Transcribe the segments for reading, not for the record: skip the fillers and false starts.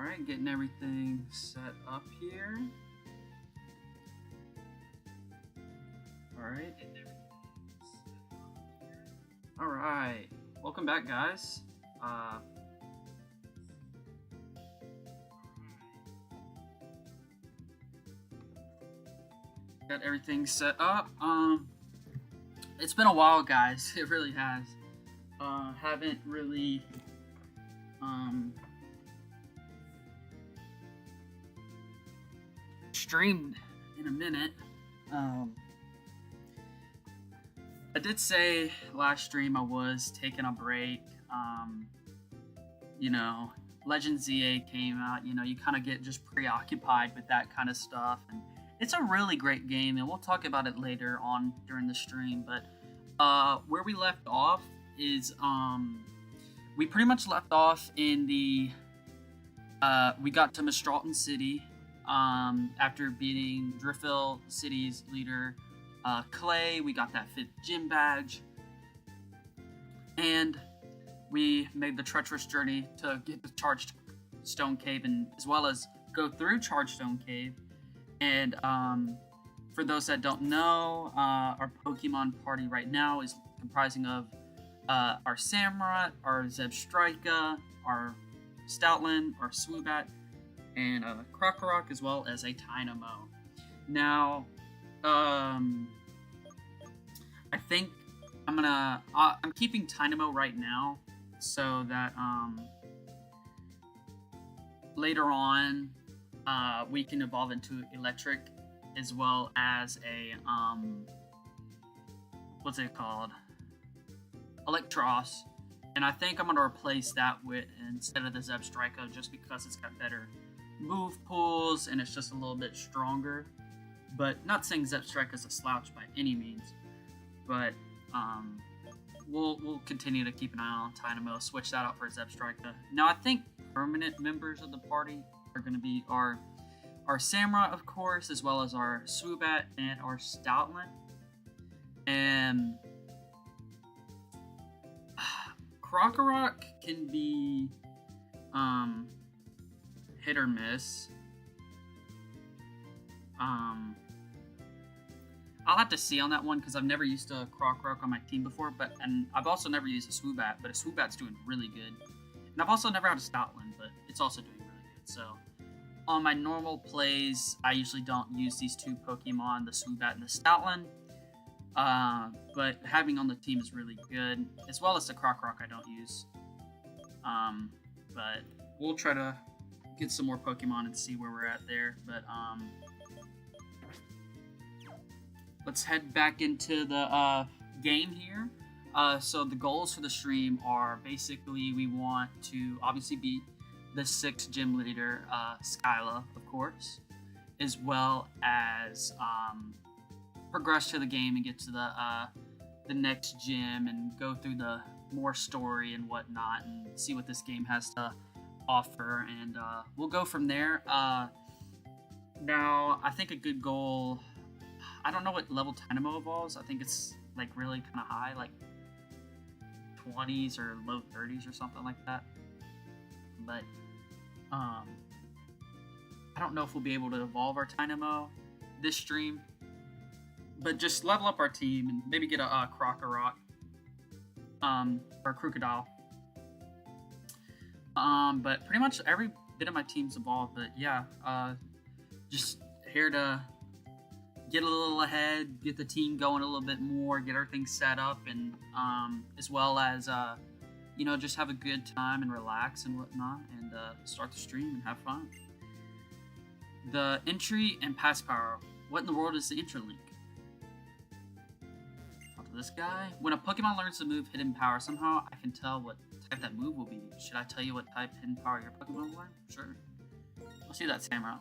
Alright, getting everything set up here. Alright. Alright. Welcome back, guys. Got everything set up. It's been a while, guys. It really has. Haven't really streamed in a minute. I did say last stream I was taking a break. You know, Legend ZA came out. You know, you kind of get just preoccupied with that kind of stuff, and it's a really great game, and we'll talk about it later on during the stream. But where we left off is we pretty much left off in the we got to Chargestone City after beating Diftveil City's leader Clay. We got that 5th gym badge, and we made the treacherous journey to get the Chargestone Cave, and as well as go through Chargestone Cave. And for those that don't know, our Pokemon party right now is comprising of our Samurott, our Zebstrika, our Stoutland, our Swoobat, and Krokorok, as well as a Tynamo. Now, I think I'm keeping Tynamo right now, so that later on we can evolve into Electric, as well as a what's it called, Electros. And I think I'm going to replace that with, instead of the Zebstrika, just because it's got better move pools and it's just a little bit stronger. But not saying Zebstrika is a slouch by any means, but we'll continue to keep an eye on Tynamo, switch that out for Zebstrika. Now I think permanent members of the party are going to be our Samurott, of course, as well as our Swoobat and our Stoutland. And Krokorok can be hit or miss. I'll have to see on that one, because I've never used a Krokorok on my team before, and I've also never used a Swoobat, but a Swoobat's doing really good. And I've also never had a Stoutland, but it's also doing really good. So on my normal plays, I usually don't use these two Pokemon, the Swoobat and the Stoutland. But having on the team is really good, as well as the Krokorok I don't use. But we'll try to get some more Pokemon and see where we're at there. But let's head back into the game here. So the goals for the stream are basically, we want to obviously beat the 6th gym leader, Skyla, of course, as well as progress to the game and get to the next gym and go through the more story and whatnot and see what this game has to offer, and we'll go from there. Now, I think a good goal, I don't know what level Tynamo evolves. I think it's like really kind of high, like 20s or low 30s or something like that. But I don't know if we'll be able to evolve our Tynamo this stream. But just level up our team and maybe get a Krokorok, or Crocodile. But pretty much every bit of my team's evolved. But yeah, just here to get a little ahead, get the team going a little bit more, get everything set up, and as well as you know, just have a good time and relax and whatnot, and start the stream and have fun. The entry and pass power. What in the world is the interlink? This guy. When a Pokemon learns to move Hidden Power, somehow I can tell what type that move will be. Should I tell you what type Hidden Power your Pokemon will learn? Sure. Let's see that Samurott.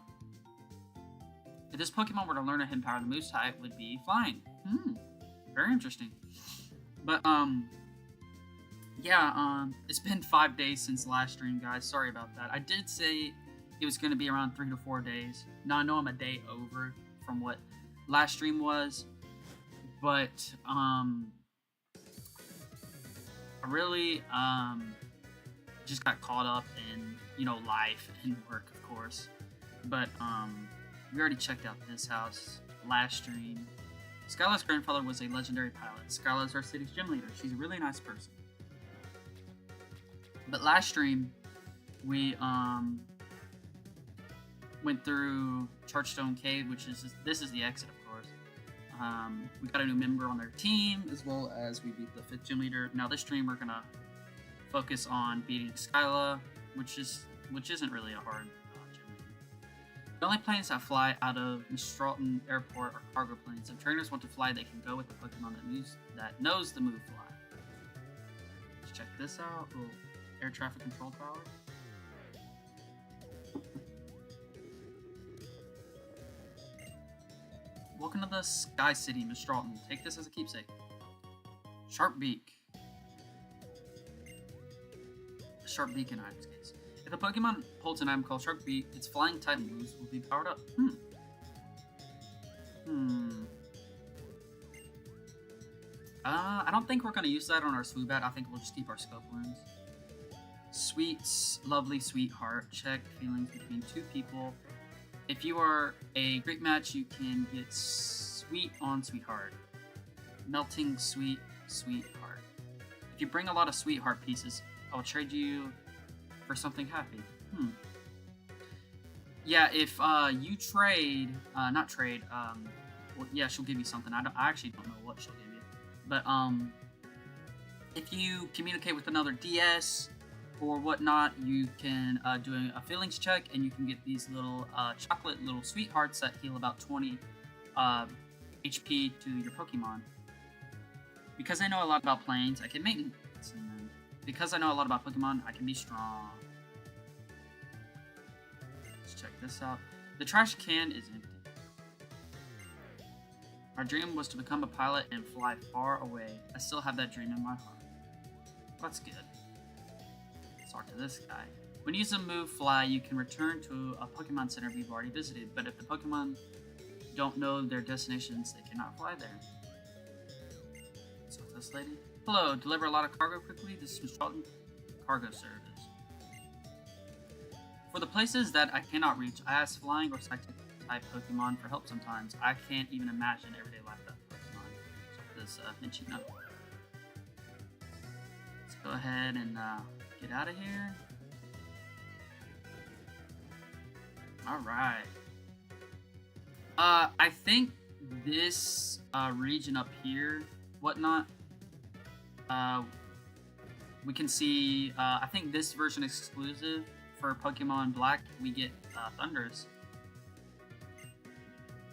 If this Pokemon were to learn a Hidden Power, the move's type would be Flying. Very interesting. But yeah, it's been 5 days since last stream, guys. Sorry about that. I did say it was going to be around 3 to 4 days. Now I know I'm a day over from what last stream was. But I really just got caught up in, you know, life and work, of course. But we already checked out this house last stream. Skyla's grandfather was a legendary pilot. Skyla is our city's gym leader. She's a really nice person. But last stream, we went through Chargestone Cave, which is this is the exit, of course. We got a new member on their team, as well as we beat the 5th gym leader. Now this stream, we're gonna focus on beating Skyla, which isn't really a hard gym leader. The only planes that fly out of Chargestone Airport are cargo planes. If trainers want to fly, they can go with the Pokemon that knows the move fly. Let's check this out. Little air traffic control tower. Welcome to the Sky City, Miss Stroughton. Take this as a keepsake. Sharp Beak. Sharp Beak in Item's case. If a Pokemon holds an item called Sharp Beak, its flying type moves will be powered up. I don't think we're going to use that on our Swoobat. I think we'll just keep our Scope Lens. Sweets, lovely sweetheart. Check feelings between two people. If you are a great match, you can get sweet on sweetheart. Melting sweet, sweetheart. If you bring a lot of sweetheart pieces, I will trade you for something happy. Yeah, if you trade, not trade, well, yeah, she'll give you something. I actually don't know what she'll give you. But, if you communicate with another DS or whatnot, you can do a feelings check, and you can get these little chocolate little sweethearts that heal about 20 HP to your Pokemon. Because I know a lot about planes, I can maintenance them. Because I know a lot about Pokemon, I can be strong. Let's check this out. The trash can is empty. Our dream was to become a pilot and fly far away. I still have that dream in my heart. That's good. Let's talk to this guy. When you use the move Fly, you can return to a Pokemon Center you've already visited, but if the Pokemon don't know their destinations, they cannot fly there. So this lady. Hello, deliver a lot of cargo quickly? This is Charlton Cargo Service. For the places that I cannot reach, I ask flying or psychic type Pokemon for help sometimes. I can't even imagine everyday life without Pokemon. So this Minchino. Let's go ahead and get out of here. Alright. I think this region up here, whatnot, we can see, I think this version is exclusive for Pokemon Black. We get Thundurus.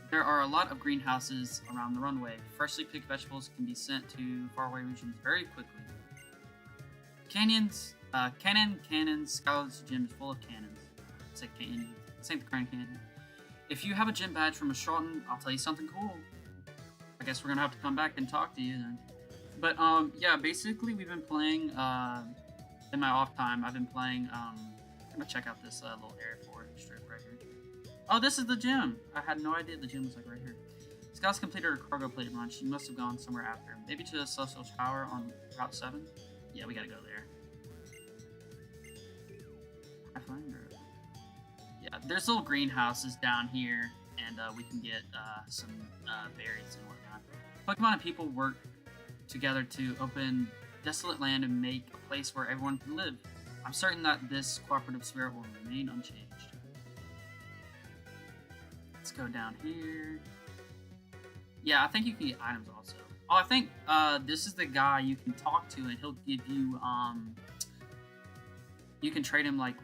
There are a lot of greenhouses around the runway. Freshly picked vegetables can be sent to faraway regions very quickly. Canyons, cannons. Skyla's gym is full of cannons. It's like canyon. This ain't the Grand Canyon. If you have a gym badge from a Charlton, I'll tell you something cool. I guess we're gonna have to come back and talk to you then. But yeah, basically we've been playing in my off time. I've been playing. I'm gonna check out this little airport strip right here. Oh, this is the gym. I had no idea the gym was like right here. Scout's completed her cargo plate run. She must have gone somewhere after. Maybe to the Celestial Tower on Route 7. Yeah, we gotta go there. I find her. Yeah, there's little greenhouses down here, and we can get some berries and whatnot. Pokemon and people work together to open desolate land and make a place where everyone can live. I'm certain that this cooperative spirit will remain unchanged. Let's go down here. Yeah, I think you can get items also. Oh, I think this is the guy you can talk to, and he'll give you, you can trade him, like,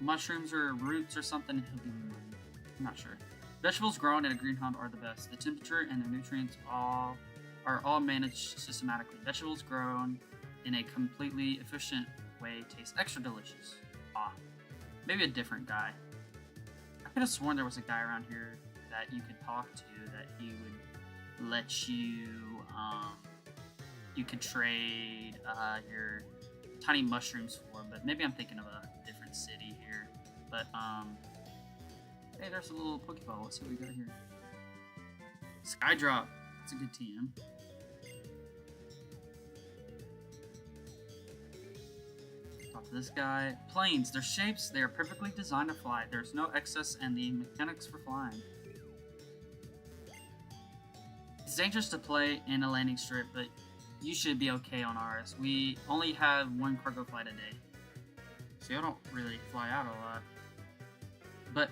mushrooms or roots or something, and he'll give you money. I'm not sure. Vegetables grown in a greenhouse are the best. The temperature and the nutrients are all managed systematically. Vegetables grown in a completely efficient way taste extra delicious. Ah, maybe a different guy. I could have sworn there was a guy around here that you could talk to, that he would let you, you could trade your tiny mushrooms for, but maybe I'm thinking of a different city here. But, hey, there's a little Pokeball. Let's see what we got here. Skydrop. That's a good TM. Talk to this guy. Planes, their shapes, they are perfectly designed to fly. There's no excess and the mechanics for flying. It's dangerous to play in a landing strip, but you should be okay on ours. We only have one cargo flight a day, so you don't really fly out a lot. But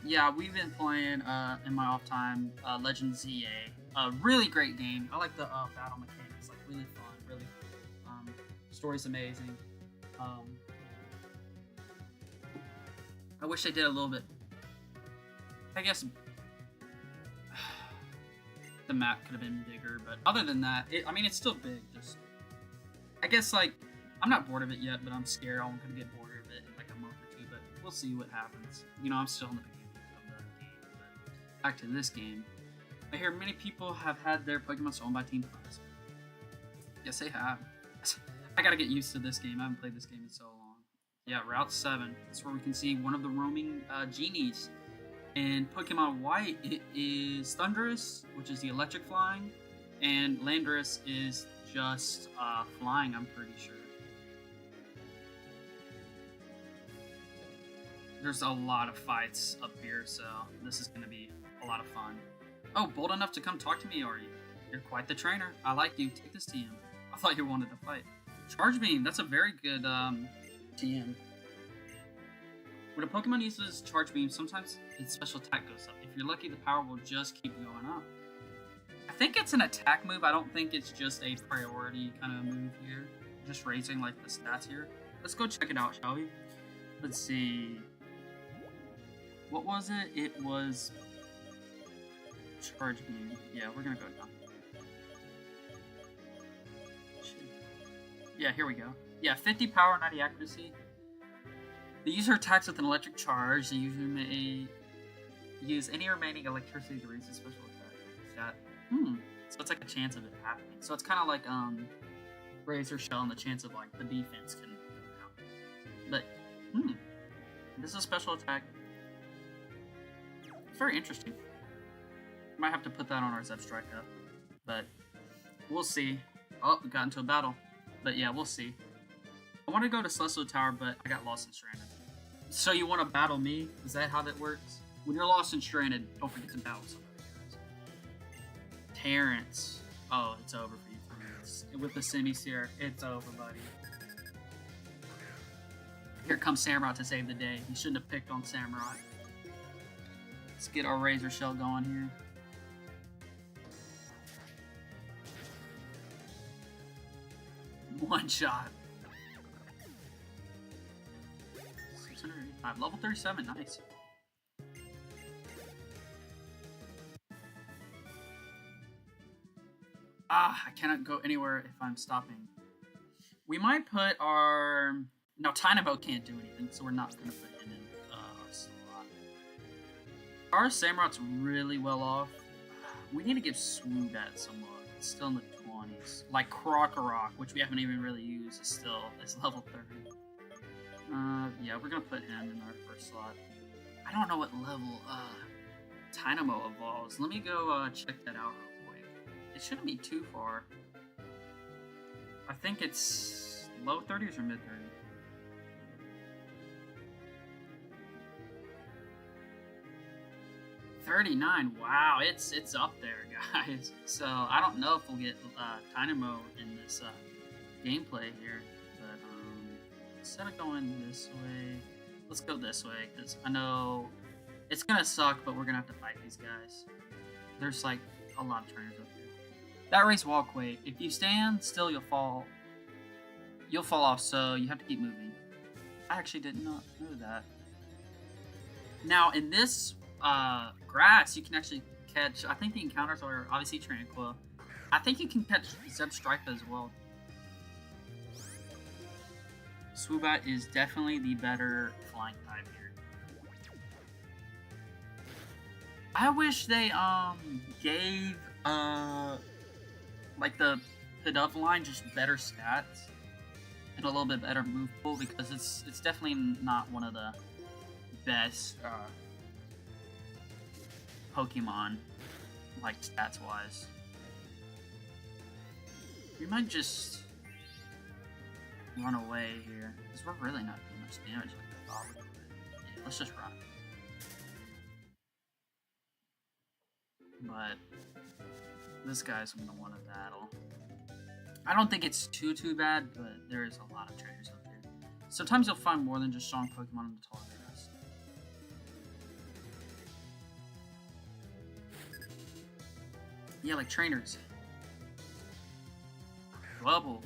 yeah, we've been playing in my off time Legend ZA. A really great game. I like the battle mechanics, like really fun, really. Story's amazing. I wish they did a little bit. I guess the map could have been bigger, but other than that, I mean, it's still big. Just, I guess, like, I'm not bored of it yet, but I'm scared I'm gonna get bored of it in like a month or two. But we'll see what happens. You know, I'm still in the beginning of the game. But back to this game. I hear many people have had their Pokemon stolen by Team Plus. Yes, they have. I gotta get used to this game. I haven't played this game in so long. Yeah, Route 7. That's where we can see one of the roaming genies. In Pokemon White, it is Thundurus, which is the electric flying, and Landorus is just flying, I'm pretty sure. There's a lot of fights up here, so this is going to be a lot of fun. Oh, bold enough to come talk to me, are you? You're quite the trainer. I like you. Take this TM. I thought you wanted to fight. Charge Beam. That's a very good TM. When a Pokemon uses Charge Beam, sometimes its special attack goes up. If you're lucky, the power will just keep going up. I think it's an attack move. I don't think it's just a priority kind of move here. Just raising like the stats here. Let's go check it out, shall we? Let's see. What was it? It was Charge Beam. Yeah, we're gonna go down. Yeah, here we go. Yeah, 50 power, 90 accuracy. The user attacks with an electric charge. The user may use any remaining electricity to raise a special attack. So it's like a chance of it happening. So it's kind of like Razor Shell and the chance of like the defense can go down. But this is a special attack. It's very interesting. Might have to put that on our Zebstrika, but we'll see. Oh, we got into a battle. But yeah, we'll see. I want to go to Celestial Tower, but I got lost and stranded. So you want to battle me? Is that how that works? When you're lost and stranded, don't forget to battle somebody, guys. Terrence. Oh, it's over for you. With the Simisear, it's over, buddy. Here comes Samurai to save the day. You shouldn't have picked on Samurai. Let's get our Razor Shell going here. One shot. 685. Level 37. Nice. I cannot go anywhere if I'm stopping. We might put our... No, Tynamo can't do anything, so we're not going to put him in our slot. Our Samurot's really well off. We need to give Swoobat some love. It's still in the 20s. Like Krokorok, which we haven't even really used, is level 30. Yeah, we're going to put him in our first slot. I don't know what level Tynamo evolves. Let me go check that out real quick. It shouldn't be too far. I think it's low 30s or mid 30s. 39. Wow, it's up there, guys. So I don't know if we'll get Tynamo in this gameplay here, but instead of going this way, let's go this way, because I know it's gonna suck, but we're gonna have to fight these guys. There's like a lot of trainers up here. That race walkway, if you stand still, you'll fall off, so you have to keep moving. I actually did not know that. Now in this grass, you can actually catch, I think the encounters are obviously Tranquil. I think you can catch Zebstrika as well. Swoobat is definitely the better flying type here. I wish they gave like the Pidove line just better stats and a little bit better move pool, because it's definitely not one of the best Pokemon, like stats wise. We might just run away here. Because we're really not doing much damage like I thought we would. Yeah, let's just run. But this guy's gonna want a battle. I don't think it's too bad, but there is a lot of trainers up here. Sometimes you'll find more than just strong Pokemon in the taller grass. Yeah, like trainers. Wubble.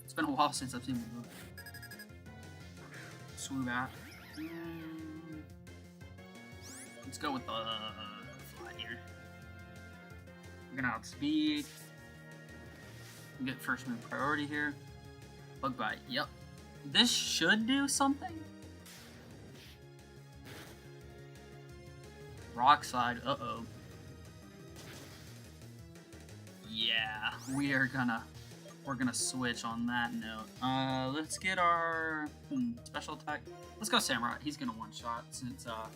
It's been a while since I've seen one move. Swoobat. Let's go with the fly here. We're gonna outspeed. Get first move priority here. Bug bite. Yep. This should do something. Rock slide. Uh-oh. Yeah, we're gonna switch on that note. Let's get our special attack. Let's go Samurai. He's gonna one shot since I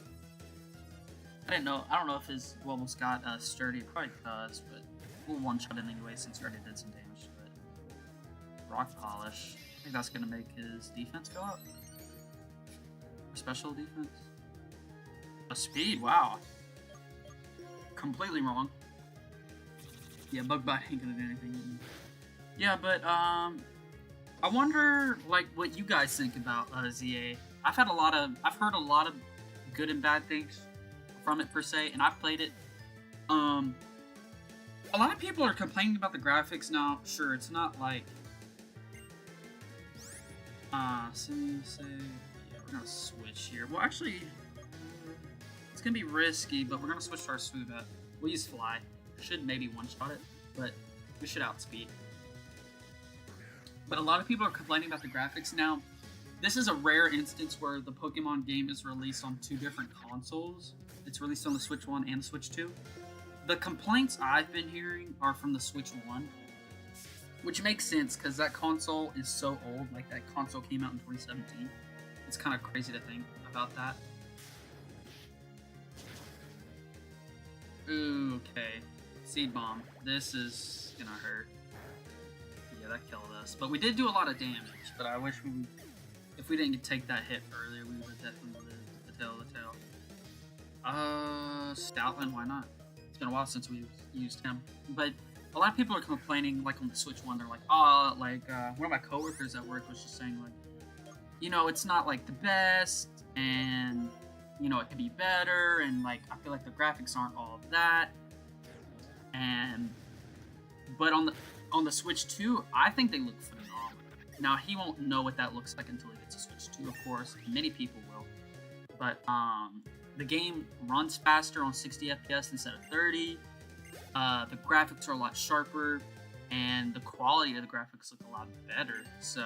don't know if his Wobble's got sturdy. It probably does, but we'll one shot it anyway since he already did some damage to it. Rock polish. I think that's gonna make his defense go up. Or special defense. A speed. Wow. Completely wrong. Yeah, bug bite ain't gonna do anything. Yeah, but I wonder like what you guys think about ZA. I've heard a lot of good and bad things from it per se, and I've played it. A lot of people are complaining about the graphics now. Sure, it's not like so yeah, we're gonna switch here. Well, actually, it's gonna be risky, but we're gonna switch to our Swoobat. We'll use Fly. Should maybe one-shot it, but we should outspeed. But a lot of people are complaining about the graphics now. This is a rare instance where the Pokemon game is released on two different consoles. It's released on the Switch 1 and the Switch 2. The complaints I've been hearing are from the Switch 1, which makes sense because that console is so old. Like, that console came out in 2017. It's kind of crazy to think about that. Ooh, okay. Seed Bomb. This is gonna hurt. Yeah, that killed us. But we did do a lot of damage. But I wish if we didn't take that hit earlier, we would have definitely lived the tail of the tail. Stoutland, why not? It's been a while since we've used him. But a lot of people are complaining, like on the Switch 1, they're like, one of my coworkers at work was just saying, like, you know, it's not like the best, and you know, it could be better, and like I feel like the graphics aren't all of that. But on the Switch 2, I think they look phenomenal. Now he won't know what that looks like until he gets a Switch 2, of course. Many people will. But the game runs faster on 60 FPS instead of 30. The graphics are a lot sharper, and the quality of the graphics look a lot better. So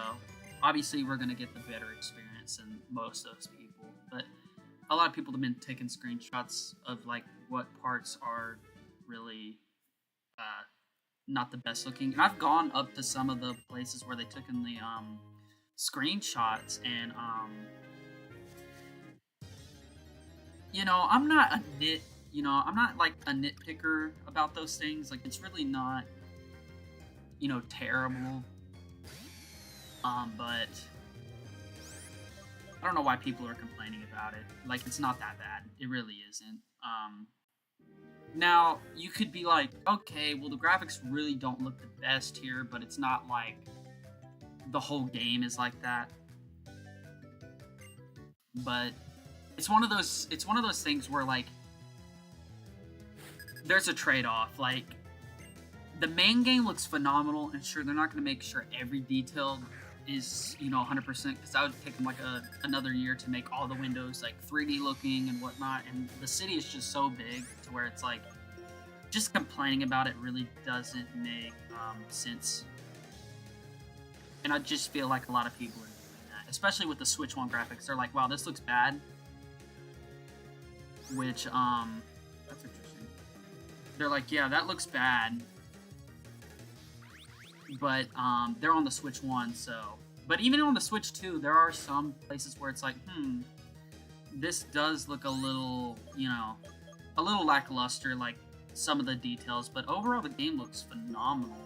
obviously we're gonna get the better experience than most of those people. But a lot of people have been taking screenshots of like what parts are really not the best looking. And I've gone up to some of the places where they took in the screenshots, and you know, I'm not like a nitpicker about those things. Like, it's really not, you know, terrible. But I don't know why people are complaining about it. Like, it's not that bad. It really isn't. Now, you could be like, okay, well, the graphics really don't look the best here, but it's not like the whole game is like that. But it's one of those things where, like, there's a trade-off. Like, the main game looks phenomenal, and sure, they're not going to make sure every detail is, you know, 100%, because that would take them like another year to make all the windows like 3D looking and whatnot, and the city is just so big to where it's like, just complaining about it really doesn't make sense. And I just feel like a lot of people are doing that, especially with the Switch 1 graphics. They're like, wow, this looks bad, which that's interesting. They're like, yeah, that looks bad, but they're on the Switch 1, so. But even on the Switch 2, there are some places where it's like, this does look a little, you know, a little lackluster, like some of the details, but overall the game looks phenomenal.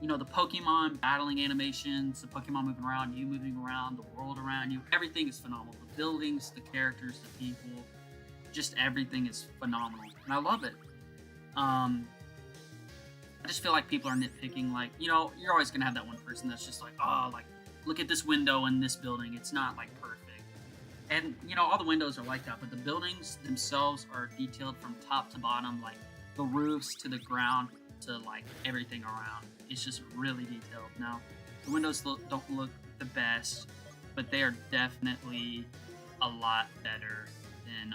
the Pokemon battling animations, the Pokemon moving around, you moving around, the world around you, everything is phenomenal. The buildings, the characters, the people, just everything is phenomenal, and I love it. I just feel like people are nitpicking, like, you're always gonna have that one person that's just like, oh, like, look at this window in this building, it's not, like, perfect. And, all the windows are like that, but the buildings themselves are detailed from top to bottom, like, the roofs to the ground to, like, everything around. It's just really detailed. Now, the windows don't look the best, but they are definitely a lot better than,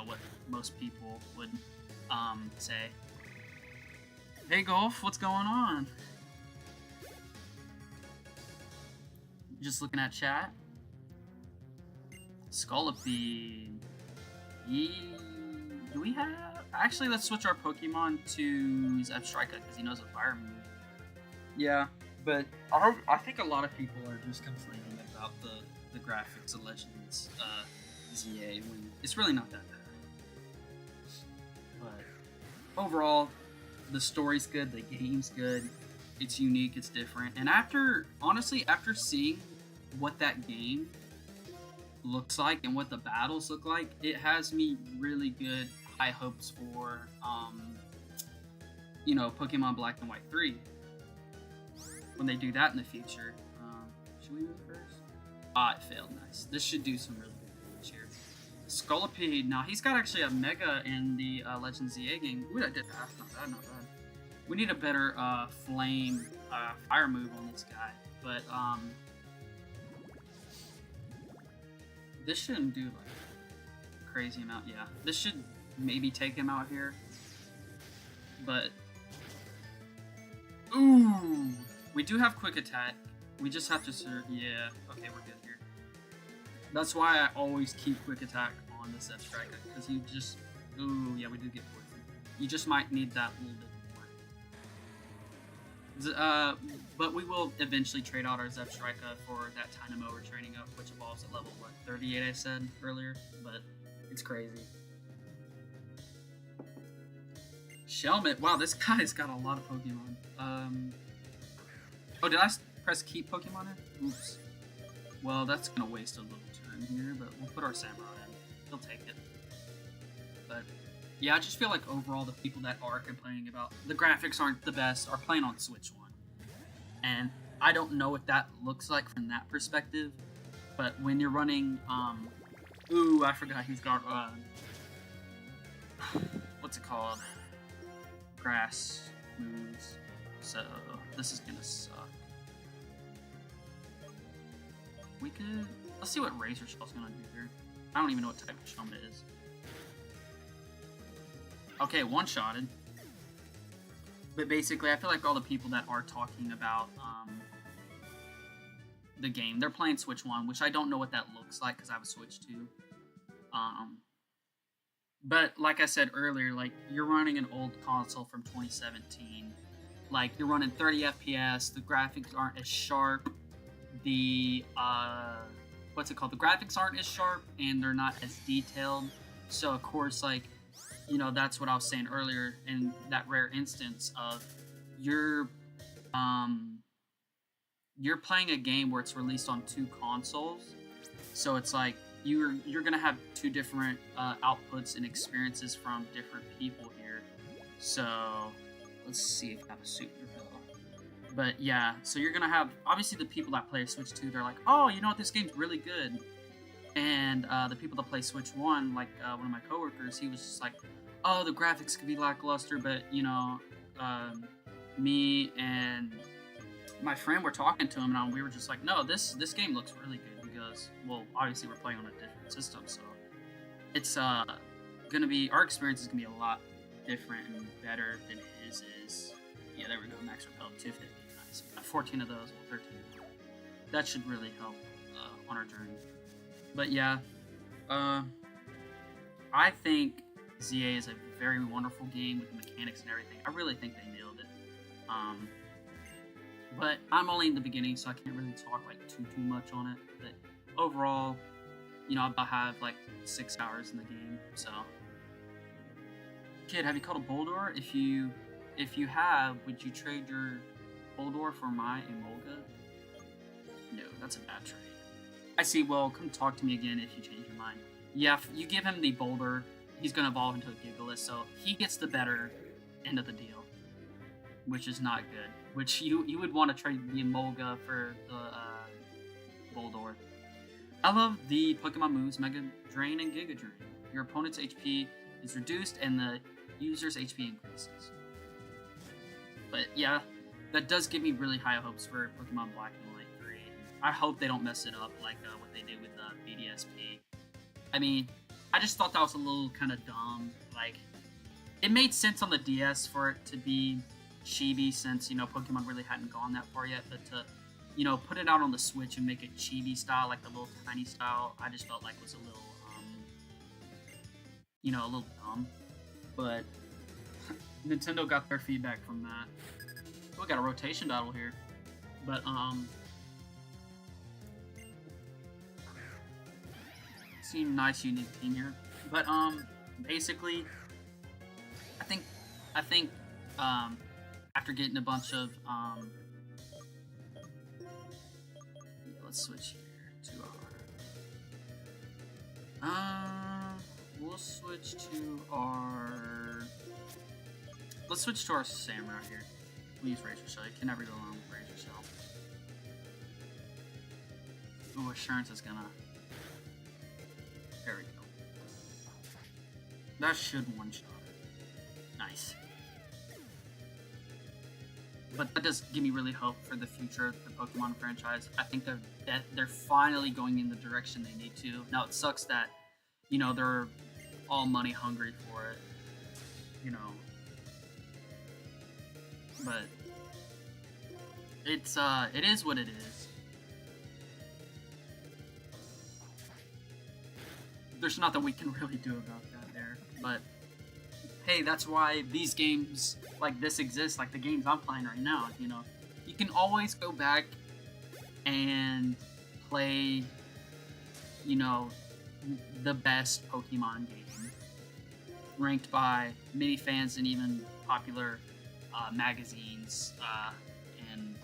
what most people would, say. Hey, Golf, what's going on? Just looking at chat. Scolipede. Do we have... Actually, let's switch our Pokemon to Zebstrika because he knows a fire move. Yeah, but I think a lot of people are just complaining about the graphics of Legends ZA when it's really not that bad. But overall, the story's good, the game's good, it's unique, it's different. And after seeing what that game looks like and what the battles look like, it has me really good high hopes for, Pokemon Black and White 3. When they do that in the future. Should we move first? It failed. Nice. This should do some really good damage here. Scolipede. Now, he's got actually a Mega in the Legends ZA game. Ooh, that did half. Not bad, not bad. We need a better flame fire move on this guy. But, this shouldn't do, like, a crazy amount. Yeah. This should maybe take him out here. But... Ooh! We do have quick attack. We just have to yeah, okay, we're good here. That's why I always keep quick attack on the Zebstrika, because you just... Ooh, yeah, we did get poison. You just might need that a little bit more. But we will eventually trade out our Zebstrika for that Dynamo we're training up, which evolves at level, 38 I said earlier, but it's crazy. Shelmet, wow, this guy's got a lot of Pokemon. Oh, did I press keep Pokemon in? Oops. Well, that's gonna waste a little turn here, but we'll put our Samurai in. He'll take it. But, yeah, I just feel like overall the people that are complaining about the graphics aren't the best are playing on Switch 1. And I don't know what that looks like from that perspective, but when you're running, ooh, I forgot he's got, what's it called? Grass moves. So, this is gonna suck. We could... Let's see what Razor Shell's gonna do here. I don't even know what type of Shelmet it is. Okay, one-shotted. But basically, I feel like all the people that are talking about the game, they're playing Switch 1, which I don't know what that looks like because I have a Switch 2. But like I said earlier, like, you're running an old console from 2017. Like, you're running 30 FPS, the graphics aren't as sharp, the, what's it called? The graphics aren't as sharp, and they're not as detailed. So, of course, like, that's what I was saying earlier in that rare instance of you're playing a game where it's released on 2 consoles. So it's like you're gonna have 2 different outputs and experiences from different people here. So let's see if I have a super bill. But yeah, so you're gonna have obviously the people that play Switch 2, they're like, oh, you know what, this game's really good. And the people that play Switch 1, like one of my coworkers, he was just like, oh, the graphics could be lackluster, but me and my friend were talking to him, and we were just like, no, this game looks really good. He goes, well, obviously we're playing on a different system, so it's gonna be, our experience is gonna be a lot different and better than his is. Yeah, there we go, max repel, 250, nice. 14 of those, well, 13 of those. That should really help on our journey. But yeah, I think ZA is a very wonderful game with the mechanics and everything. I really think they nailed it. But I'm only in the beginning, so I can't really talk like too much on it. But overall, I'll have like 6 hours in the game. So, kid, have you caught a Boldor? If you if you have, would you trade your Boldor for my Emolga? No, that's a bad trade. I see. Well, come talk to me again if you change your mind. Yeah, if you give him the Boulder, he's going to evolve into a Gigalith, so he gets the better end of the deal, which is not good. Which you would want to trade the Emolga for the Boldor. I love the Pokemon moves Mega Drain and Giga Drain. Your opponent's HP is reduced and the user's HP increases. But yeah, that does give me really high hopes for Pokemon Black and White 3. I hope they don't mess it up like what they did with BDSP. I mean, I just thought that was a little kind of dumb. Like, it made sense on the DS for it to be chibi since, you know, Pokemon really hadn't gone that far yet, but to, you know, put it out on the Switch and make it chibi style, like the little tiny style, I just felt like was a little, you know, a little dumb. But Nintendo got their feedback from that. We got a rotation battle here. But, seem nice, unique team here. But, basically, I think, after getting a bunch of, let's switch here to we'll switch to let's switch to our Samurai here. We'll use Razor Shell. You can never go wrong with Razor Shell. Ooh, Assurance is gonna... There we go. That should one-shot it. Nice. But that does give me really hope for the future of the Pokemon franchise. I think they're finally going in the direction they need to. Now, it sucks that, you know, they're all money hungry for it. You know. But it is what it is. There's nothing we can really do about that there. But hey, that's why these games like this exist, like the games I'm playing right now, you know. You can always go back and play, you know, the best Pokemon game, ranked by many fans and even popular magazines and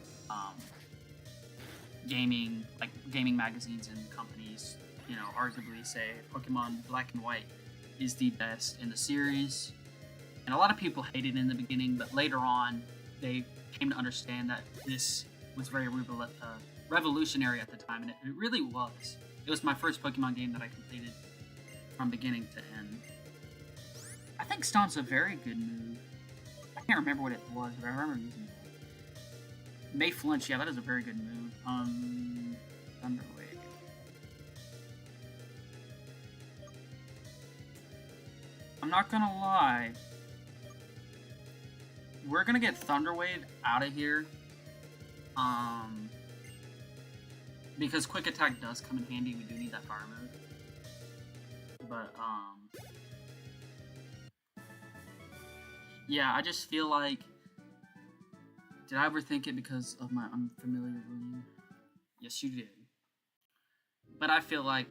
gaming magazines and companies, you know, arguably say Pokemon Black and White is the best in the series. And a lot of people hated it in the beginning, but later on, they came to understand that this was very revolutionary at the time, and it really was. It was my first Pokemon game that I completed from beginning to end. I think Stomp's a very good move. I can't remember what it was, but I remember using it. May Flinch, yeah, that is a very good move. Thunder Wave. I'm not gonna lie. We're gonna get Thunder Wave out of here. Because Quick Attack does come in handy. We do need that fire move. But, yeah, I just feel like... Did I overthink it because of my unfamiliar room? Yes, you did. But I feel like,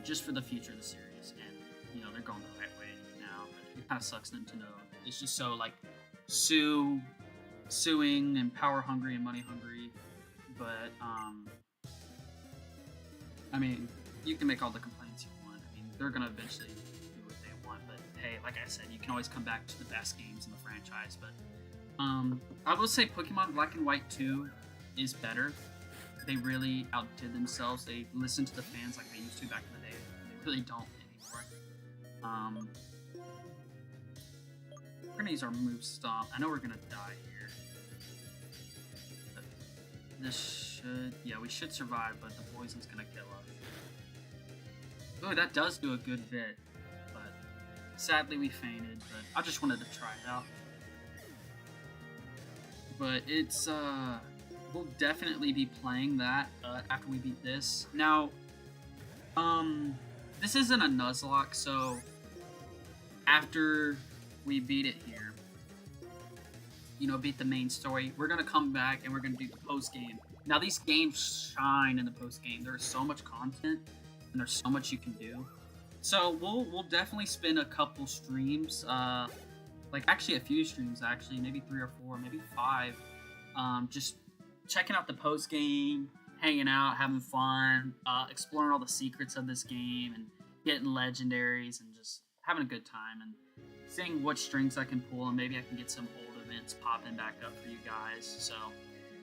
just for the future of the series, and, you know, they're going the right way now, but it kind of sucks Nintendo. It's just so, like, suing and power hungry and money hungry, but I mean, you can make all the complaints you want. I mean, they're gonna eventually do what they want, but hey, like I said, you can always come back to the best games in the franchise. But I will say Pokemon Black and White 2 is better. They really outdid themselves. They listened to the fans like they used to back in the day. They really don't anymore. We're gonna use our move Stomp. I know we're gonna die here. But this should... Yeah, we should survive, but the poison's gonna kill us. Oh, that does do a good bit. But sadly we fainted, but I just wanted to try it out. But it's, we'll definitely be playing that after we beat this. Now, this isn't a Nuzlocke, so after we beat it here, you know, beat the main story, we're gonna come back and we're gonna do the post game. Now these games shine in the post game. There's so much content and there's so much you can do. So we'll definitely spend a couple streams like actually a few streams, actually maybe 3 or 4, maybe 5, just checking out the post game, hanging out, having fun, exploring all the secrets of this game, and getting legendaries, and just having a good time, and seeing what strings I can pull, and maybe I can get some old events popping back up for you guys. So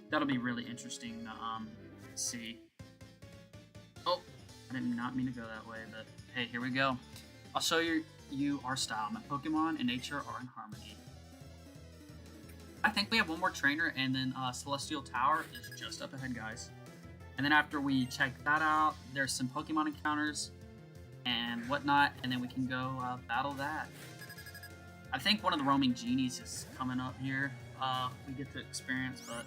that'll be really interesting to see. Oh, I did not mean to go that way, but hey, here we go. I'll show you our style. My Pokemon and nature are in harmony. I think we have one more trainer, and then Celestial Tower is just up ahead, guys. And then after we check that out, there's some Pokemon encounters and whatnot, and then we can go battle that. I think one of the roaming genies is coming up here. We get to experience, but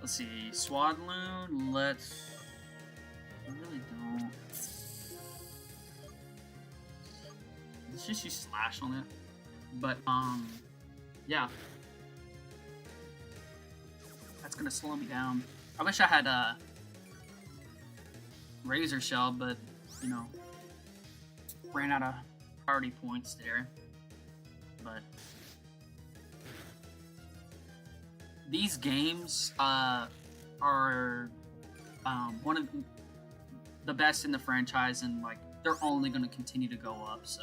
let's see. Swadloon, I really don't. Let's just use Slash on it. But, yeah. That's gonna slow me down. I wish I had a Razor Shell, but, you know, ran out of priority points there. But these games are one of the best in the franchise, and like they're only going to continue to go up. So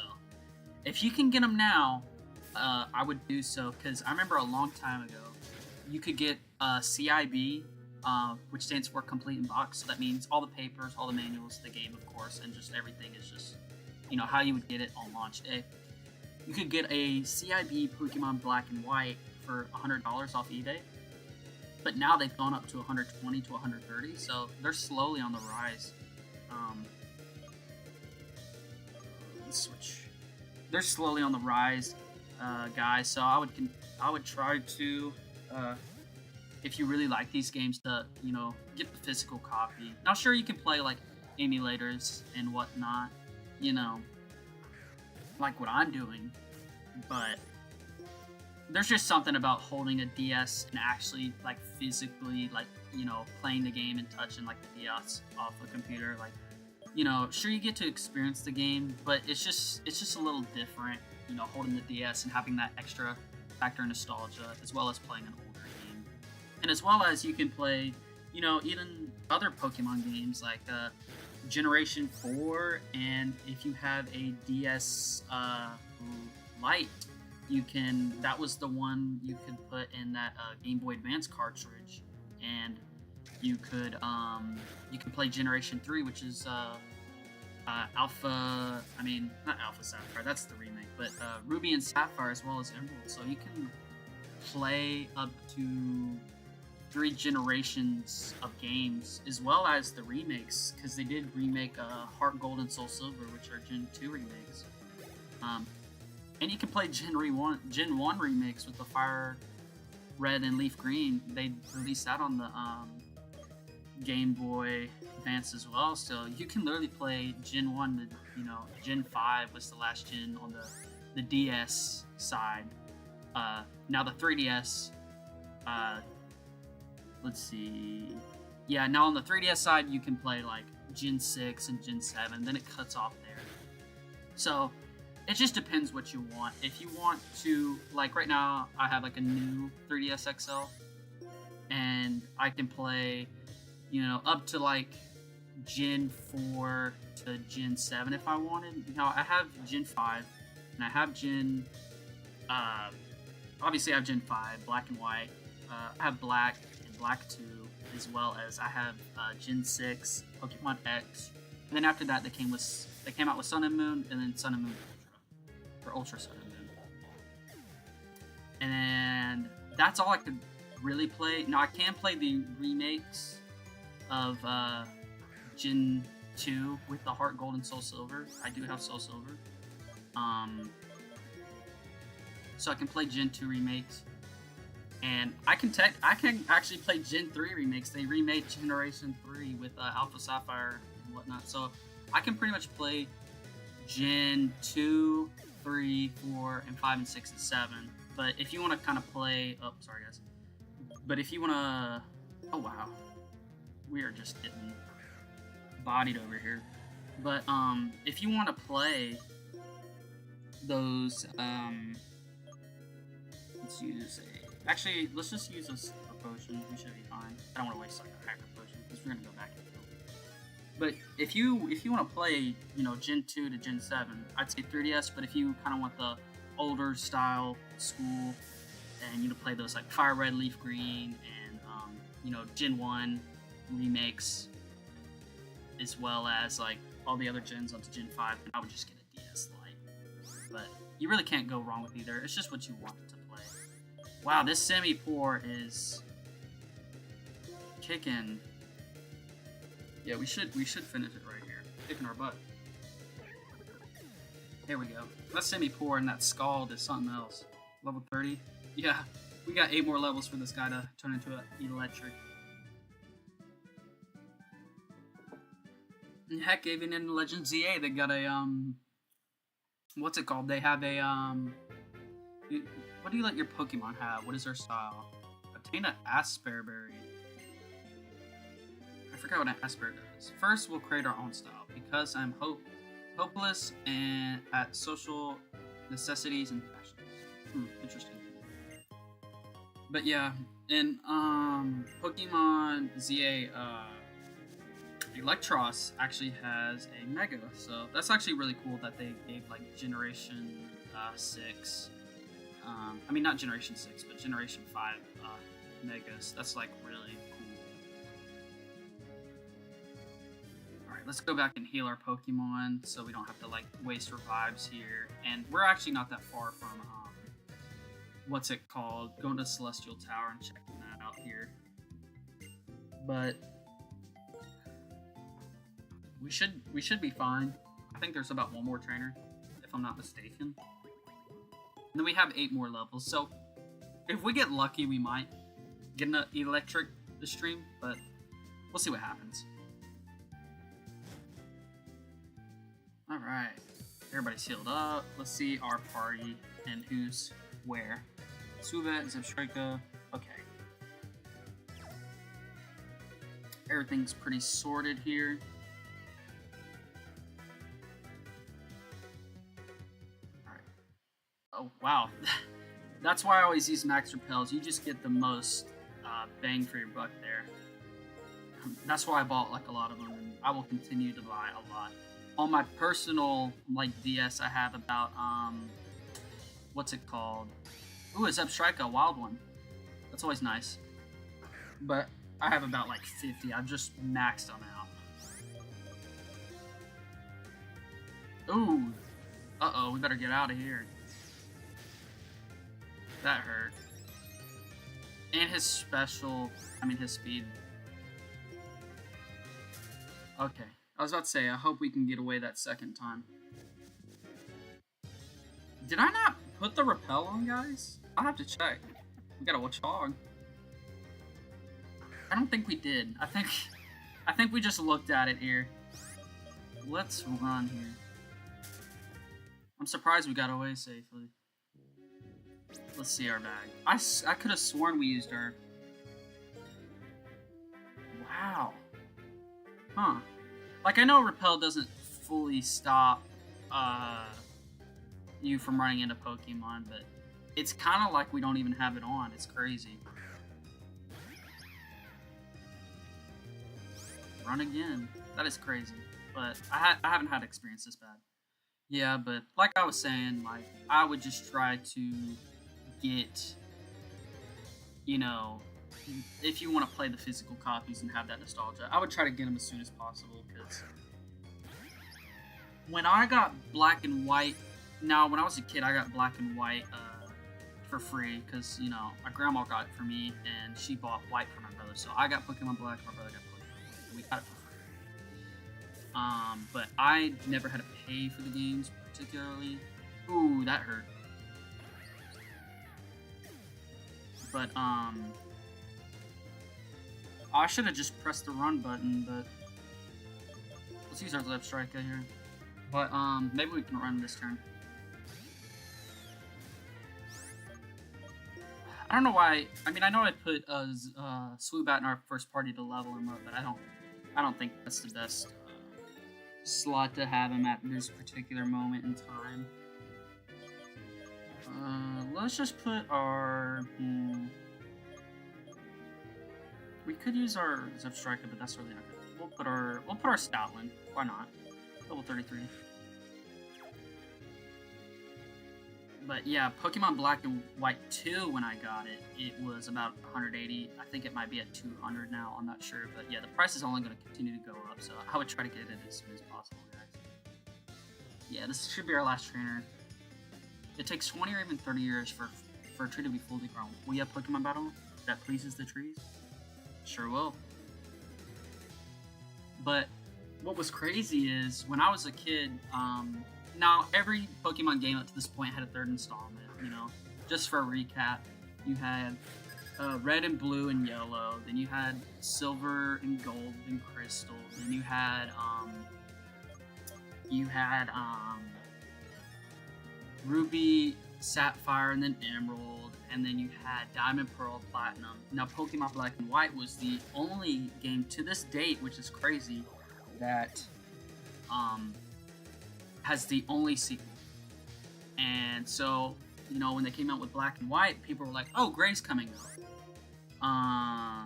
if you can get them now, I would do so, because I remember a long time ago you could get CIB, which stands for Complete in Box. So that means all the papers, all the manuals, the game, of course, and just everything is just, you know, how you would get it on launch day. You could get a CIB Pokemon Black and White for $100 off eBay, but now they've gone up to 120 to 130, so they're slowly on the rise. Let's switch. They're slowly on the rise, guys. So I would try to, if you really like these games, to, you know, get the physical copy. Now, sure, you can play like emulators and whatnot, you know, like what I'm doing, but there's just something about holding a DS and actually like physically, like, you know, playing the game and touching like the DS off a computer. Like, you know, sure, you get to experience the game, but it's just a little different, you know, holding the DS and having that extra factor of nostalgia, as well as playing an older game, and as well as you can play, you know, even other Pokemon games like Generation 4, and if you have a DS Lite, you can, that was the one you could put in that Game Boy Advance cartridge, and you could play Generation 3, which is Alpha, I mean, not Alpha Sapphire, that's the remake, but Ruby and Sapphire, as well as Emerald. So you can play up to 3 generations of games, as well as the remakes, because they did remake Heart Gold and Soul Silver, which are Gen 2 remakes. And you can play Gen 1 remakes with the Fire Red and Leaf Green. They released that on the Game Boy Advance as well, so you can literally play Gen 1 to, you know, Gen 5 was the last gen on the DS side. Now the 3DS, let's see. Yeah, now on the 3DS side, you can play like Gen 6 and Gen 7, then it cuts off there. So it just depends what you want. If you want to, like right now, I have like a new 3DS XL, and I can play, you know, up to like Gen 4 to Gen 7 if I wanted. Now I have Gen 5, and I have Gen, obviously I have Gen 5, Black and White. I have Black and Black 2, as well as I have Gen 6, Pokemon X, and then after that they came out with Sun and Moon, and then Sun and Moon Ultra, or Ultra Sun and Moon. And then that's all I could really play. Now I can play the remakes of Gen 2 with the Heart Gold and Soul Silver. I do have Soul Silver. So I can play Gen 2 remakes. And I can actually play Gen 3 remakes. They remade Generation 3 with Alpha Sapphire and whatnot. So I can pretty much play Gen 2, 3, 4, and 5, and 6, and 7. But if you want to kind of play... Oh, sorry, guys. But if you want to... Oh, wow. We are just getting bodied over here. But if you want to play those Let's use a... Actually, let's just use a potion. We should be fine. I don't want to waste like a hyper potion because we're gonna go back and kill. But if you want to play, you know, Gen 2 to Gen 7, I'd say 3DS. But if you kind of want the older style school, and you know, play those like Fire Red, Leaf Green, and you know, Gen 1 remakes, as well as like all the other gens up to Gen 5, I would just get a DS Lite. But you really can't go wrong with either. It's just what you want to play. Wow, this semi-pour is kicking. Yeah, we should finish it right here. Kicking our butt. There we go. That semi-pour and that scald is something else. Level 30. Yeah, we got 8 more levels for this guy to turn into an electric. And heck, even in Legend ZA, they got a, what's it called? They have a, what do you let your Pokemon have? What is their style? Obtain an Asperberry. I forgot what an Asper does. First, we'll create our own style, because I'm hopeless and at social necessities and fashions. Interesting. But yeah, in Pokemon ZA, Electros actually has a Mega, so that's actually really cool that they gave like Generation 6. I mean, not Generation 6, but Generation 5 Megas. That's like really cool. Alright, let's go back and heal our Pokemon so we don't have to like waste revives here. And we're actually not that far from what's it called? Going to Celestial Tower and checking that out here. But we should be fine. I think there's about 1 more trainer, if I'm not mistaken. And then we have 8 more levels. So if we get lucky, we might get an electric this stream, but we'll see what happens. All right, everybody's healed up. Let's see our party and who's where. Suvet, Zebstrika, okay. Everything's pretty sorted here. Alright. Oh, wow. That's why I always use max repels. You just get the most bang for your buck there. That's why I bought like a lot of them, and I will continue to buy a lot. On my personal like DS, I have about what's it called? Ooh, a Zebstrika, a wild one. That's always nice. But I have about like 50. I've just maxed them out. Ooh. Uh-oh, we better get out of here. That hurt. And his special, I mean his speed. Okay. I was about to say, I hope we can get away that second time. Did I not put the repel on, guys? I'll have to check. We got a Wachog. I don't think we did. I think we just looked at it here. Let's run here. I'm surprised we got away safely. Let's see our bag. I could have sworn we used our... Wow. Huh. Like, I know repel doesn't fully stop you from running into Pokemon, but it's kind of like we don't even have it on. It's crazy. Run again. That is crazy. But I haven't had experience this bad. Yeah, but like I was saying, like, I would just try to get, you know, if you want to play the physical copies and have that nostalgia, I would try to get them as soon as possible, because when I got black and white, now when I was a kid, I got black and white for free, because, you know, my grandma got it for me, and she bought white for my brother, so I got Pokemon Black, my brother got Pokemon White, and we got it for free. But I never had to pay for the games, particularly. Ooh, that hurt. But, I should have just pressed the run button, but let's use our Zebstrika here. But, maybe we can run this turn. I don't know why. I mean, I know I put Swoobat in our first party to level him up, but I don't think that's the best slot to have him at this particular moment in time. Let's just put our. We could use our Zipstriker, but that's really not good. We'll put our Stoutland. Why not? Level 33. But yeah, Pokemon Black and White 2, when I got it, it was about 180. I think it might be at 200 now. I'm not sure. But yeah, the price is only going to continue to go up, so I would try to get it as soon as possible, guys. Yeah, this should be our last trainer. It takes 20 or even 30 years for a tree to be fully grown. Will you have Pokemon Battle that pleases the trees? Sure will. But what was crazy is, when I was a kid, now, every Pokemon game up to this point had a third installment, you know. Just for a recap, you had Red and Blue and Yellow, then you had Silver and Gold and Crystal, then you had Ruby, Sapphire, and then Emerald, and then you had Diamond, Pearl, Platinum. Now, Pokemon Black and White was the only game to this date, which is crazy, that has the only sequel. And so, you know, when they came out with Black and White, people were like, oh, Gray's coming out.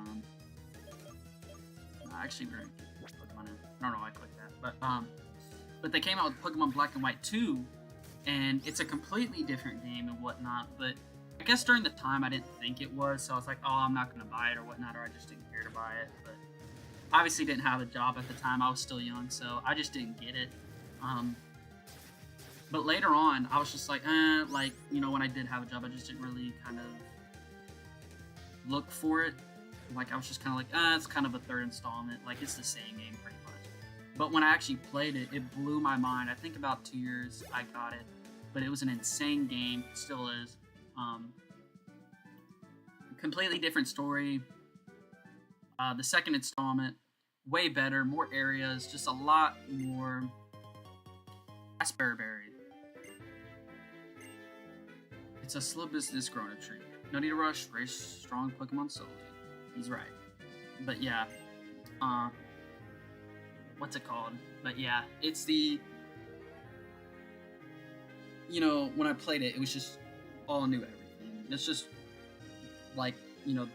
Actually, we're gonna put Pokemon in. I don't know why I clicked that. But they came out with Pokemon Black and White 2, and it's a completely different game and whatnot, but I guess during the time I didn't think it was, so I was like, oh, I'm not gonna buy it or whatnot, or I just didn't care to buy it. But obviously didn't have a job at the time. I was still young, so I just didn't get it. But later on, I was just like, like, you know, when I did have a job, I just didn't really kind of look for it. Like, I was just kind of like, it's kind of a third installment. Like, it's the same game pretty much. But when I actually played it, it blew my mind. I think about 2 years I got it, but it was an insane game. It still is. Completely different story. The second installment, way better, more areas, just a lot more. Raspberry Berry. It's a slow business growing a tree. No need to rush. Race strong Pokemon solely. He's right. But yeah, what's it called? But yeah, it's the. You know, when I played it, it was just all new everything. It's just like, you know,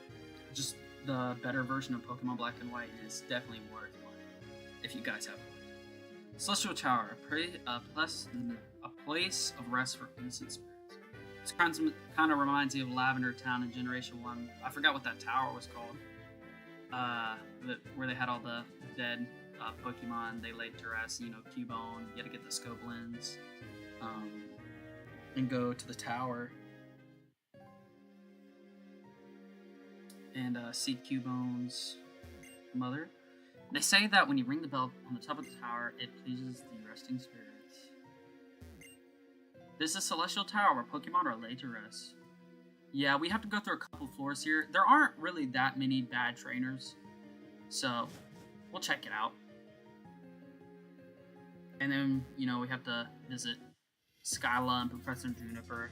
just the better version of Pokemon Black and White is definitely worth one if you guys have it. Celestial Tower, a place of rest for innocent spirits. This kind of reminds me of Lavender Town in Generation 1. I forgot what that tower was called. Where they had all the dead Pokemon they laid to rest. You know, Cubone. You had to get the scope lens and go to the tower and see Cubone's mother. They say that when you ring the bell on the top of the tower, it pleases the resting spirits. This is Celestial Tower where Pokemon are laid to rest. Yeah, we have to go through a couple floors here. There aren't really that many bad trainers, so we'll check it out. And then, you know, we have to visit Skyla and Professor Juniper.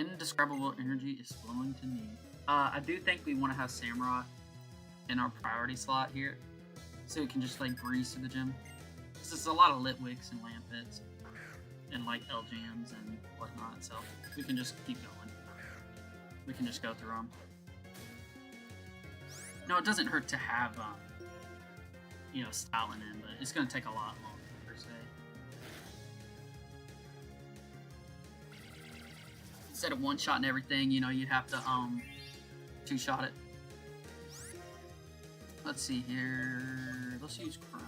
Indescribable energy is flowing to me. I do think we want to have Samurott in our priority slot here, so we can just like breeze to the gym. Because there's a lot of Litwicks and Lampets and like L-Jams and whatnot, so we can just keep going. We can just go through them. No, it doesn't hurt to have, you know, Stoutland in, but it's going to take a lot longer, per se. Instead of one-shotting everything, you know, you'd have to, two-shot it. Let's see here. Let's use Crunch.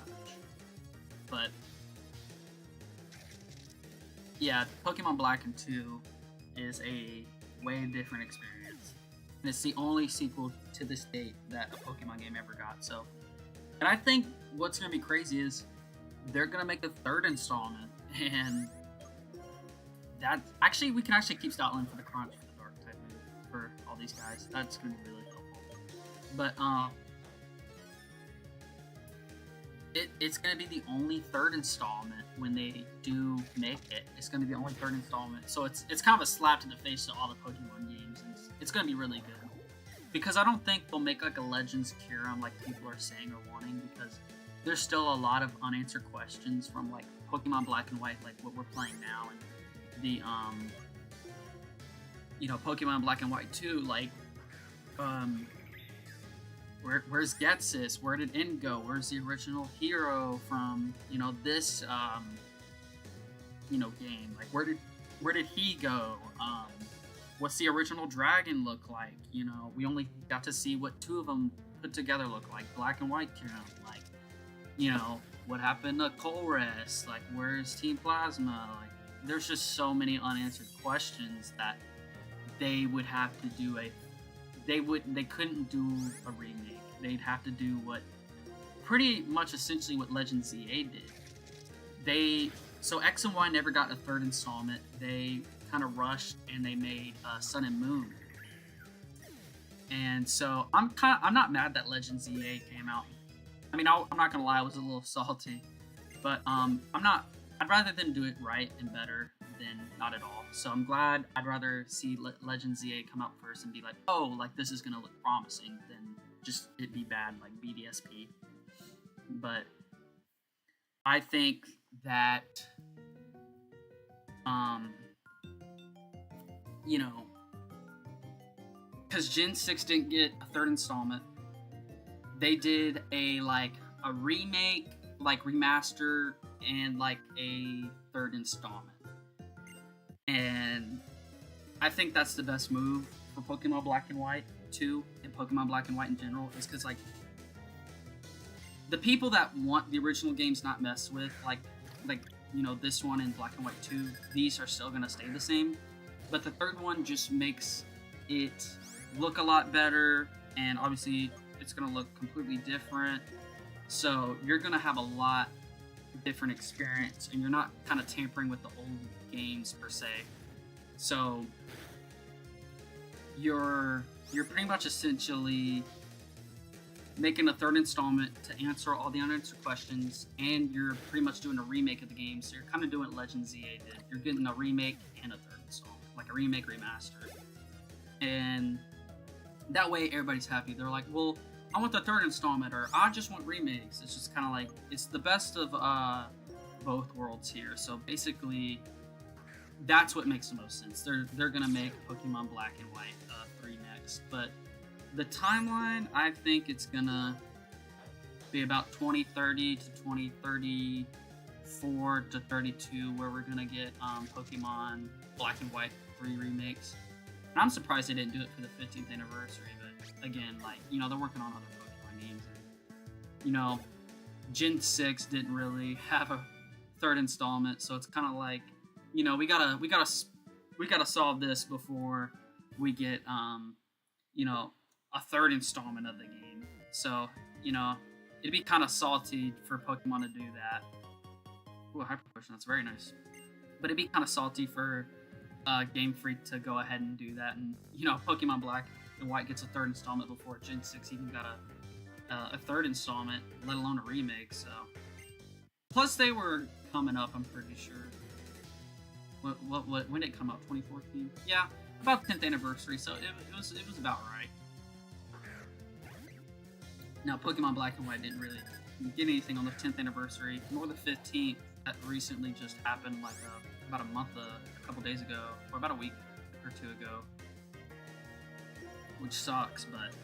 But yeah, Pokemon Black and 2 is a way different experience. And it's the only sequel to this date that a Pokemon game ever got. So, and I think what's going to be crazy is they're going to make a third installment. And that actually, we can actually keep Stoutland for the Crunch for the Dark type move for all these guys. That's going to be really helpful. But, it's going to be the only third installment when they do make it. It's going to be the only third installment. So it's kind of a slap to the face to all the Pokemon games. And it's going to be really good. Because I don't think they'll make like a Legends Kyurem like people are saying or wanting. Because there's still a lot of unanswered questions from like Pokemon Black and White, like what we're playing now. And the Pokemon Black and White 2, like where's Getsis? Where did N go? Where's the original hero from this game? Like where did he go? What's the original dragon look like? We only got to see what two of them put together look like. Black and White count. Like, what happened to Colress? Like, where's Team Plasma? Like, there's just so many unanswered questions that they would have to do they couldn't do a remake. They'd have to do pretty much essentially what Legend ZA did. So X and Y never got a third installment. They kind of rushed and they made Sun and Moon. And so I'm not mad that Legend ZA came out. I mean, I'm not gonna lie, I was a little salty, but I'd rather them do it right and better than not at all. So I'm glad. I'd rather see Legend ZA come out first and be like, oh, like this is gonna look promising, than just it be bad like BDSP. But I think that because Gen 6 didn't get a third installment, they did a remake, like remaster, and like a third installment. And I think that's the best move for Pokemon Black and White 2 and Pokemon Black and White in general, is because like the people that want the original games not messed with, like this one in Black and White 2, these are still gonna stay the same. But the third one just makes it look a lot better, and obviously it's gonna look completely different. So you're gonna have a lot different experience, and you're not kind of tampering with the old games per se. So you're pretty much essentially making a third installment to answer all the unanswered questions, and you're pretty much doing a remake of the game. So you're kind of doing what Legend ZA did. You're getting a remake and a third installment, like a remake remaster. And that way everybody's happy. They're like, well, I want the third installment, or I just want remakes. It's just kind of like, it's the best of both worlds here. So basically, that's what makes the most sense. They're gonna make Pokemon Black and White 3 next, but the timeline, I think it's gonna be about 2030 to 2034 to 32, where we're gonna get Pokemon Black and White 3 remakes. And I'm surprised they didn't do it for the 15th anniversary, but again, like, they're working on other Pokemon games. And, Gen 6 didn't really have a third installment, so it's kind of like, we gotta solve this before we get, a third installment of the game. So, it'd be kind of salty for Pokemon to do that. Ooh, Hyper Potion, that's very nice. But it'd be kind of salty for Game Freak to go ahead and do that, and Pokemon Black and White gets a third installment before Gen 6 even got a third installment, let alone a remake. So, plus they were coming up, I'm pretty sure. When did it come out? 2014? Yeah, about 10th anniversary. So it was about right. Now, Pokemon Black and White didn't really get anything on the 10th anniversary, nor the 15th. That recently just happened, like about a couple days ago, or about a week or two ago, which sucks. But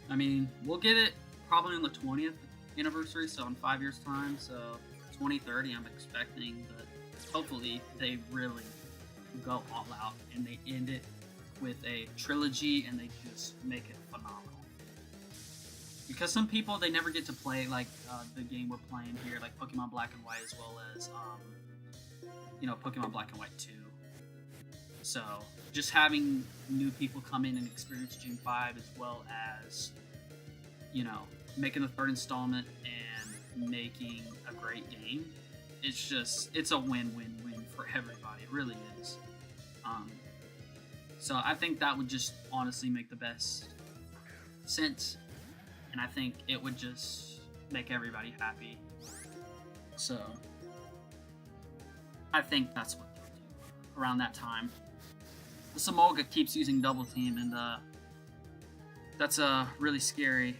I mean, we'll get it probably on the 20th anniversary, so in 5 years' time. So 2030, I'm expecting, but hopefully they really go all out and they end it with a trilogy and they just make it phenomenal. Because some people, they never get to play like the game we're playing here, like Pokemon Black and White, as well as Pokemon Black and White 2. So just having new people come in and experience Gen 5, as well as making the third installment and making a great game, it's a win-win-win for everybody. It really is. So I think that would just honestly make the best sense. And I think it would just make everybody happy. So I think that's what they'll do around that time. The Samolga keeps using Double Team, and that's really scary.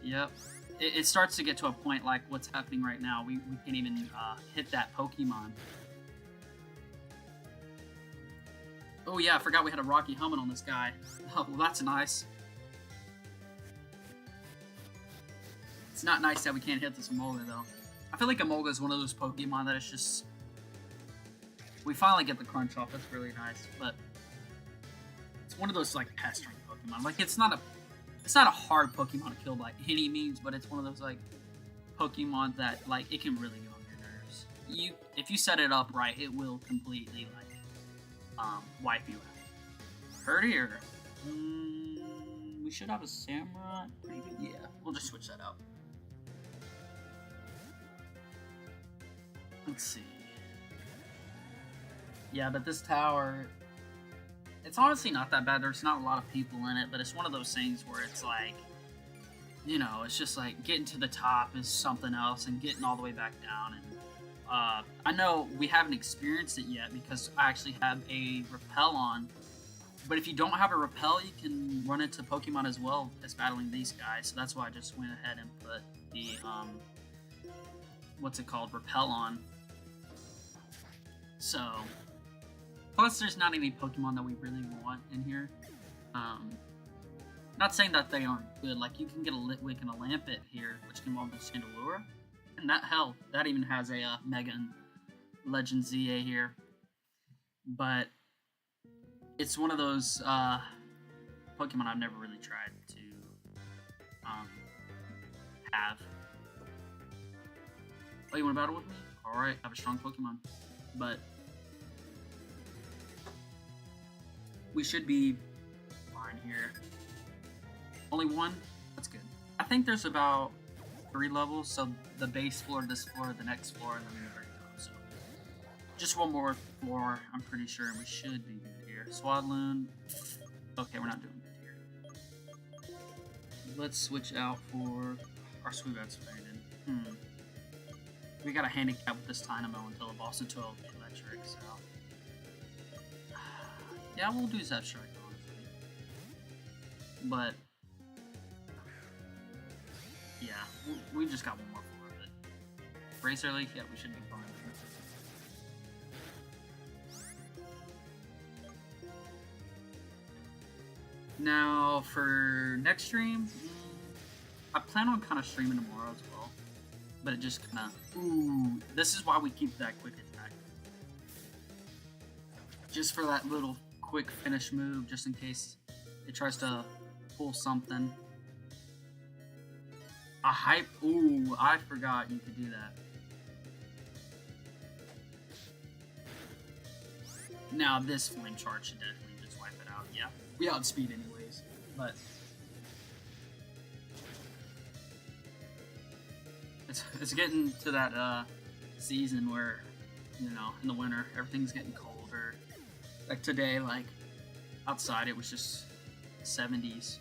Yep. It starts to get to a point like what's happening right now. We can't even hit that Pokemon. Oh yeah, I forgot we had a rocky helmet on this guy. Oh, well that's nice. It's not nice that we can't hit this Emolga though. I feel like Emolga is one of those Pokemon that is just... We finally get the crunch off, that's really nice, but... It's one of those like pestering Pokemon. Like it's not a hard Pokemon to kill by any means, but it's one of those like Pokemon that like it can really get on your nerves. If you set it up right, it will completely like wipe you out. Herdier. We should have a Samurai. Pretty good. Yeah, we'll just switch that out. Let's see. Yeah, but this tower, it's honestly not that bad. There's not a lot of people in it, but it's one of those things where it's like, you know, it's just like getting to the top is something else and getting all the way back down. And I know we haven't experienced it yet because I actually have a repel on, but if you don't have a repel, you can run into Pokemon as well as battling these guys. So that's why I just went ahead and put the, what's it called, repel on. So, plus there's not any Pokemon that we really want in here. Not saying that they aren't good, like you can get a Litwick and a Lampet here, which can evolve into Chandelure. And that even has a Mega and Legend ZA here. But it's one of those Pokemon I've never really tried to have. Oh, you want to battle with me? Alright, I have a strong Pokemon. But we should be fine here. Only one? That's good. I think there's about 3 levels, so the base floor, this floor, the next floor, and then the very top. So just one more floor, I'm pretty sure, and we should be good here. Swadloon. Okay, we're not doing good here. Let's switch out for our Sweetbat Swain. We got a handicap with this Dynamo until it evolves into electric, so... Yeah, we'll do Zepstrike, honestly. But... Yeah, we just got one more floor of it. Razor Leaf, yeah, we should be fine. Now, for next stream, I plan on kind of streaming tomorrow as well. But it just kind of... Ooh, this is why we keep that quick attack. Just for that little quick finish move, just in case it tries to pull something. A hype... Ooh, I forgot you could do that. Now this Flame Charge should definitely just wipe it out. Yeah, we outspeed anyways, but... It's getting to that season where, you know, in the winter, everything's getting colder. Like today, like, outside it was just 70s.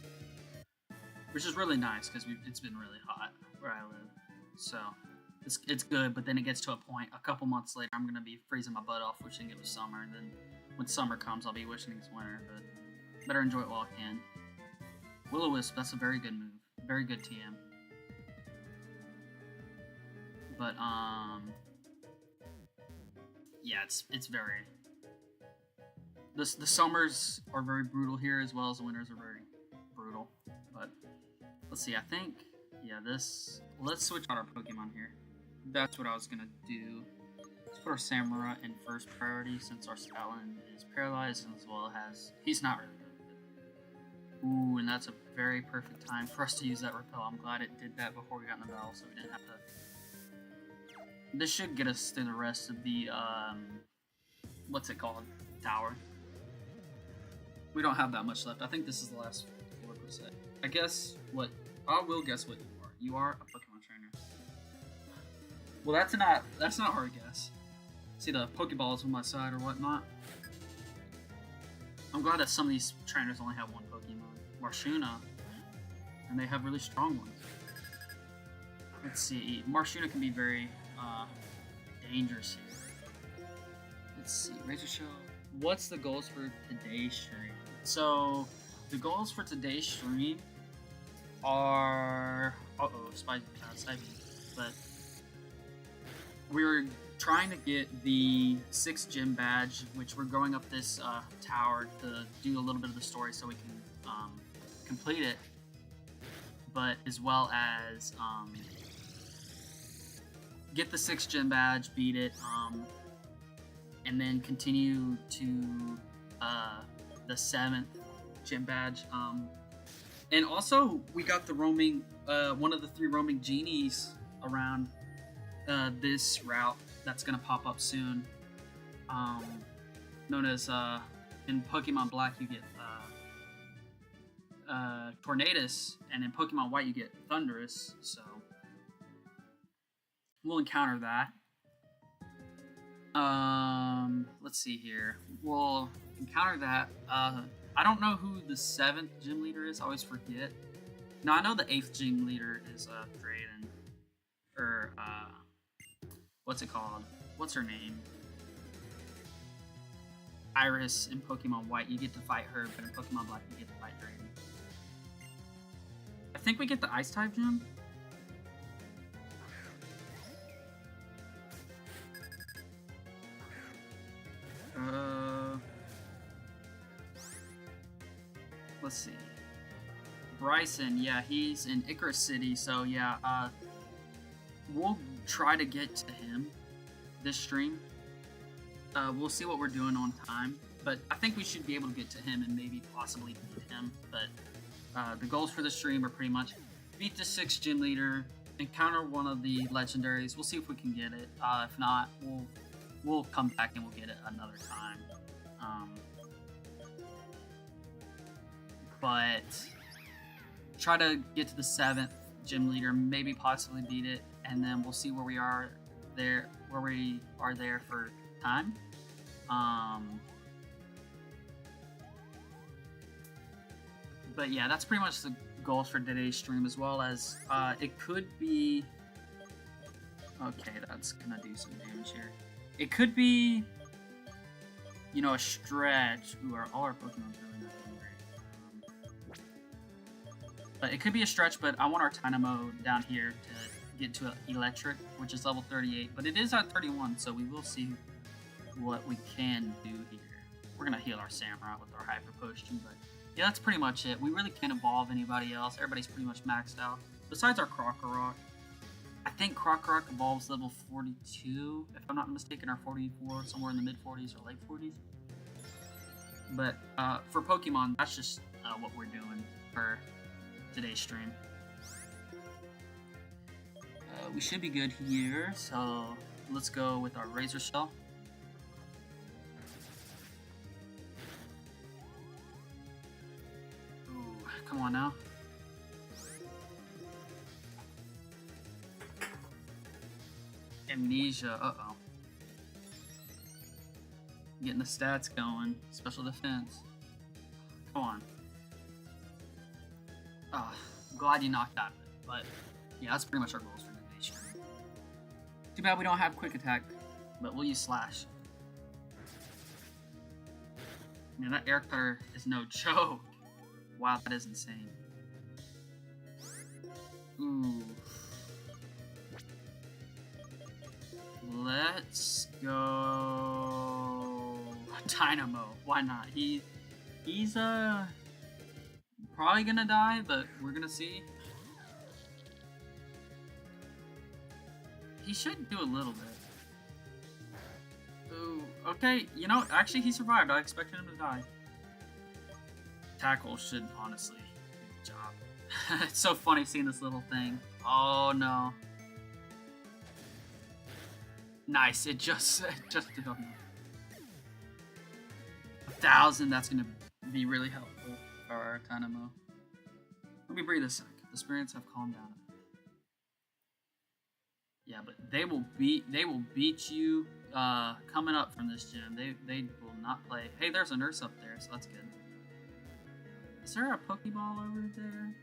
Which is really nice, because it's been really hot where I live. So, it's good, but then it gets to a point, a couple months later, I'm going to be freezing my butt off wishing it was summer, and then when summer comes, I'll be wishing it's winter, but better enjoy it while I can. Will-O-Wisp, that's a very good move. Very good TM. But, yeah, it's very... The summers are very brutal here, as well as the winters are very brutal. But, let's see, I think, yeah, let's switch out our Pokemon here. That's what I was gonna do. Let's put our Samurai in first priority, since our Skyla is paralyzed, and as well as... He's not really good. Ooh, and that's a very perfect time for us to use that Repel. I'm glad it did that before we got in the battle, so we didn't have to... This should get us through the rest of the, what's it called? Tower. We don't have that much left. I think this is the last 4%. I guess what... I will guess what you are. You are a Pokemon trainer. Well, that's not hard to guess. See the Pokeballs on my side or whatnot. I'm glad that some of these trainers only have one Pokemon. Marshuna. And they have really strong ones. Let's see. Marshuna can be very... dangerous here. Let's see, Razor Shell. What's the goals for today's stream? So, the goals for today's stream are... Spicy, but we're trying to get the 6th gym badge, which we're going up this tower to do a little bit of the story so we can complete it, but as well as get the 6th gym badge, beat it, and then continue to the 7th gym badge. And also, we got the roaming, one of the 3 roaming genies around this route that's gonna pop up soon. Known as in Pokemon Black, you get Tornadus, and in Pokemon White, you get Thundurus. So we'll encounter that. Let's see here. We'll encounter that. I don't know who the 7th gym leader is. I always forget. No, I know the 8th gym leader is Drayden. Or, what's it called? What's her name? Iris in Pokemon White. You get to fight her, but in Pokemon Black, you get to fight Drayden. I think we get the Ice-type gym. Let's see. Bryson, yeah, he's in Icarus City, so yeah, we'll try to get to him this stream. We'll see what we're doing on time, but I think we should be able to get to him and maybe possibly beat him. But the goals for the stream are pretty much beat the 6th gym leader, encounter one of the legendaries. We'll see if we can get it. If not, we'll come back and we'll get it another time. But try to get to the 7th gym leader, maybe possibly beat it, and then we'll see where we are there for time. But yeah, that's pretty much the goals for today's stream, as well as it could be. Okay, that's gonna do some damage here. It could be, you know, a stretch. Ooh, all our Pokemon's really not doing great. But it could be a stretch, but I want our Dynamo down here to get to Electric, which is level 38. But it is at 31, so we will see what we can do here. We're gonna heal our Samurai with our Hyper Potion, but yeah, that's pretty much it. We really can't evolve anybody else. Everybody's pretty much maxed out. Besides our Krokorok. I think Krokorok evolves level 42, if I'm not mistaken, or 44, somewhere in the mid-40s or late 40s. But for Pokemon, that's just what we're doing for today's stream. We should be good here, so let's go with our Razor Shell. Ooh, come on now. Amnesia, uh-oh. Getting the stats going. Special defense. Come on. I'm glad you knocked out of it. But, yeah, that's pretty much our goals for today's stream. Too bad we don't have Quick Attack, but we'll use Slash. Man, that air cutter is no joke. Wow, that is insane. Ooh. Let's go Dynamo. Why not? He's probably gonna die, but we're gonna see. He should do a little bit. Ooh, okay, you know, actually he survived. I expected him to die. Tackle should honestly do the job. It's so funny seeing this little thing. Oh no. Nice, it just did on 1,000, that's gonna be really helpful for our Dynamo. Let me breathe a sec. The spirits have calmed down. Yeah, but they will beat you coming up from this gym. They will not play. Hey, there's a nurse up there, so that's good. Is there a Pokeball over there?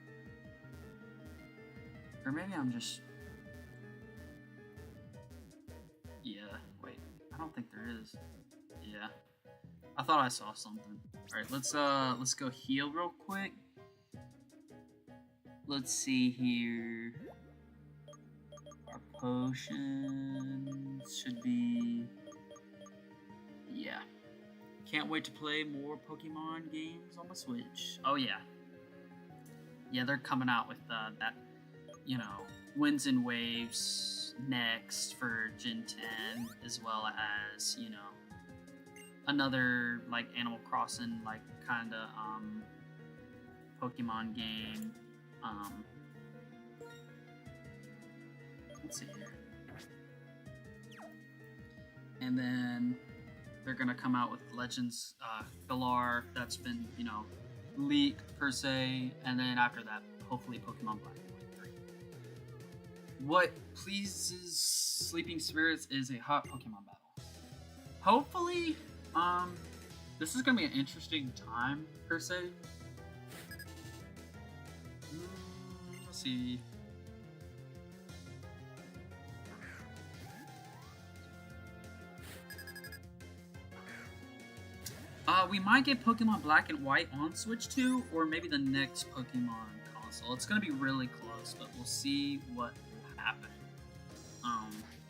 Or maybe I'm just... Yeah, wait. I don't think there is. Yeah. I thought I saw something. Alright, let's go heal real quick. Let's see here. Our potions should be... Yeah. Can't wait to play more Pokemon games on the Switch. Oh yeah. Yeah, they're coming out with that, you know, Winds and Waves next for Gen 10, as well as, you know, another, like, Animal Crossing, like, kind of, Pokemon game. Let's see here. And then they're gonna come out with Legends Galar, that's been, you know, leaked per se, and then after that, hopefully Pokemon Black and White 3. What pleases Sleeping Spirits is a hot Pokemon battle. Hopefully, this is gonna be an interesting time per se. Let's see. We might get Pokemon Black and White on Switch 2, or maybe the next Pokemon console. It's gonna be really close, but we'll see what will happen.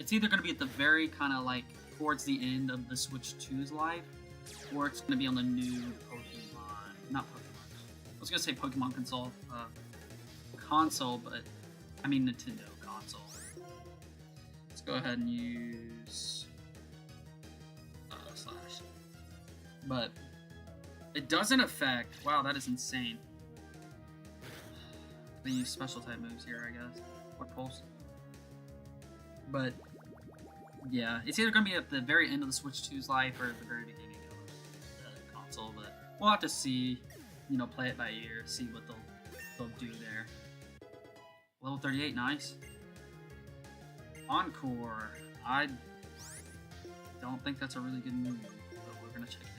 It's either gonna be at the very kind of like towards the end of the Switch 2's life, or it's gonna be on the new Pokemon, not Pokemon. I was gonna say Pokemon console, but I mean Nintendo console. Let's go ahead and use slash. But it doesn't affect. Wow, that is insane. They use special type moves here, I guess. Or pulse. But yeah, it's either gonna be at the very end of the Switch 2's life or at the very beginning of the console. But we'll have to see. You know, play it by ear, see what they'll do there. Level 38, nice. Encore. I don't think that's a really good move, but we're gonna check it anyways.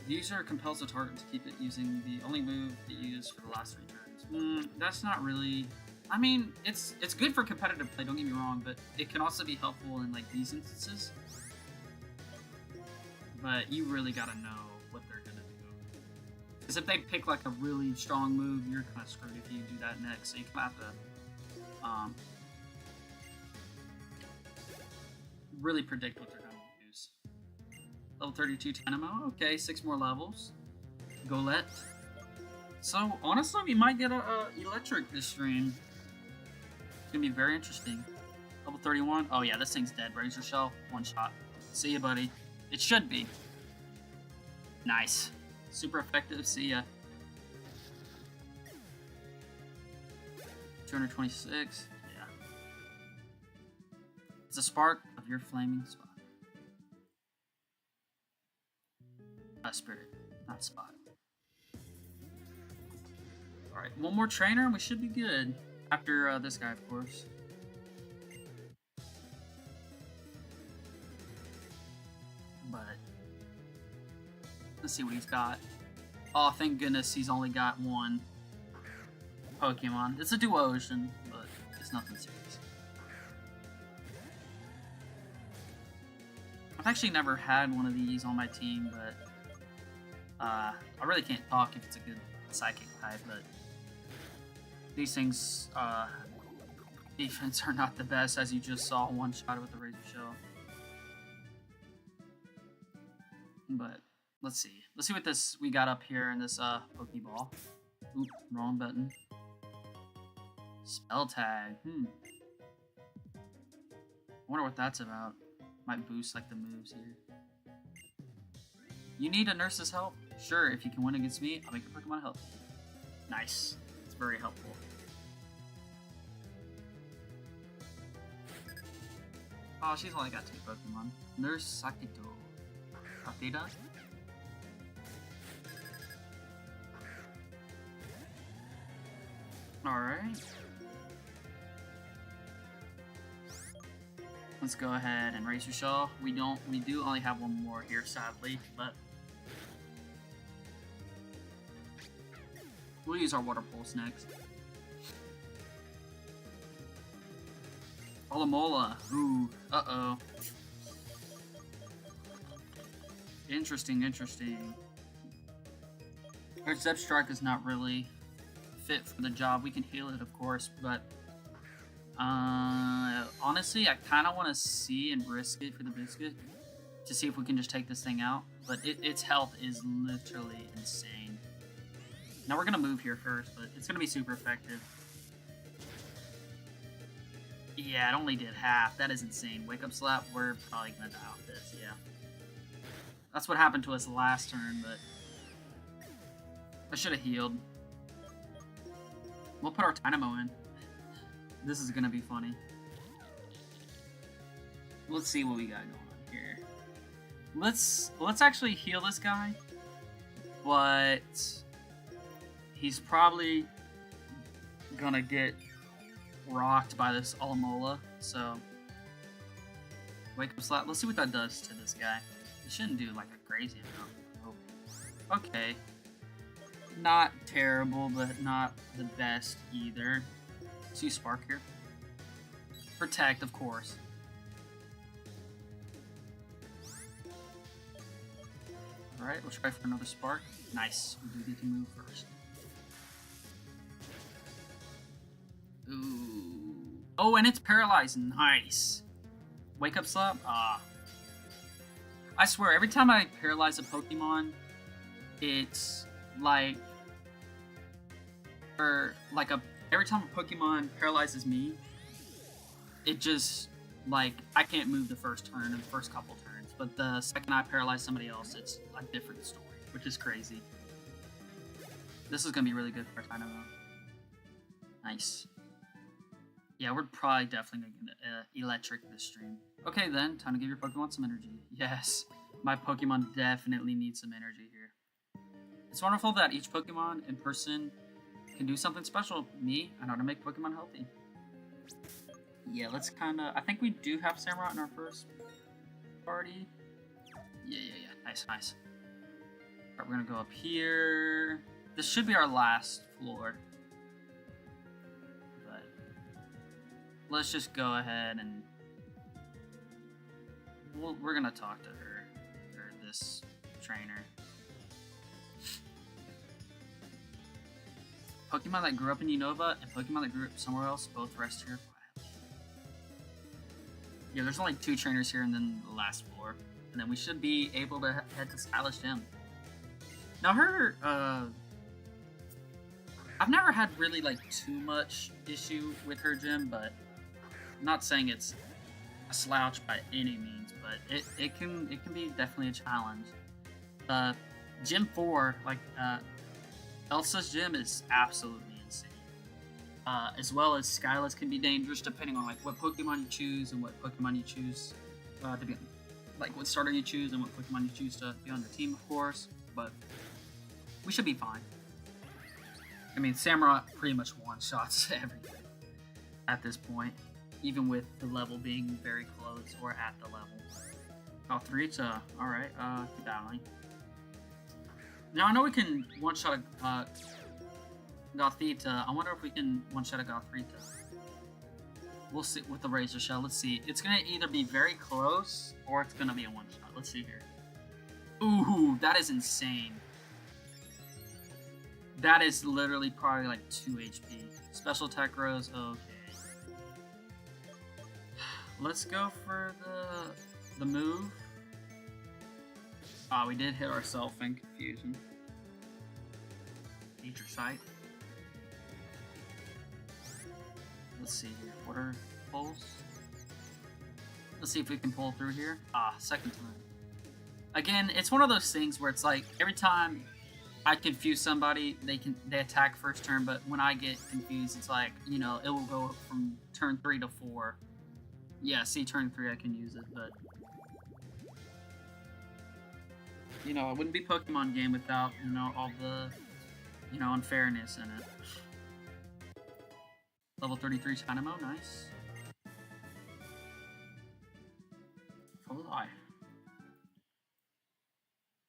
The user compels the target to keep it using the only move it used for the last 3 turns. That's not really... I mean, it's good for competitive play, don't get me wrong, but it can also be helpful in like these instances. But you really gotta know what they're gonna do. Because if they pick like a really strong move, you're kind of screwed if you do that next. So you kind of have to really predict what they're gonna use. Level 32 Tynamo, okay, 6 more levels. Golett. So honestly, we might get a electric this stream. It's gonna be very interesting. Level 31. Oh yeah, this thing's dead. Razor Shell, 1 shot. See ya, buddy. It should be. Nice. Super effective. See ya. 226. Yeah. It's a spark of your flaming spot. Spirit, not spot. Alright, one more trainer and we should be good. After this guy, of course. But let's see what he's got. Oh, thank goodness he's only got 1 Pokemon. It's a Duocean, but it's nothing serious. I've actually never had one of these on my team, but I really can't talk if it's a good psychic type, but these things, defense are not the best, as you just saw 1 shot with the Razor Shell. But let's see. Let's see what this we got up here in this Pokeball. Oop, wrong button. Spell tag. I wonder what that's about. Might boost like the moves here. You need a nurse's help? Sure, if you can win against me, I'll make your Pokemon help. Nice. It's very helpful. Oh, she's only got 2 Pokemon. Nurse Sakito. Atida? Alright. Let's go ahead and Razor Shell. We do only have 1 more here, sadly, but we'll use our Water Pulse next. Alomola. Ooh, uh-oh. Interesting, interesting. Our Zep Strike is not really fit for the job. We can heal it, of course, but Honestly, I kind of want to see and risk it for the biscuit to see if we can just take this thing out. But its health is literally insane. Now we're gonna move here first, but it's gonna be super effective. Yeah, it only did half. That is insane. Wake up slap. We're probably gonna die off this. Yeah, that's what happened to us last turn. But I should have healed. We'll put our Dynamo in. This is gonna be funny. Let's see what we got going on here. Let's actually heal this guy, but he's probably gonna get rocked by this Alamola. So wake up slap. Let's see what that does to this guy. It shouldn't do like a crazy amount. Oh. Okay. Not terrible, but not the best either. Let's use Spark here. Protect, of course. Alright, we'll try for another Spark. Nice. We do get to move first. Ooh. Oh, and it's paralyzed. Nice. Wake up slap? Ah. I swear, every time I paralyze a Pokemon, it's like... every time a Pokemon paralyzes me, it just, like, I can't move the first turn or the first couple turns. But the second I paralyze somebody else, it's a different story, which is crazy. This is going to be really good for Dynamo. Nice. Yeah, we're probably definitely going to electric this stream. Okay then, time to give your Pokemon some energy. Yes, my Pokemon definitely need some energy here. It's wonderful that each Pokemon in person can do something special. Me, I know how to make Pokemon healthy. Yeah, let's kind of... I think we do have Samurai in our first party. Yeah. Nice. Alright, we're gonna go up here. This should be our last floor. But let's just go ahead and... we're gonna talk to her, or this trainer. Pokemon that grew up in Unova and Pokemon that grew up somewhere else both rest here quietly. Yeah, there's only 2 trainers here and then the last floor. And then we should be able to head to Skyla's gym. Now her, I've never had really like too much issue with her gym, but I'm not saying it's a slouch by any means, but it can be definitely a challenge. Gym 4, like Elsa's gym is absolutely insane. As well as Skyla's can be dangerous depending on like what Pokemon you choose and what Pokemon you choose to be, like what starter you choose and what Pokemon you choose to be on your team, of course. But we should be fine. I mean, Samurai pretty much one-shots everything at this point, even with the level being very close or at the level. Oh, 3-2. Alright, keep battling. Now, I know we can one-shot a Gothita. I wonder if we can one-shot a Gothita. We'll see with the Razor Shell. Let's see. It's going to either be very close or it's going to be a one-shot. Let's see here. Ooh, that is insane. That is literally probably like 2 HP. Special attack rose. Okay. Let's go for the move. Ah, we did hit ourselves in confusion. Nature Sight. Let's see here. What are pulls? Let's see if we can pull through here. Ah, second time. Again, it's one of those things where it's like every time I confuse somebody, they attack first turn, but when I get confused, it's like, you know, it will go from turn 3 to 4. Yeah, see, turn 3 I can use it, but you know, it wouldn't be Pokemon game without, you know, all the, you know, unfairness in it. Level 33 Dynamo, nice. Full life.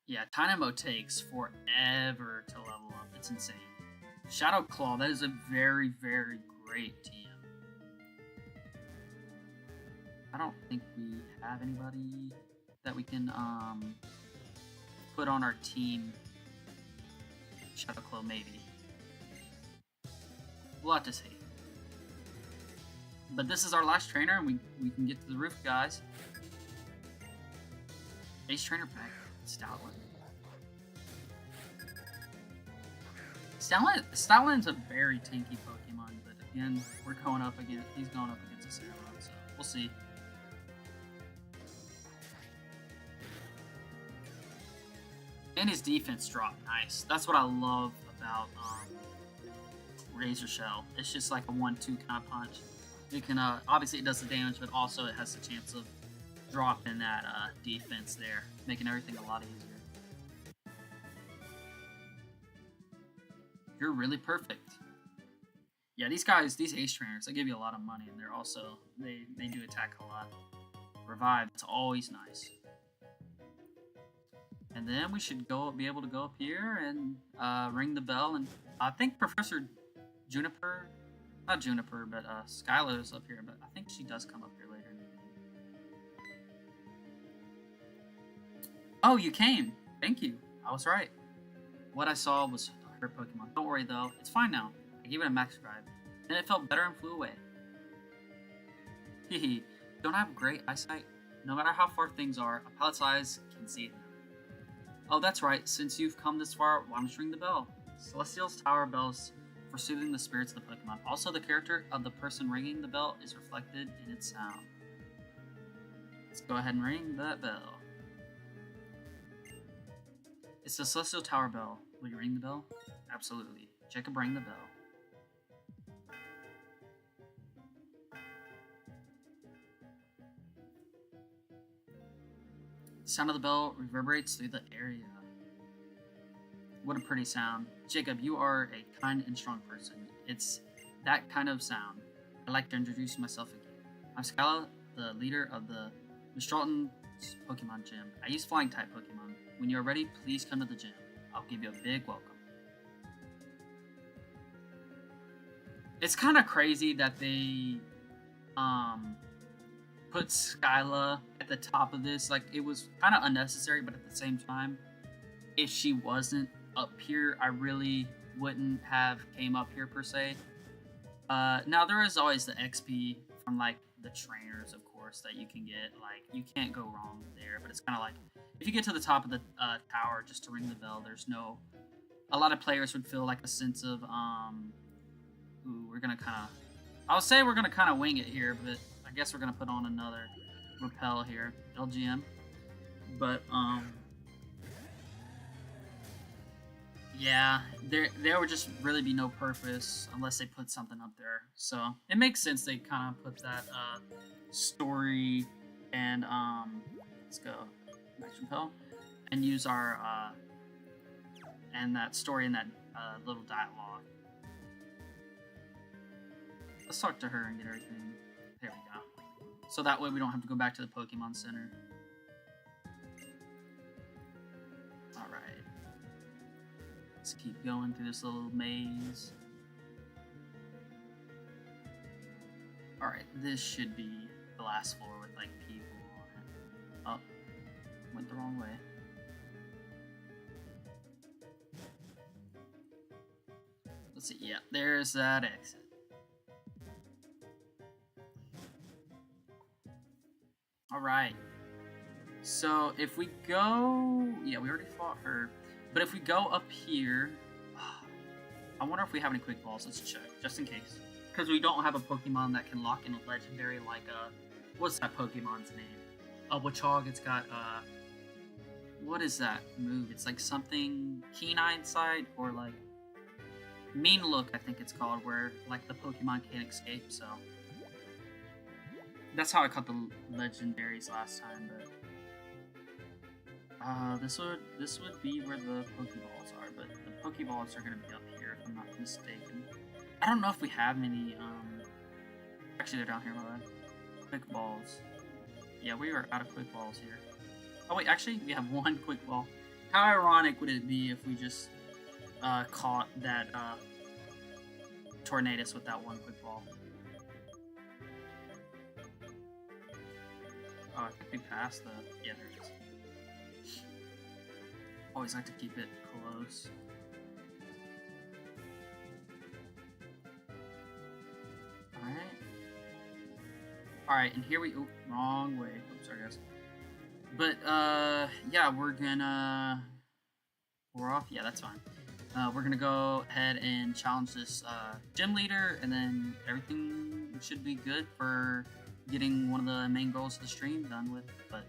Yeah, Dynamo takes forever to level up. It's insane. Shadow Claw, that is a very, very great TM. I don't think we have anybody that we can, put on our team. Shadow Claw, maybe. We'll have to see. But this is our last trainer, and we can get to the roof, guys. Ace trainer pack. Stoutland. Stoutland's a very tanky Pokemon, but again, we're going up against. He's going up against a Ceramon, so we'll see. And his defense drop, nice. That's what I love about Razor Shell. It's just like a 1-2 kind of punch. You can obviously it does the damage, but also it has the chance of dropping that defense there, making everything a lot easier. You're really perfect. Yeah, these guys, these ace trainers, they give you a lot of money, and they're also they do attack a lot. Revive, it's always nice. And then we should be able to go up here and ring the bell. And I think Professor Juniper, not Juniper, but Skyla is up here. But I think she does come up here later in the game. Oh, you came. Thank you. I was right. What I saw was her Pokemon. Don't worry though, it's fine now. I gave it a max drive. Then it felt better and flew away. Hehe. Don't I have great eyesight? No matter how far things are, a pilot's eyes can see it now. Oh, that's right. Since you've come this far, why don't you ring the bell? Celestial's Tower bells for soothing the spirits of the Pokemon. Also, the character of the person ringing the bell is reflected in its sound. Let's go ahead and ring that bell. It's the Celestial Tower bell. Will you ring the bell? Absolutely. Jacob rang the bell. The sound of the bell reverberates through the area. What a pretty sound. Jacob, you are a kind and strong person. It's that kind of sound. I'd like to introduce myself again. I'm Skyla, the leader of the Chargestone Pokemon Gym. I use flying type Pokemon. When you're ready, please come to the gym. I'll give you a big welcome. It's kind of crazy that they put Skyla at the top of this. Like, it was kind of unnecessary, but at the same time, if she wasn't up here, I really wouldn't have came up here per se. Now there is always the XP from like the trainers, of course, that you can get. Like, you can't go wrong there, but it's kind of like if you get to the top of the tower just to ring the bell, there's no. A lot of players would feel like a sense of ooh, we're gonna kind of. I would say we're gonna kind of wing it here, but I guess we're gonna put on another repel here, LGM. But yeah, there would just really be no purpose unless they put something up there. So it makes sense they kind of put that story and let's go max repel and use our and that story and that little dialogue. Let's talk to her and get everything. There we go. So that way we don't have to go back to the Pokemon Center. Alright. Let's keep going through this little maze. Alright, this should be the last floor with like people on it. Oh, went the wrong way. Let's see, yeah, there's that exit. Alright, so if we go, yeah, we already fought her, but if we go up here, I wonder if we have any quick balls. Let's check, just in case. Because we don't have a Pokemon that can lock in a legendary like, what's that Pokemon's name? Wachog, it's got, what is that move? It's like something Keen-Eye Sight, or like, Mean Look, I think it's called, where like the Pokemon can't escape, so. That's how I caught the legendaries last time, but this would be where the Pokeballs are, but the Pokeballs are gonna be up here if I'm not mistaken. I don't know if we have any actually they're down here, my bad. Quick balls. Yeah, we are out of quick balls here. Oh wait, actually we have one quick ball. How ironic would it be if we just caught that Tornadus with that one quick ball? Oh, I think we passed the... Yeah, there it is. Always like to keep it close. Alright. Alright, and here we... Oh, wrong way. Oops, sorry, guys. But, yeah, we're gonna... We're off? Yeah, that's fine. We're gonna go ahead and challenge this gym leader, and then everything should be good for getting one of the main goals of the stream done with. But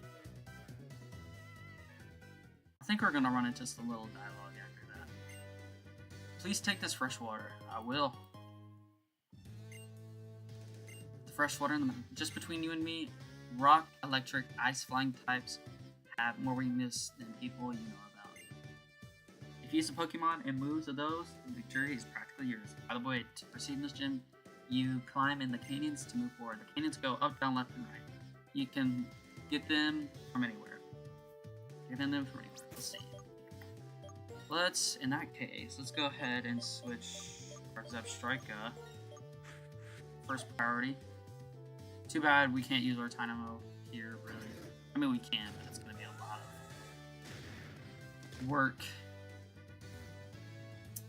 I think we're gonna run into just a little dialogue after that. Please take this fresh water. I will. The fresh water in the just between you and me, rock, electric, ice, flying types have more weakness than people you know about. If you use a Pokemon and moves of those, victory is practically yours. By the way, to proceed in this gym, you climb in the canyons to move forward. The canyons go up, down, left, and right. You can get them from anywhere. Get them from anywhere. Let's see. In that case, let's go ahead and switch our Zebstrika. First priority. Too bad we can't use our Dynamo here, really. I mean, we can, but it's going to be a lot of work.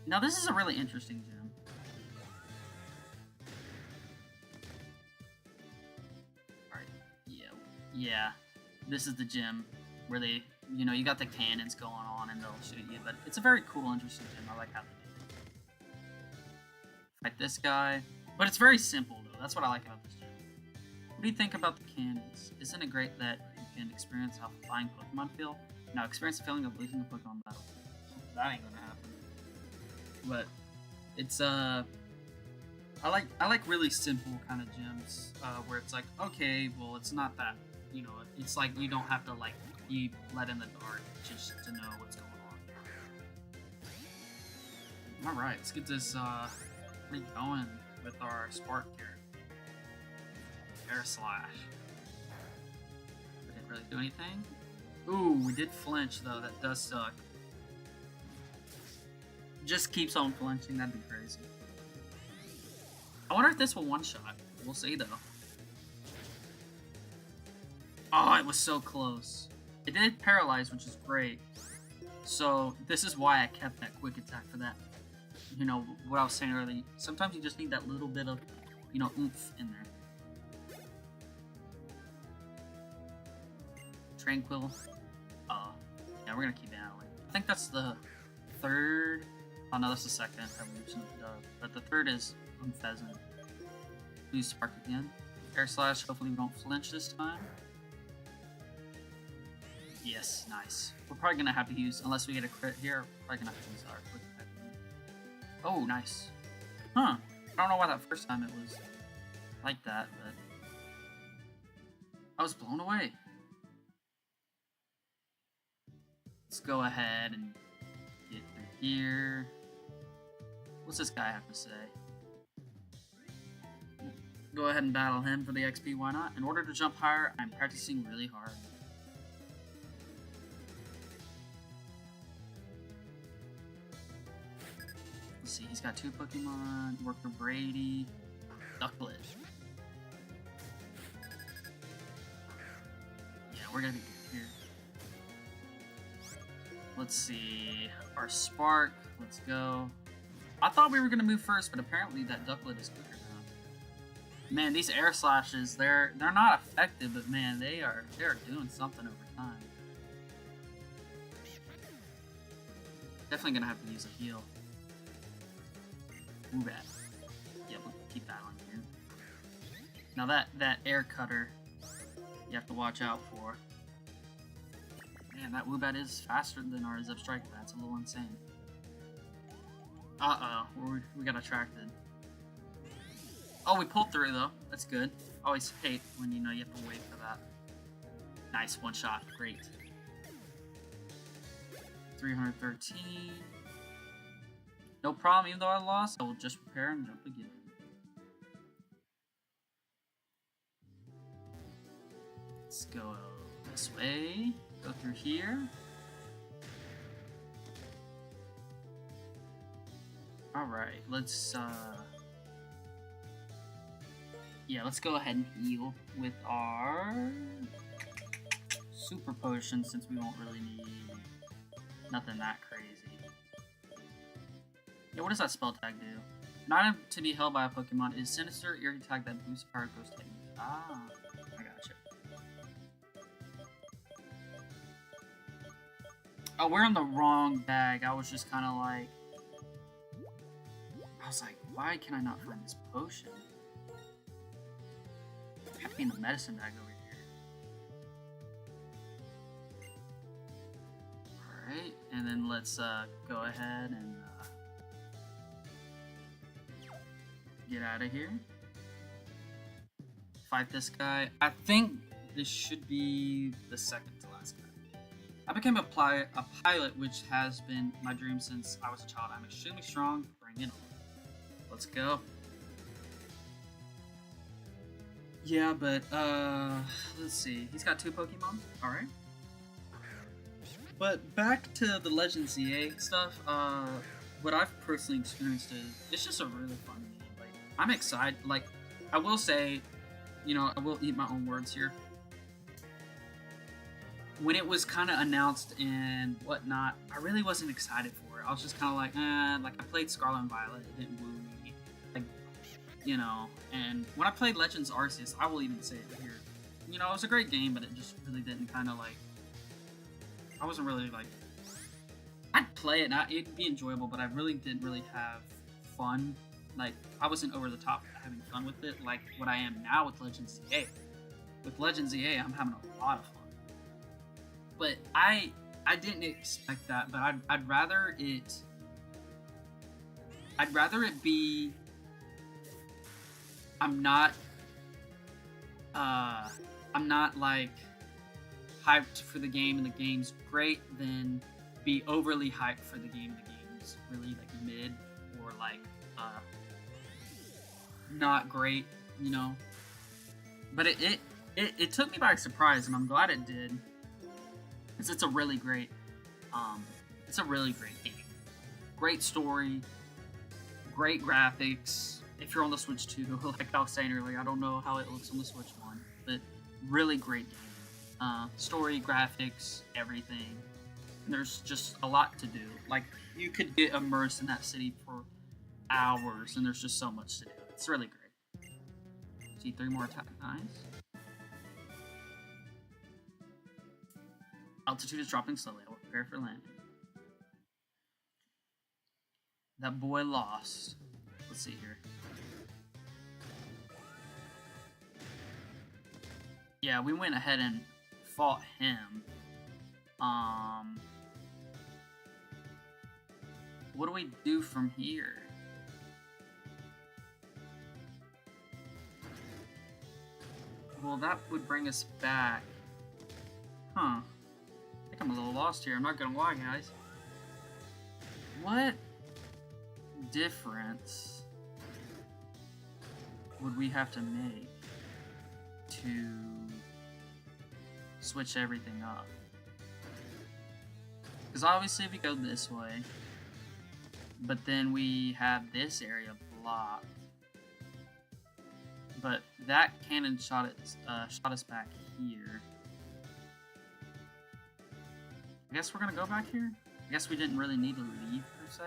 Now, this is a really interesting gym. Alright, yeah. This is the gym where they, you know, you got the cannons going on and they'll shoot you, but it's a very cool, interesting gym. I like how they do it. Fight this guy. But it's very simple, though. That's what I like about this gym. What do you think about the cannons? Isn't it great that you can experience how flying Pokemon feel? Now, experience the feeling of losing the Pokemon battle. That ain't gonna happen. But it's I like really simple kind of gyms where it's like, okay, well, it's not that, you know, it's like you don't have to like be let in the dark just to know what's going on. All right, let's get this going with our Spark here. Air Slash. We didn't really do anything. Ooh, we did flinch though. That does suck. Just keeps on flinching. That'd be crazy. I wonder if this will one-shot. We'll see though. Oh, it was so close. It did paralyze, which is great. So this is why I kept that quick attack for that. You know, what I was saying earlier. Sometimes you just need that little bit of, you know, oomph in there. Tranquil. Yeah, we're gonna keep battling. I think that's the third. Oh no, that's the second evolution of Dove. But the third is Pheasant. Use Spark again. Air Slash, hopefully we don't flinch this time. Yes, nice. We're probably gonna have to use, unless we get a crit here, we're probably gonna have to use our quick attack. Oh, nice. Huh. I don't know why that first time it was like that, but I was blown away. Let's go ahead and get through here. What's this guy have to say? Go ahead and battle him for the XP, why not? In order to jump higher, I'm practicing really hard. Let's see, he's got 2 Pokemon, Worker Brady, Ducklet. Yeah, we're gonna be good here. Let's see, our Spark, let's go. I thought we were gonna move first, but apparently that Ducklet is quicker now. Man, these air slashes, they're not effective, but man, they're doing something over time. Definitely gonna have to use a heal. Ooh, bad. Yeah, we'll keep battling here. Now that air cutter, you have to watch out for. Man, that Woobat is faster than our Zebstrika. That's a little insane. Uh-oh, we got attracted. Oh, we pulled through though. That's good. Always hate when you know you have to wait for that. Nice, one shot. Great. 313. No problem, even though I lost, I will just prepare and jump again. Let's go this way. Go through here. Alright, let's yeah, let's go ahead and heal with our Super Potion since we won't really need nothing that crazy. Yeah, what does that spell tag do? An item to be held by a Pokemon is Sinister Eerie tag that boosts power ghost technique. Ah, I gotcha. Oh, we're in the wrong bag. I was just kind of like... I was like, why can I not find this potion? I have to be in the medicine bag over here. Alright, and then let's go ahead and get out of here. Fight this guy. I think this should be the second to last guy. I became a pilot, which has been my dream since I was a child. I'm extremely strong. Bring it on. Let's go. Yeah, but let's see. He's got 2 Pokemon. All right. But back to the Legend ZA stuff. What I've personally experienced is it's just a really fun game. Like, I'm excited. Like, I will say, you know, I will eat my own words here. When it was kind of announced and whatnot, I really wasn't excited for it. I was just kind of like, like I played Scarlet and Violet, it didn't woo me, like, you know. And when I played Legends Arceus, I will even say it here, you know, it was a great game, but it just really didn't kind of like, I wasn't really like, I'd play it and it'd be enjoyable, but I really didn't really have fun. Like, I wasn't over the top having fun with it like what I am now with Legends ZA. With Legends ZA, I'm having a lot of fun. But I didn't expect that, but I'd rather it be, I'm not like hyped for the game and the game's great, than be overly hyped for the game and the game's really like mid or like not great, you know. But it took me by surprise, and I'm glad it did. Because it's a really great game. Great story, great graphics. If you're on the Switch 2, like I was saying earlier, I don't know how it looks on the Switch 1, but really great game. Story, graphics, everything. And there's just a lot to do. Like, you could get immersed in that city for hours, and there's just so much to do. It's really great. See, 3 more attack. Nice. Altitude is dropping slowly. I will prepare for landing. That boy lost. Let's see here. Yeah, we went ahead and fought him. What do we do from here? Well, that would bring us back. Huh. I'm a little lost here, I'm not gonna lie, guys. What difference would we have to make to switch everything up? Because obviously if we go this way, but then we have this area blocked, but that cannon shot us back here. I guess we're gonna go back here? I guess we didn't really need to leave, per se.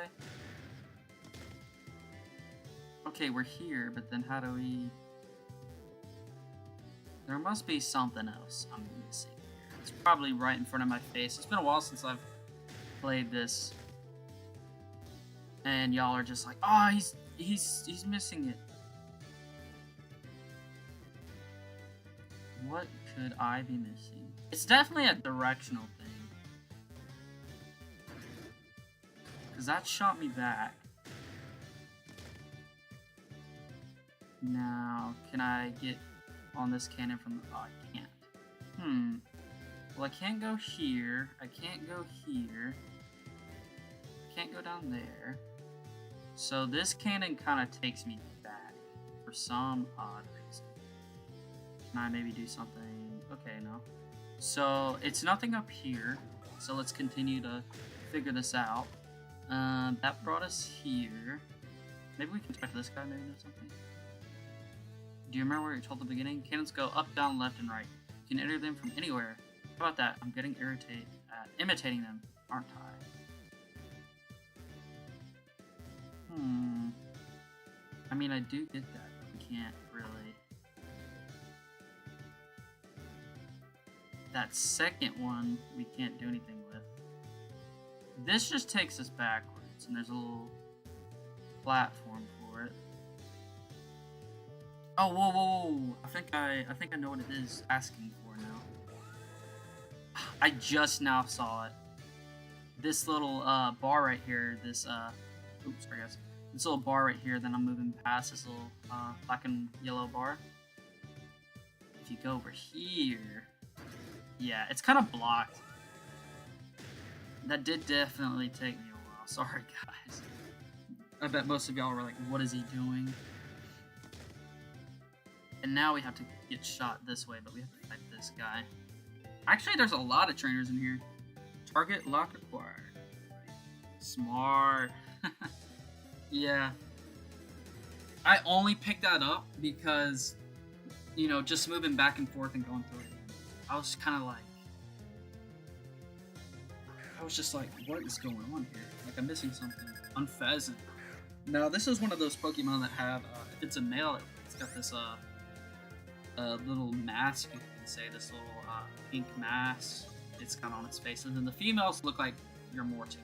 Okay, we're here, but then how do we... There must be something else I'm missing here. It's probably right in front of my face. It's been a while since I've played this. And y'all are just like, oh, he's missing it. What could I be missing? It's definitely a directional thing. Because that shot me back. Now, can I get on this cannon from the... Oh, I can't. Well, I can't go here. I can't go here. I can't go down there. So this cannon kind of takes me back for some odd reason. Can I maybe do something? Okay, no. So it's nothing up here. So let's continue to figure this out. That brought us here. Maybe we can talk to this guy, maybe or something. Do you remember what you told at the beginning? Cannons go up, down, left, and right. You can enter them from anywhere. How about that? I'm getting irritated at imitating them, aren't I? I mean, I do get that, but we can't really... that second one we can't do anything with. This just takes us backwards, and there's a little platform for it. Oh, whoa, whoa, whoa! I think I know what it is asking for now. I just now saw it. This little bar right here. This oops, sorry guys. This little bar right here. Then I'm moving past this little black and yellow bar. If you go over here, yeah, it's kind of blocked. That did definitely take me a while. Sorry, guys. I bet most of y'all were like, what is he doing? And now we have to get shot this way, but we have to fight this guy. Actually, there's a lot of trainers in here. Target lock acquired. Smart. Yeah. I only picked that up because, you know, just moving back and forth and going through it. I was kind of like, what is going on here? Like, I'm missing something. Unpheasant. No, this is one of those Pokemon that have, if it's a male, it's got this, little mask, you can say, this little, pink mask it's got on its face. And then the females look like you're Morty.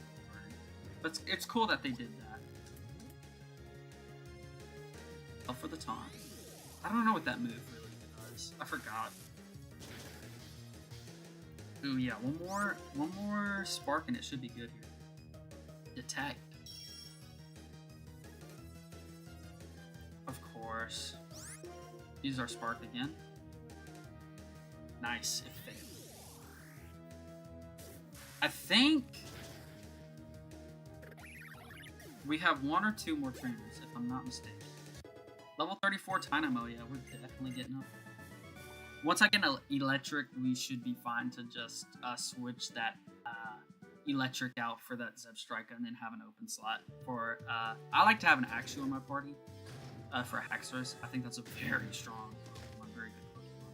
But it's cool that they did that. Oh, for the taunt. I don't know what that move really does. I forgot. Ooh, yeah, one more spark and it should be good here. Detect. Of course. Use our spark again. Nice, it failed. I think we have 1 or 2 more trainers, if I'm not mistaken. Level 34 Dynamo, yeah, we're definitely getting up. Once I get an electric, we should be fine to just switch that electric out for that Zebstrika and then have an open slot for. I like to have an Axew in my party for Haxorus. I think that's a very strong Pokemon, very good Pokemon.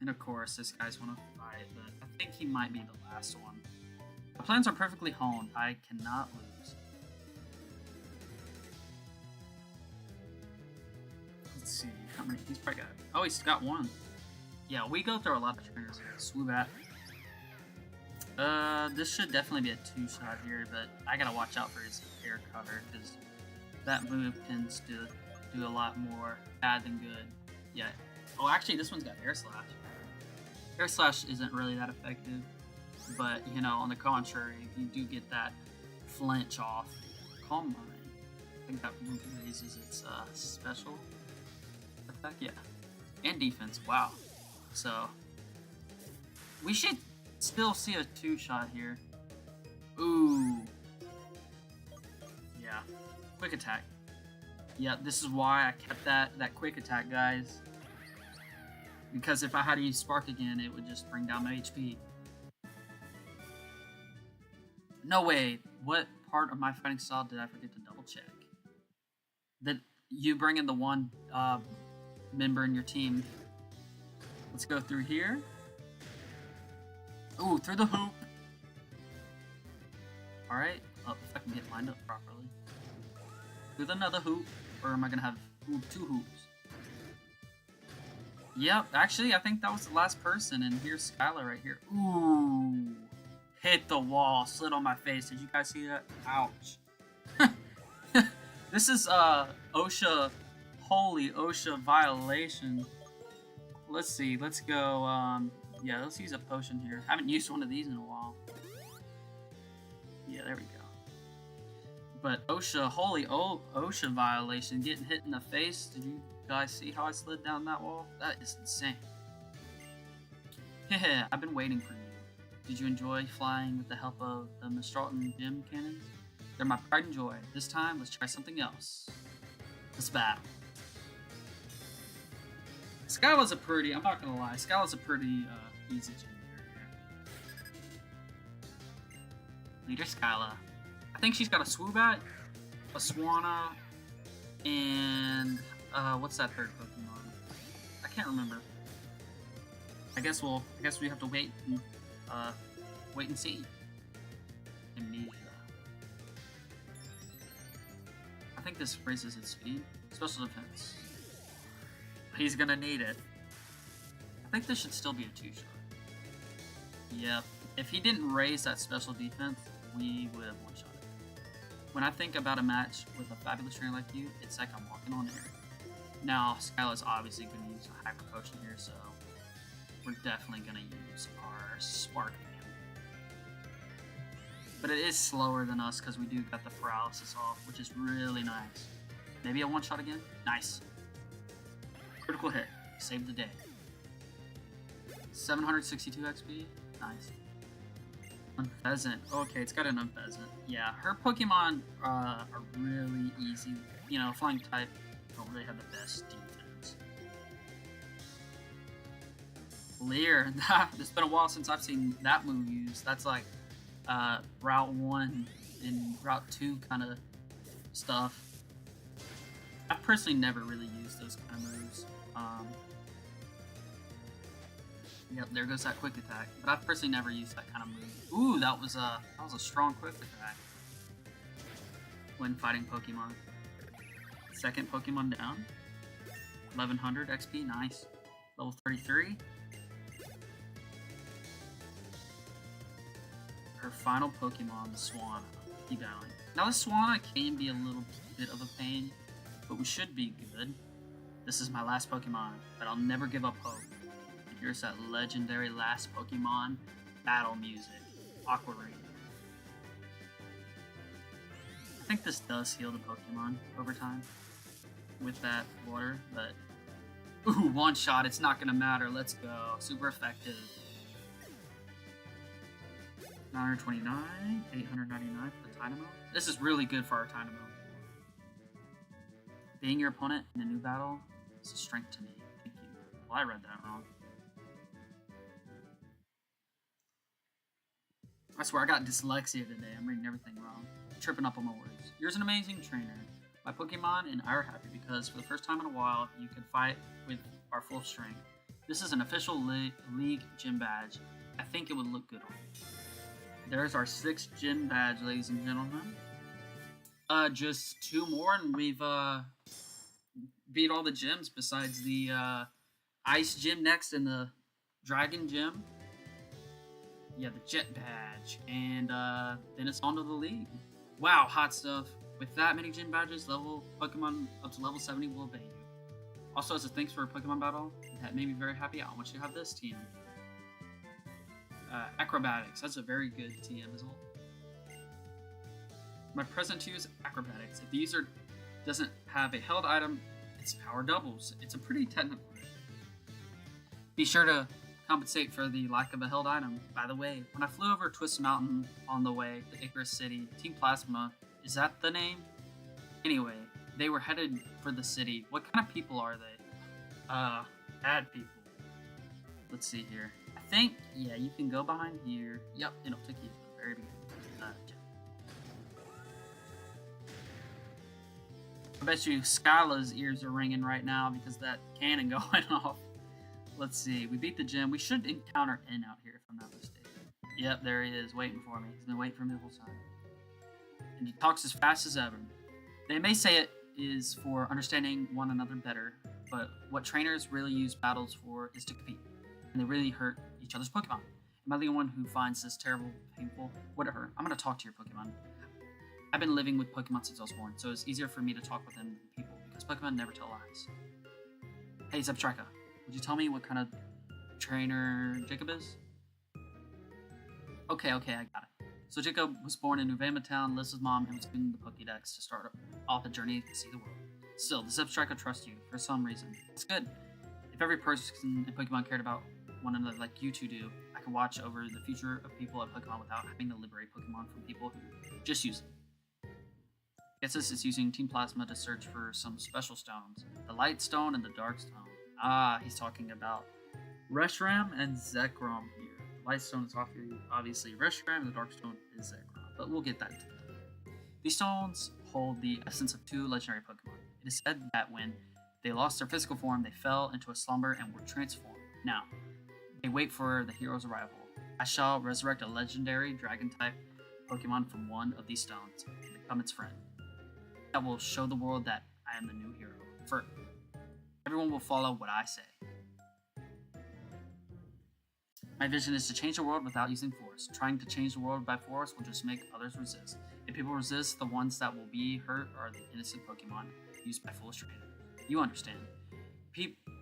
And of course, this guy's want to fight, but I think he might be the last one. My plans are perfectly honed. I cannot lose. Let's see how many he's probably got. Oh, he's got 1. Yeah, we go through a lot of trainers here. Swoobat. This should definitely be a 2-shot here, but I gotta watch out for his air cutter because that move tends to do a lot more bad than good. Yeah. Oh, actually, this one's got Air Slash. Air Slash isn't really that effective, but you know, on the contrary, you do get that flinch off. Calm Mind. I think that move raises its special attack. Yeah. And defense, wow. So, we should still see a 2-shot here. Ooh. Yeah. Quick attack. Yeah, this is why I kept that quick attack, guys. Because if I had to use Spark again, it would just bring down my HP. No way. What part of my fighting style did I forget to double check? That you bring in the one member in your team. Let's go through here. Ooh, through the hoop. Alright. Oh, if I can get lined up properly. Through another hoop. Or am I gonna have 2 hoops? Yep, actually, I think that was the last person. And here's Skyla right here. Ooh. Hit the wall. Slid on my face. Did you guys see that? Ouch. This is, OSHA. Holy OSHA violation. Let's see. Let's go, yeah, let's use a potion here. Haven't used one of these in a while. Yeah, there we go. But OSHA, holy OSHA violation. Getting hit in the face. Did you guys see how I slid down that wall? That is insane. Heh, I've been waiting for you. Did you enjoy flying with the help of the Mistralton gym cannons? They're my pride and joy. This time, let's try something else. Let's battle. Skyla's a pretty, I'm not gonna lie, Skyla's a pretty easy gym leader. Leader Skyla. I think she's got a Swoobat, a Swanna, and what's that third Pokemon? I can't remember. I guess we have to wait and see. Amnesia. I think this raises its speed. Special defense. He's gonna need it. I I think this should still be a 2-shot. Yep. If he didn't raise that special defense, we would have one-shot it. When I think about a match with a fabulous trainer like you, it's like I'm walking on air. Now, Skyla's obviously going to use a hyper potion here, so we're definitely going to use our Spark Beam. But it is slower than us because we do got the paralysis off, which is really nice. Maybe a one-shot again? Nice. Critical hit. Saved the day. 762 XP? Nice. Unpheasant. Okay, it's got an Unpheasant. Yeah, her Pokemon are really easy. You know, flying type don't really have the best defense. Leer. It's been a while since I've seen that move used. That's like Route 1 and Route 2 kind of stuff. I've personally never really used those kind of moves. Yep, there goes that quick attack. But I've personally never used that kind of move. Ooh, that was a strong quick attack when fighting Pokemon. Second Pokemon down. 1100 XP, nice. Level 33. Her final Pokemon, the Swanna. Keep battling. Now the Swanna can be a little bit of a pain, but we should be good. This is my last Pokemon, but I'll never give up hope. Here's that legendary last Pokemon battle music, Aqua Rain. I think this does heal the Pokemon over time with that water, but ooh, one shot, it's not gonna matter. Let's go. Super effective. 929, 899 for the Dynamo. This is really good for our Dynamo. Being your opponent in a new battle is a strength to me. Thank you. Well, I read that wrong. I swear I got dyslexia today. I'm reading everything wrong. Tripping up on my words. You're an amazing trainer. My Pokemon and I are happy because for the first time in a while, you can fight with our full strength. This is an official league gym badge. I think it would look good on you. There's our 6th gym badge, ladies and gentlemen. Just 2 more and we've beat all the gyms besides the Ice Gym next and the Dragon Gym. Yeah, the Jet Badge, and then it's on to the league. Wow, hot stuff. With that many gym badges, Pokemon up to level 70 will obey you. Also, as a thanks for a Pokemon battle that made me very happy, I want you to have this TM. Acrobatics, that's a very good TM as well. My present to you is Acrobatics. If the user doesn't have a held item, its power doubles. It's a pretty technical. Be sure to compensate for the lack of a held item. By the way, when I flew over Twist Mountain on the way to Diftveil City, Team Plasma, is that the name? Anyway, they were headed for the city. What kind of people are they? Bad people. Let's see here. I think, yeah, you can go behind here. Yep, it'll take you to the very beginning. I bet you Skyla's ears are ringing right now because that cannon going off. Let's see. We beat the gym. We should encounter N out here if I'm not mistaken. Yep, there he is, waiting for me. He's been waiting for me the whole time. And he talks as fast as ever. They may say it is for understanding one another better, but what trainers really use battles for is to compete. And they really hurt each other's Pokemon. Am I the one who finds this terrible, painful? Whatever. I'm going to talk to your Pokemon. I've been living with Pokemon since I was born, so it's easier for me to talk with them than people, because Pokemon never tell lies. Hey, Zebstrika, would you tell me what kind of trainer Jacob is? Okay, I got it. So Jacob was born in Uvema Town, lives with mom, and was given the Pokédex to start off a journey to see the world. Still, the Zebstrika trusts you, for some reason. It's good. If every person in Pokemon cared about one another like you two do, I could watch over the future of people at Pokemon without having to liberate Pokemon from people who just use them. Guess this is using Team Plasma to search for some special stones. The Light Stone and the Dark Stone. Ah, he's talking about Reshiram and Zekrom here. The Light Stone is obviously Reshiram, and the Dark Stone is Zekrom. But we'll get that to them. These stones hold the essence of 2 legendary Pokemon. It is said that when they lost their physical form, they fell into a slumber and were transformed. Now, they wait for the hero's arrival. I shall resurrect a legendary Dragon-type Pokemon from one of these stones and become its friend. That will show the world that I am the new hero. Everyone will follow what I say. My vision is to change the world without using force. Trying to change the world by force will just make others resist. If people resist, the ones that will be hurt are the innocent Pokemon used by foolish trainers. You understand.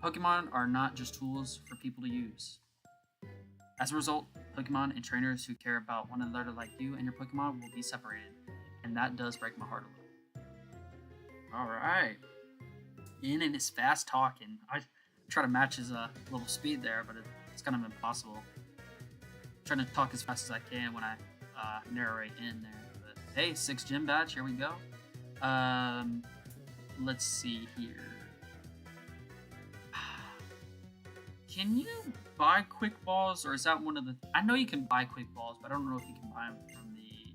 Pokemon are not just tools for people to use. As a result, Pokemon and trainers who care about one another like you and your Pokemon will be separated. And that does break my heart a little. Alright. Ian and his fast talking. I try to match his little speed there, but it's kind of impossible. I'm trying to talk as fast as I can when I narrate in there. But hey, 6 gym badge, here we go. Let's see here. Can you buy quick balls, or is that one of the... I know you can buy quick balls, but I don't know if you can buy them from the...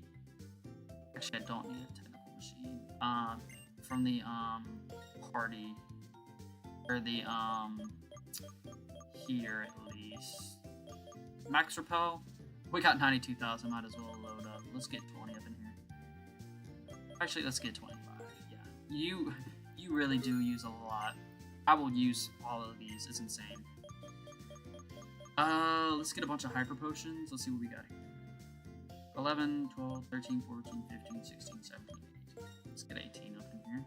Actually, I don't need a technical machine. From the, party. Or the, here at least. Max Repel? We got 92,000, might as well load up. Let's get 20 up in here. Actually, let's get 25. Yeah. You really do use a lot. I will use all of these. It's insane. Let's get a bunch of hyper potions. Let's see what we got here. 11, 12, 13, 14, 15, 16, 17, 18. Let's get 18 up in here.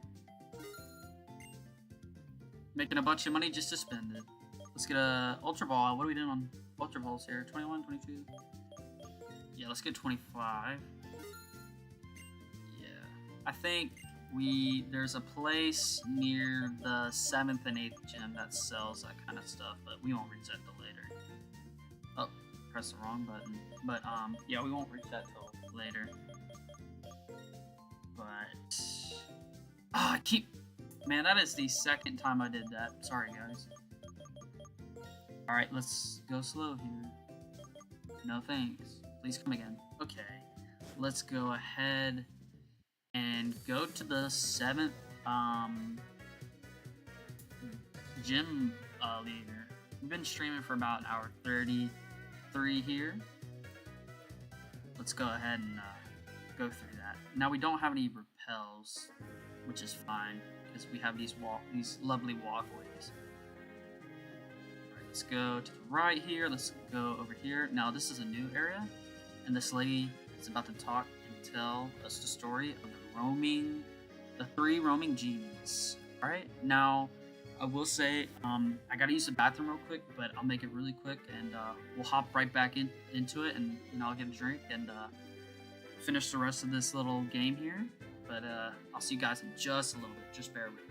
Making a bunch of money just to spend it. Let's get a Ultra Ball. What are we doing on Ultra Balls here? 21, 22? Yeah, let's get 25. Yeah. I think there's a place near the 7th and 8th gym that sells that kind of stuff, but we won't reach that till later. Oh, press the wrong button. But, yeah, we won't reach that till later. But... Man, that is the second time I did that. Sorry, guys. Alright, let's go slow here. No thanks. Please come again. Okay. Let's go ahead and go to the 7th, gym leader. We've been streaming for about an hour 33 here. Let's go ahead and go through that. Now we don't have any repels, which is fine because we have these lovely walkways. Alright, let's go to the right here. Let's go over here. Now this is a new area, and this lady is about to talk and tell us the story of the 3 roaming genies. Alright, now I will say, I gotta use the bathroom real quick, but I'll make it really quick, and we'll hop right back into it, and I'll get a drink and finish the rest of this little game here. But I'll see you guys in just a little bit. Just bear with me.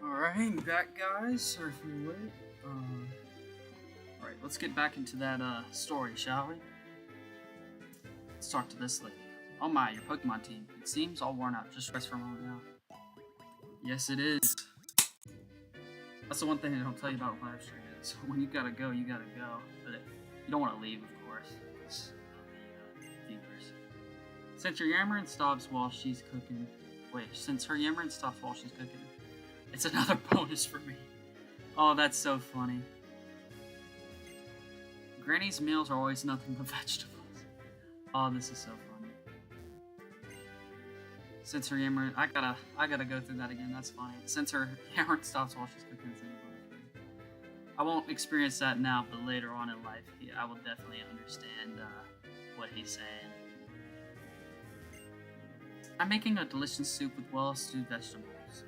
Alright, I'm back, guys. Sorry for the wait. Alright, let's get back into that story, shall we? Let's talk to this lady. Oh my, your Pokemon team. It seems all worn out. Just rest for a moment now. Yes, it is. That's the one thing they don't tell you about live streaming. So when you gotta go, you gotta go. But you don't want to leave, of course. It's viewers. Since your Yamarin stops while she's cooking, Wait, since her yammering stops while she's cooking, it's another bonus for me. Oh, that's so funny. Granny's meals are always nothing but vegetables. Oh, this is so funny. Since her yammering, I gotta go through that again. That's funny. Since her yammering stops while she's cooking, it's another bonus for me. I won't experience that now, but later on in life, I will definitely understand what he's saying. I'm making a delicious soup with well-stewed vegetables.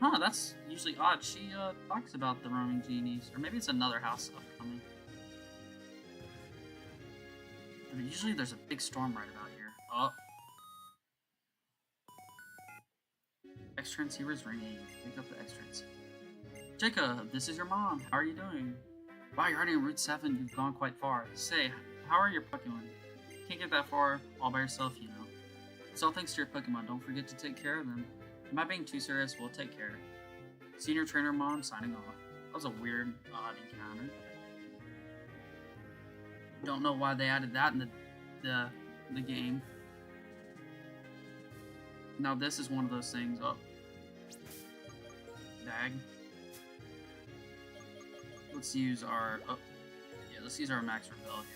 Huh, that's usually odd. She talks about the roaming genies, or maybe it's another house upcoming. But usually there's a big storm right about here. Oh. Extrance here's ringing. Pick up the extrance. Jacob, this is your mom. How are you doing? Wow, you're already in Route 7. You've gone quite far. Say, how are your Pokemon? Can't get that far all by yourself, you know. It's all thanks to your Pokemon. Don't forget to take care of them. Am I being too serious? We'll take care. Senior Trainer Mom signing off. That was a weird, odd encounter. Don't know why they added that in the game. Now this is one of those things. Oh. Bag. Let's use our... Oh. Yeah, let's use our Max Rebel here.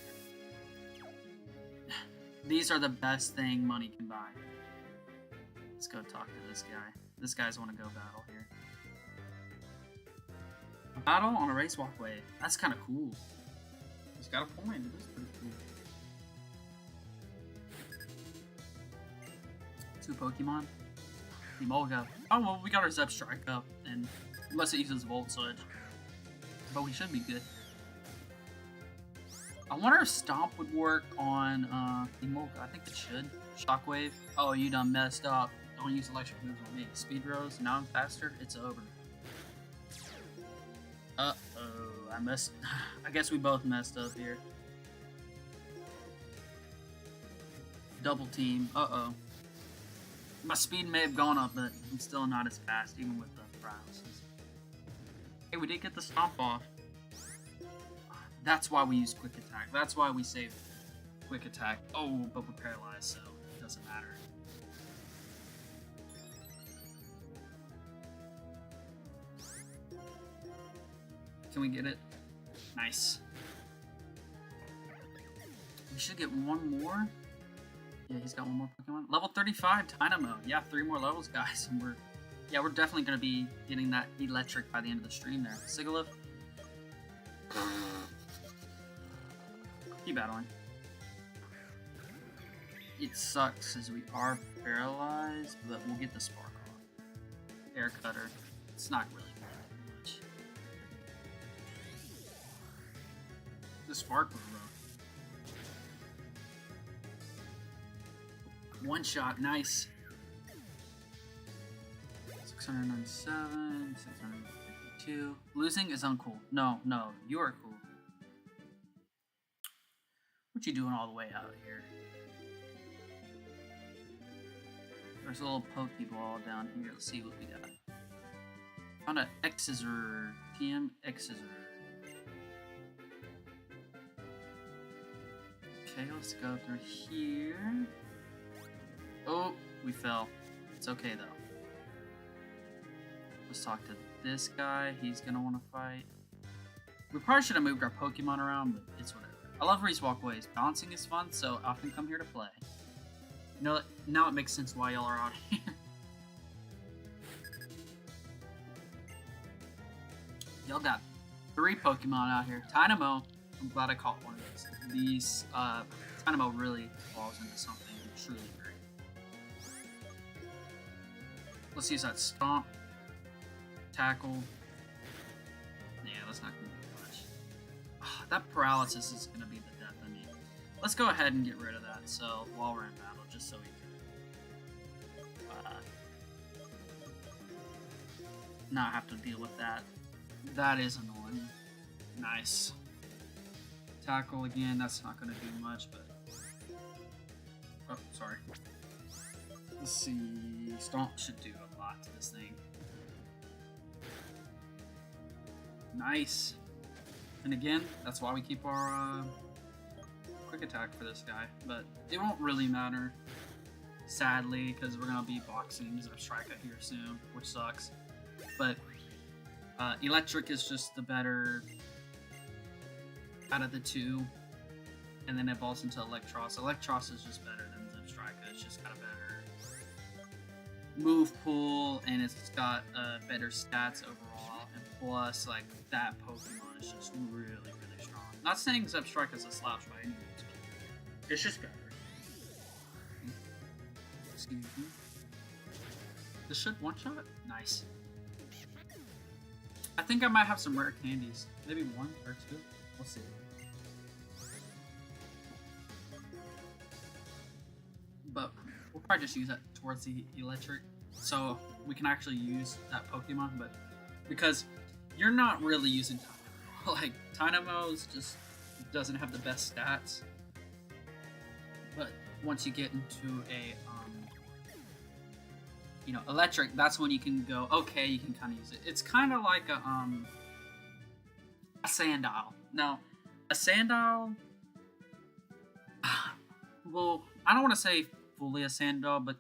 These are the best thing money can buy. Let's go talk to this guy. This guy's want to go battle here. A battle on a race walkway. That's kind of cool. He's got a point. It is pretty cool. 2 Pokemon. Emolga. Oh, well, we got our Zebstrike up. And unless it uses Volt Sludge. But we should be good. I wonder if Stomp would work on Emolga. I think it should. Shockwave. Oh, you done messed up. Don't use electric moves on me. Speed Rose. Now I'm faster. It's over. Uh-oh. I guess we both messed up here. Double team. Uh-oh. My speed may have gone up, but I'm still not as fast, even with the paralysis. Hey, we did get the Stomp off. That's why we use Quick Attack. That's why we save Quick Attack. Oh, but we're paralyzed, so it doesn't matter. Can we get it? Nice. We should get one more. Yeah, he's got one more Pokemon. Level 35, Dynamo. Yeah, 3 more levels, guys. And we're definitely going to be getting that electric by the end of the stream there. Sigilyph. Keep battling. It sucks as we are paralyzed, but we'll get the Spark off. Air Cutter. It's not really going to do much. The Spark was rough. One shot, nice. 697, 652. Losing is uncool. No, you are cool. What you doing all the way out here? There's a little Pokeball down here. Let's see what we got. Found an X-Scissor. TM X-Scissor. Okay, let's go through here. Oh, we fell. It's okay though. Let's talk to this guy. He's gonna want to fight. We probably should have moved our Pokemon around, but it's whatever. I love race walkways. Balancing is fun, so I often come here to play. You know, now it makes sense why y'all are out here. Y'all got 3 Pokemon out here. Dynamo. I'm glad I caught one of these. These, Dynamo really falls into something truly great. Let's use that Stomp. Tackle. Yeah, that's not going to do much. That paralysis is going to be the death of me. Let's go ahead and get rid of that, so while we're in battle, just so we can not have to deal with that. That is annoying. Nice. Tackle again, that's not going to do much, but... Oh, sorry. Let's see... Stomp should do a lot to this thing. Nice. And again, that's why we keep our quick attack for this guy, but it won't really matter sadly, because we're gonna be boxing Zebstrika here soon, which sucks. But Electric is just the better out of the two, and then it evolves into Electros. Electros is just better than Zebstrika. It's just got a better move pool, and it's got better stats overall. And plus, like, that Pokemon is just really, really strong. Not saying Zebstrika is a slouch by any means, but it's just better. Excuse me. This should one-shot? Nice. I think I might have some rare candies. Maybe 1 or 2. We'll see. But we'll probably just use that towards the Electric, so we can actually use that Pokemon. But because you're not really using Tynamo. Like, Tynamo's just doesn't have the best stats. But once you get into a you know, Electric, that's when you can go, okay, you can kind of use it. It's kind of like a Sandile. Now, a Sandile, well, I don't want to say fully a Sandile, but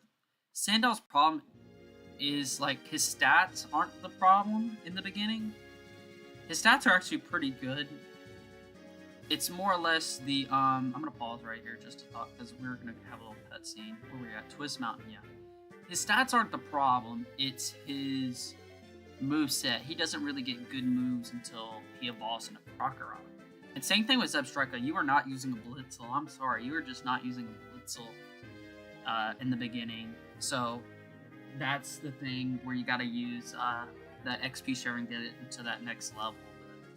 Sandile's problem is, like, his stats aren't the problem in the beginning. His stats are actually pretty good. It's more or less the, I'm going to pause right here just to talk, because we're going to have a little cutscene. Where we're at, Twist Mountain, yeah. His stats aren't the problem, it's his moveset. He doesn't really get good moves until he evolves into Crocodile. And same thing with Zebstrika, you are not using a Blitzel. I'm sorry, you are just not using a Blitzel in the beginning. So that's the thing where you gotta use that XP share and get it into that next level.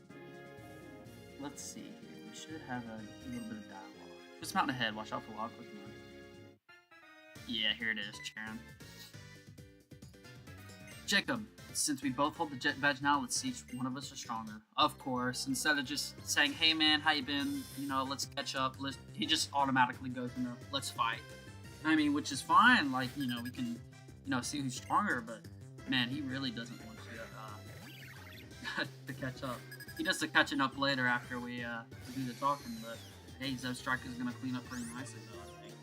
But let's see here, we should have a little bit of dialogue. Just mountain ahead, watch out for wild Pokemon. Yeah, here it is, Charon. Jacob, since we both hold the Jet Badge now, let's see if one of us is stronger. Of course, instead of just saying, hey man, how you been? You know, let's catch up. He just automatically goes into, let's fight. I mean, which is fine, like, you know, we can, you know, see who's stronger, but man, he really doesn't want you to catch up. He does the catching up later after we do the talking, but hey, Zebstrika is going to clean up pretty nicely though, I think.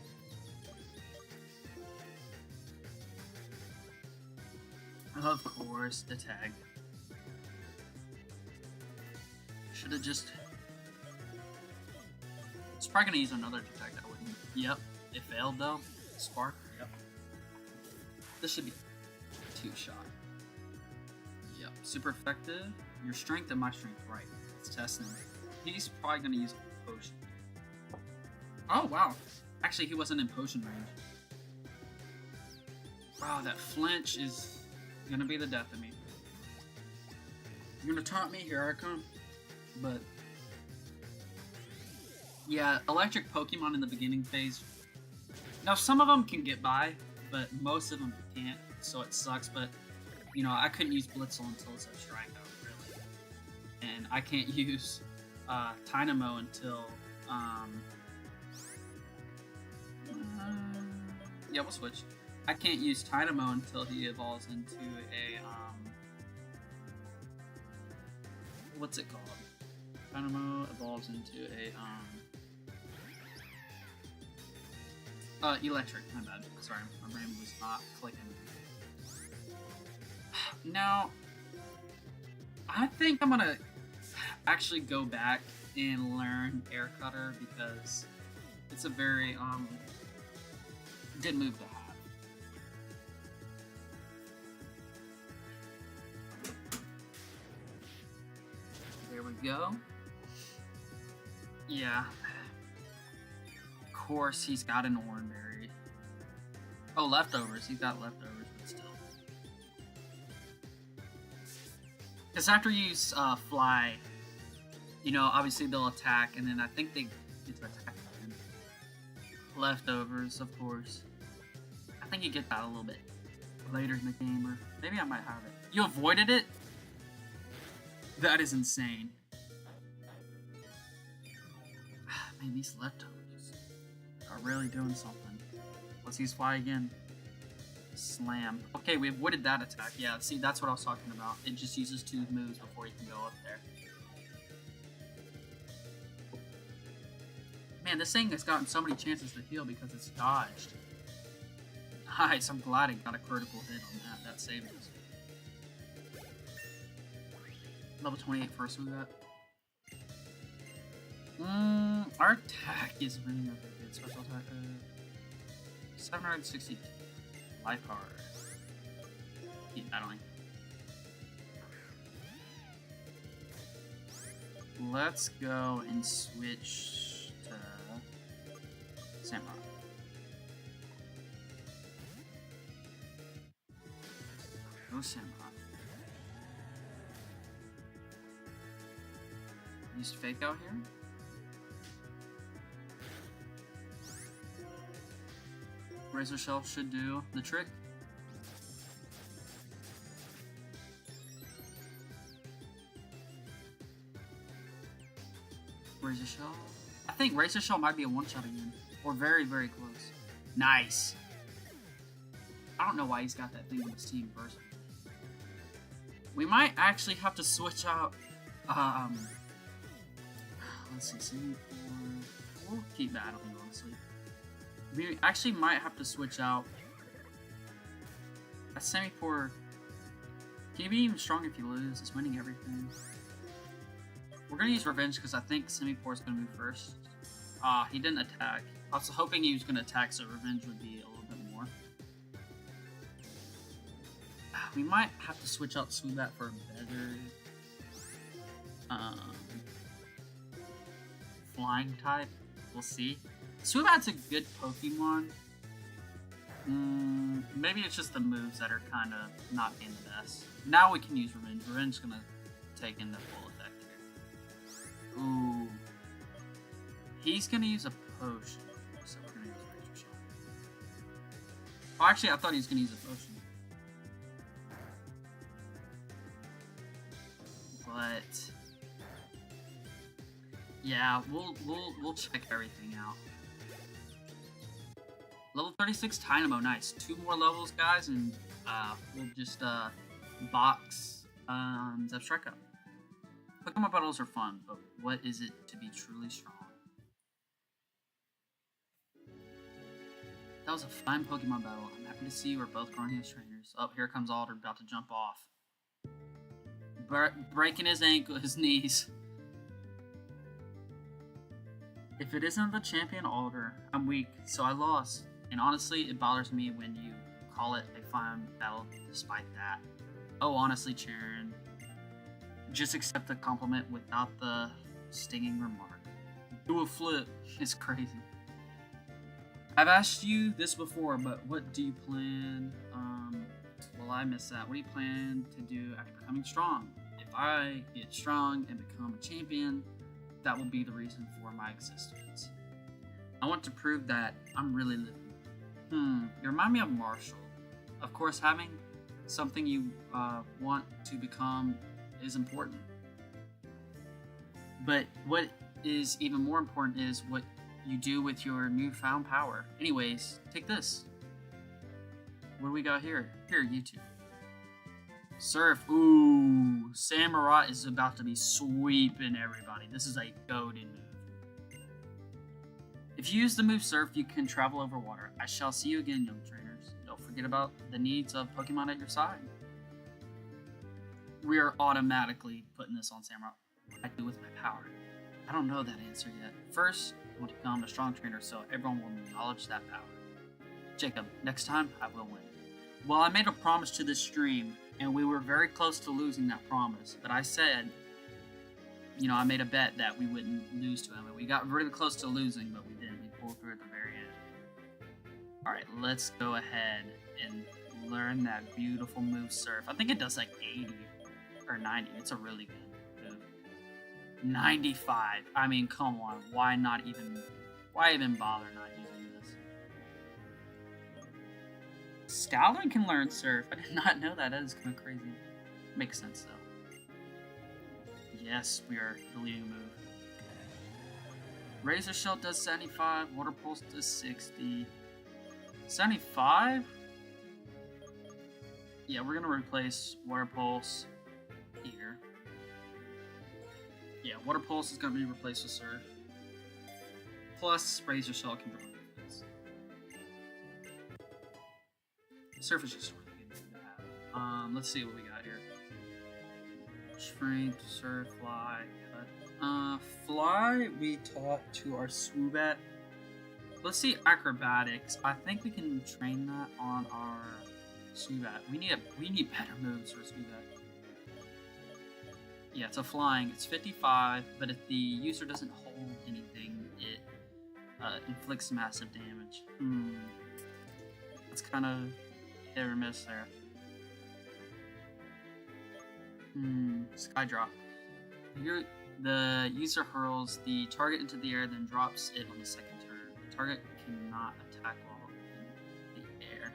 Of course, the tag. Should have just... It's probably gonna use another tag that wouldn't. Yep, it failed though. Spark, yep. This should be 2-shot. Yep, super effective. Your strength and my strength, right. Let's test him. He's probably gonna use a potion. Oh, wow. Actually, he wasn't in potion range. Wow, that flinch is gonna be the death of me. You're gonna taunt me? Here I come. But yeah, electric Pokemon in the beginning phase. Now some of them can get by, but most of them can't, so it sucks. But you know, I couldn't use Blitzel until it's a strikeout, really. And I can't use Tynamo until yeah, we'll switch. I can't use Tynamo until he evolves into a, what's it called? Tynamo evolves into a, electric, my bad. Sorry, my brain was not clicking. Now, I think I'm gonna actually go back and learn Air Cutter because it's a very, good move to have. There we go. Yeah. Of course, he's got an Oranberry. Oh, leftovers. He's got leftovers, but still. Because after you use Fly, you know, obviously they'll attack, and then I think they get to attack again. Leftovers, of course. I think you get that a little bit later in the game, or maybe I might have it. You avoided it? That is insane. Man, these leftovers are really doing something. Let's use Fly again. Slam. Okay, we avoided that attack. Yeah, see, that's what I was talking about. It just uses 2 moves before you can go up there. Man, this thing has gotten so many chances to heal because it's dodged. Nice, I'm glad it got a critical hit on that. That saved us. Level 28 first with that. Our attack is really not that good. Special attack 760. Life hard. Keep battling. Let's go and switch to Samurai. Go Samurai. Use fake out here. Razor Shell should do the trick. Razor Shell. I think Razor Shell might be a one-shot again. Or very, very close. Nice. I don't know why he's got that thing on his team first. We might actually have to switch out. Let's see. We'll keep battling, honestly. We actually might have to switch out. A Semi-Poor. Can you be even stronger if you lose? It's winning everything. We're gonna use Revenge because I think Semi-Poor is gonna move first. He didn't attack. I was hoping he was gonna attack, so Revenge would be a little bit more. We might have to switch out Swoobat for a better flying type. We'll see. Swoobat's a good Pokemon. Maybe it's just the moves that are kind of not being the best. Now we can use Revenge. Revenge's gonna take in the full effect here. Ooh. He's gonna use a potion. So we're gonna use Razor Shell. Oh, actually, I thought he was gonna use a potion. But yeah, we'll check everything out. Level 36 Dynamo, nice. 2 more levels, guys, and we'll just box Zebstrika. Pokemon battles are fun, but what is it to be truly strong? That was a fine Pokemon battle. I'm happy to see you are both Cornelius trainers. Oh, here comes Alder, about to jump off. Breaking his knees. If it isn't the champion Alder, I'm weak, so I lost. And honestly, it bothers me when you call it a fine battle despite that. Oh, honestly, Charon. Just accept the compliment without the stinging remark. Do a flip. It's crazy. I've asked you this before, but what do you plan? Well, I missed that. What do you plan to do after becoming strong? If I get strong and become a champion, that will be the reason for my existence. I want to prove that I'm really living. You remind me of Marshall. Of course, having something you want to become is important. But what is even more important is what you do with your newfound power. Anyways, take this. What do we got here? Here, you two. Surf. Ooh, Samurai is about to be sweeping everybody. This is a goated move. If you use the move Surf, you can travel over water. I shall see you again, young trainers. Don't forget about the needs of Pokemon at your side. We are automatically putting this on Samurai. What do I do with my power? I don't know that answer yet. First, I want to become a strong trainer so everyone will acknowledge that power. Jacob, next time I will win. Well, I made a promise to this stream, and we were very close to losing that promise. But I said, you know, I made a bet that we wouldn't lose to him. And we got really close to losing, but we didn't. We pulled through at the very end. Alright, let's go ahead and learn that beautiful move Surf. I think it does like 80 or 90. It's a really good move. 95. I mean, come on. Why even bother not using this? Skyla can learn Surf. I did not know that. That is kind of crazy. Makes sense, though. Yes, we are the leading move. Razor Shell does 75. Water Pulse does 60. 75? Yeah, we're going to replace Water Pulse here. Yeah, Water Pulse is going to be replaced with Surf. Plus, Razor Shell can provide defense. Surf is just really good to have. Let's see what we got here. Strength, surf, fly, cut. Fly we taught to our Swoobat. Let's see acrobatics. I think we can train that on our Swoobat. We need better moves for Swoobat. Yeah, it's a flying. It's 55, but if the user doesn't hold anything, it inflicts massive damage. It's kind of hit or miss there. Sky drop. The user hurls the target into the air, then drops it on the second turn. The target cannot attack while in the air.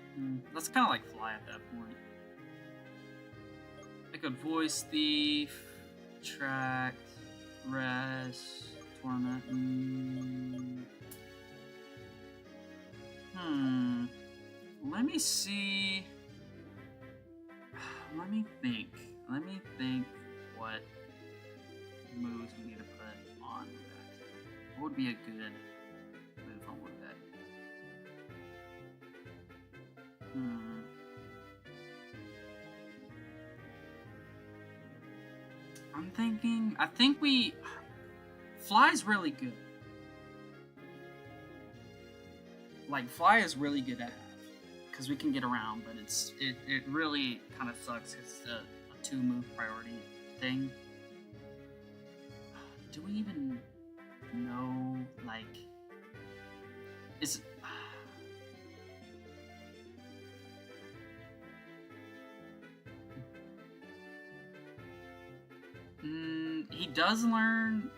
That's kind of like fly at that point. I could voice thief, track, rest, torment. Let me see. Let me think what moves we need to put on that. What would be a good move on that? I think Fly's really good. Like, Fly is really good to have. Because we can get around, but it really kind of sucks because it's a 2-move priority thing. Do we even know, like, is he does learn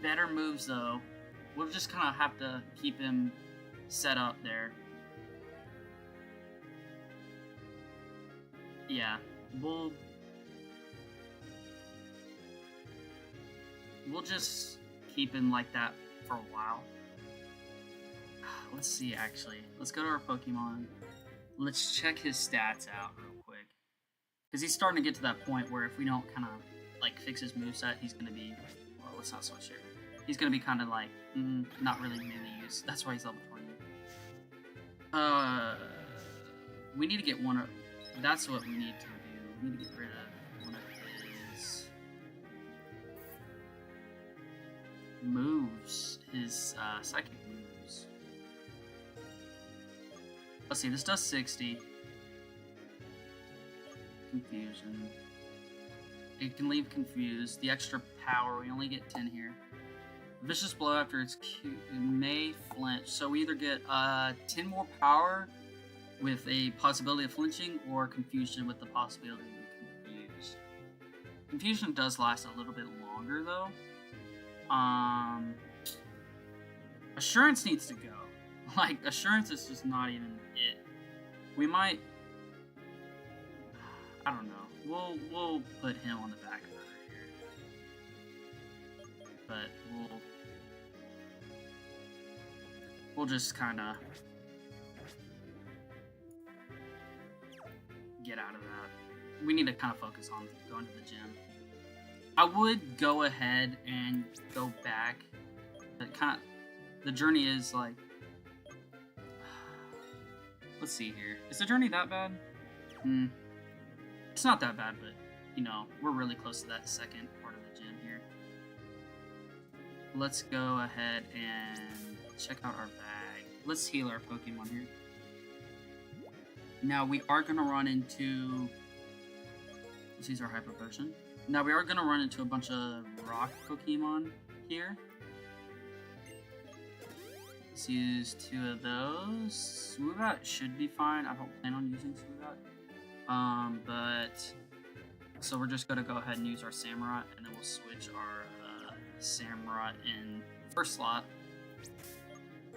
better moves though. We'll just kind of have to keep him set up there. Yeah, we'll just keep him like that for a while. Let's see, actually. Let's go to our Pokemon. Let's check his stats out real quick. Because he's starting to get to that point where if we don't kind of, like, fix his moveset, he's going to be... Well, let's not switch here. He's going to be kind of, like, not really used. That's why he's level 20. We need to get one of... That's what we need to do. We need to get rid of one of his moves. His psychic moves. Let's see, this does 60. Confusion. It can leave confused. The extra power, we only get 10 here. Vicious blow after its Q may flinch. So we either get 10 more power with a possibility of flinching, or confusion with the possibility of being confused. Confusion does last a little bit longer though. Assurance needs to go. Like, Assurance is just not even it. We might... I don't know. We'll put him on the back burner here. But we'll just kinda get out of that. We need to kind of focus on going to the gym. I would go ahead and go back, but the journey is like, let's see here. Is the journey that bad? It's not that bad, but you know, we're really close to that second part of the gym here. Let's go ahead and check out our bag. Let's heal our Pokemon here. Now we are gonna run into... Let's use our Hyper Potion. Now we are gonna run into a bunch of rock Pokemon here. Let's use 2 of those. Swoobat should be fine. I don't plan on using Swoobat. But... So we're just gonna go ahead and use our Samurott, and then we'll switch our Samurott in first slot.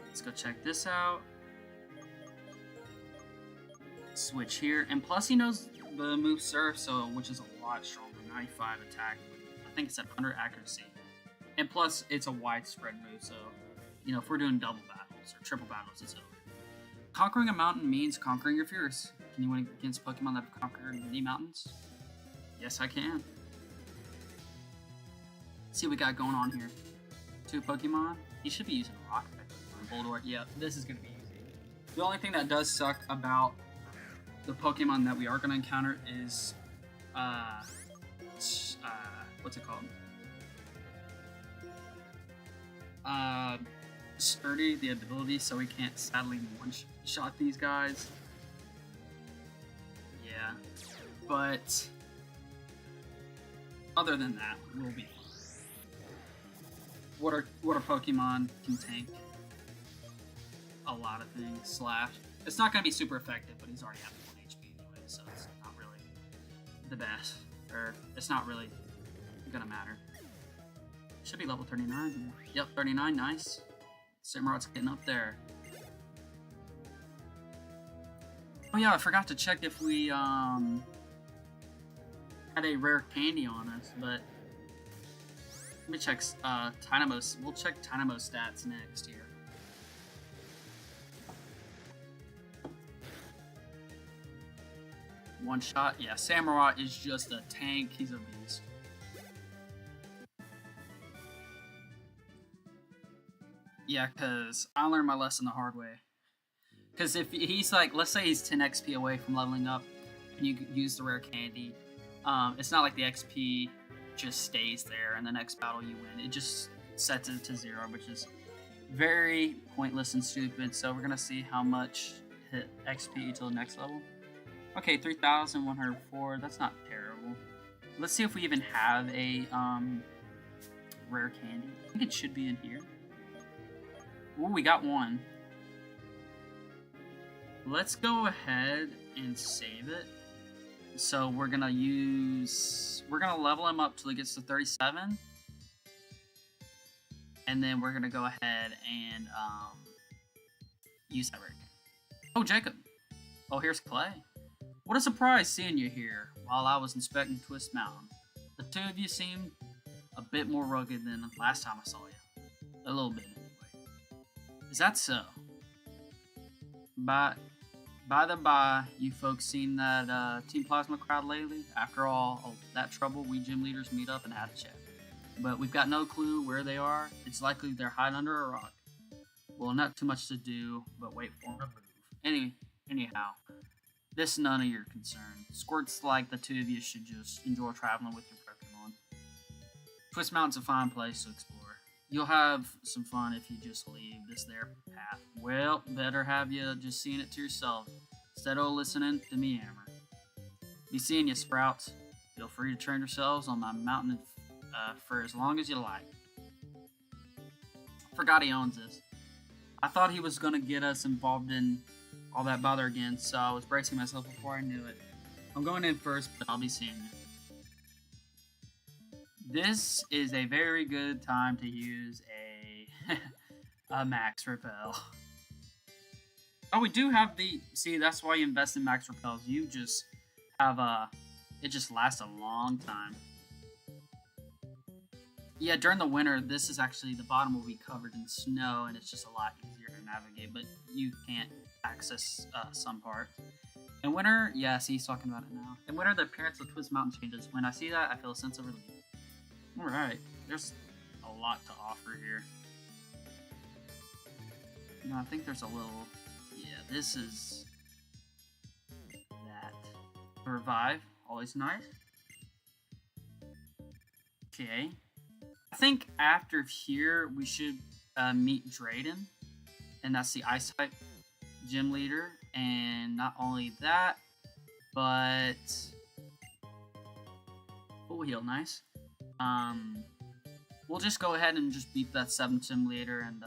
Let's go check this out. Switch here, and plus he knows the move Surf, so which is a lot stronger. 95 attack, I think it's at 100 accuracy, and plus it's a widespread move. So, you know, if we're doing double battles or triple battles, it's over. Conquering a mountain means conquering your fears. Can you win against Pokemon that have conquered many mountains? Yes, I can. Let's see what we got going on here. 2 Pokemon. He should be using a rock type Pokemon. Boldore. Yeah, this is gonna be easy. The only thing that does suck about the Pokemon that we are going to encounter is, what's it called? Sturdy, the ability, so we can't sadly one-shot these guys. Yeah, but other than that, we'll be fine. Water Pokemon can tank a lot of things. Slash. It's not going to be super effective, but he's already at 1 HP anyway, so it's not really the best. Or it's not really gonna matter. Should be level 39. Yep, 39, nice. Samurot's getting up there. Oh yeah, I forgot to check if we had a rare candy on us, but let me check Dynamo's. We'll check Dynamo's stats next here. One shot, yeah. Samurott is just a tank. He's a beast. Yeah, because I learned my lesson the hard way. Because if he's like, let's say he's 10 XP away from leveling up, and you use the rare candy, it's not like the XP just stays there, and the next battle you win. It just sets it to 0, which is very pointless and stupid. So we're gonna see how much hit XP to the next level. Okay, 3,104. That's not terrible. Let's see if we even have a rare candy. I think it should be in here. Ooh, we got one. Let's go ahead and save it. So we're gonna level him up till he gets to 37. And then we're gonna go ahead and use that rare candy. Oh, Jacob. Oh, here's Clay. What a surprise seeing you here while I was inspecting Twist Mountain. The two of you seemed a bit more rugged than last time I saw you. A little bit, anyway. Is that so? By the by, you folks seen that Team Plasma crowd lately? After all that trouble, we gym leaders meet up and have a chat. But we've got no clue where they are. It's likely they're hiding under a rock. Well, not too much to do, but wait for them to move. Anyhow. This is none of your concern. Squirts like the two of you should just enjoy traveling with your Pokemon. Twist Mountain's a fine place to explore. You'll have some fun if you just leave this there path. Well, better have you just seeing it to yourself, instead of listening to me hammer. Be seeing you, Sprouts. Feel free to train yourselves on my mountain for as long as you like. Forgot he owns this. I thought he was going to get us involved in all that bother again, so I was bracing myself before I knew it. I'm going in first, but I'll be seeing you. This is a very good time to use a max repel. Oh, we do have see, that's why you invest in max repels. You just have it just lasts a long time. Yeah, during the winter, this is actually, the bottom will be covered in snow, and it's just a lot easier to navigate, but you can't access some parts. In winter, yeah, see, he's talking about it now. In winter, the appearance of Twist Mountain changes. When I see that, I feel a sense of relief. Alright, there's a lot to offer here. You know, I think there's a little, yeah, this is that. Revive, always nice. Okay. I think after here, we should meet Drayden, and that's the Ice-type gym leader. And not only that, but full heal, nice. We'll just go ahead and just beat that 7th gym leader and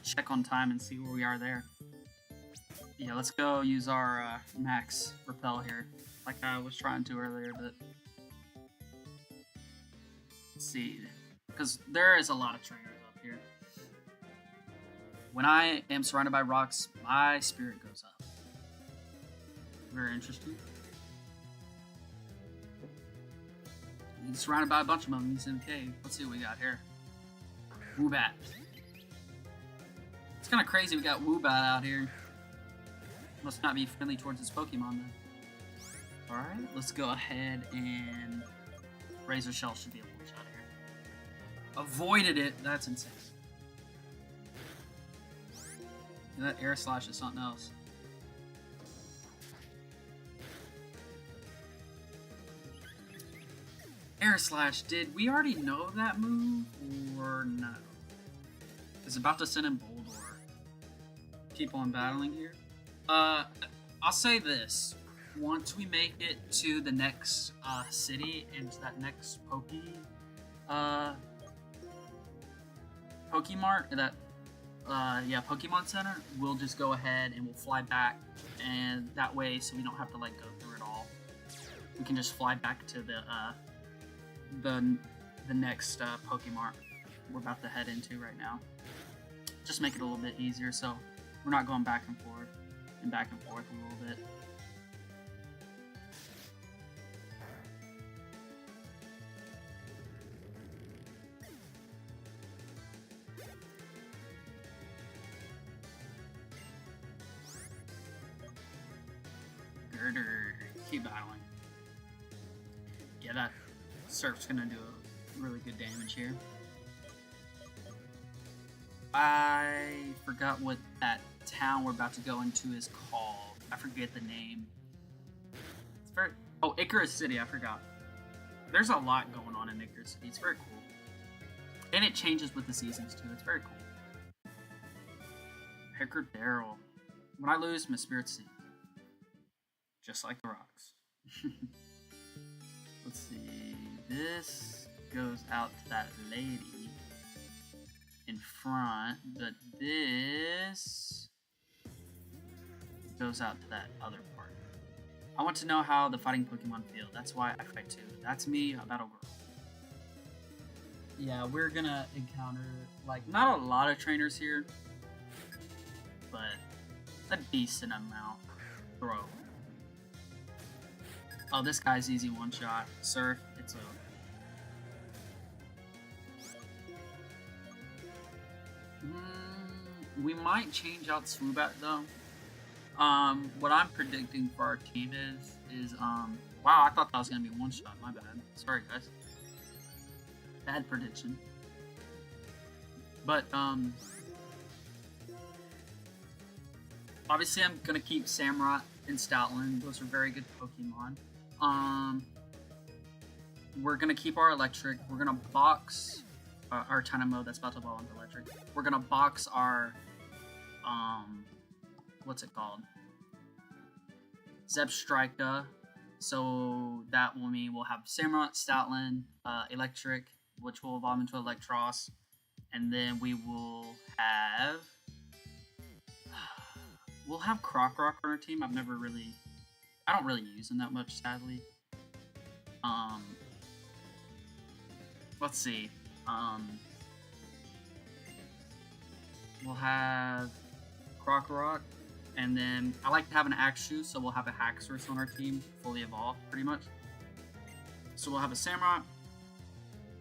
check on time and see where we are there. Yeah, let's go use our max repel here, like I was trying to earlier, but let's see, because there is a lot of trainers up here. When I am surrounded by rocks, my spirit goes up. Very interesting. He's surrounded by a bunch of them. He's in a cave. Let's see what we got here. Woobat. It's kind of crazy we got Woobat out here. Must not be friendly towards his Pokemon then. Alright, let's go ahead and Razor Shell should be a one-shot here. Avoided it. That's insane. And that Air Slash is something else. Air Slash, did we already know that move or no? It's about to send in Boldor. Keep on battling here. I'll say this. Once we make it to the next city, into that next Pokemart, that Pokemon Center, we'll just go ahead and we'll fly back, and that way, so we don't have to like go through it all. We can just fly back to the next Pokemart we're about to head into right now. Just make it a little bit easier, so we're not going back and forth a little bit. Girder, keep battling. Yeah, that Surf's gonna do a really good damage here. I forgot what that town we're about to go into is called. I forget the name. It's very... Oh, Icarus City, I forgot. There's a lot going on in Icarus City. It's very cool. And it changes with the seasons, too. It's very cool. Picker Daryl. When I lose, my spirit sings. Just like the rocks. Let's see. This goes out to that lady in front, but this goes out to that other part. I want to know how the fighting Pokemon feel. That's why I fight too. That's me, a battle girl. Yeah, we're gonna encounter, like, not a lot of trainers here, but a decent amount. Throw. Oh, this guy's easy one-shot. Surf, it's over. We might change out Swoobat though. What I'm predicting for our team is wow, I thought that was gonna be one shot. My bad. Sorry guys. Bad prediction. But obviously I'm gonna keep Samurott and Stoutland. Those are very good Pokemon. We're gonna keep our electric. We're gonna box our Tynamo that's about to evolve into electric. We're gonna box our what's it called? Zebstrika. So that will mean we'll have Samurott, Stoutland, electric, which will evolve into Electros, and then we will have Crocroc on our team. I don't really use him that much, sadly. Let's see. We'll have Crocroc, and then I like to have an Axew, so we'll have a Haxorus on our team, fully evolved, pretty much. So we'll have a Samurott,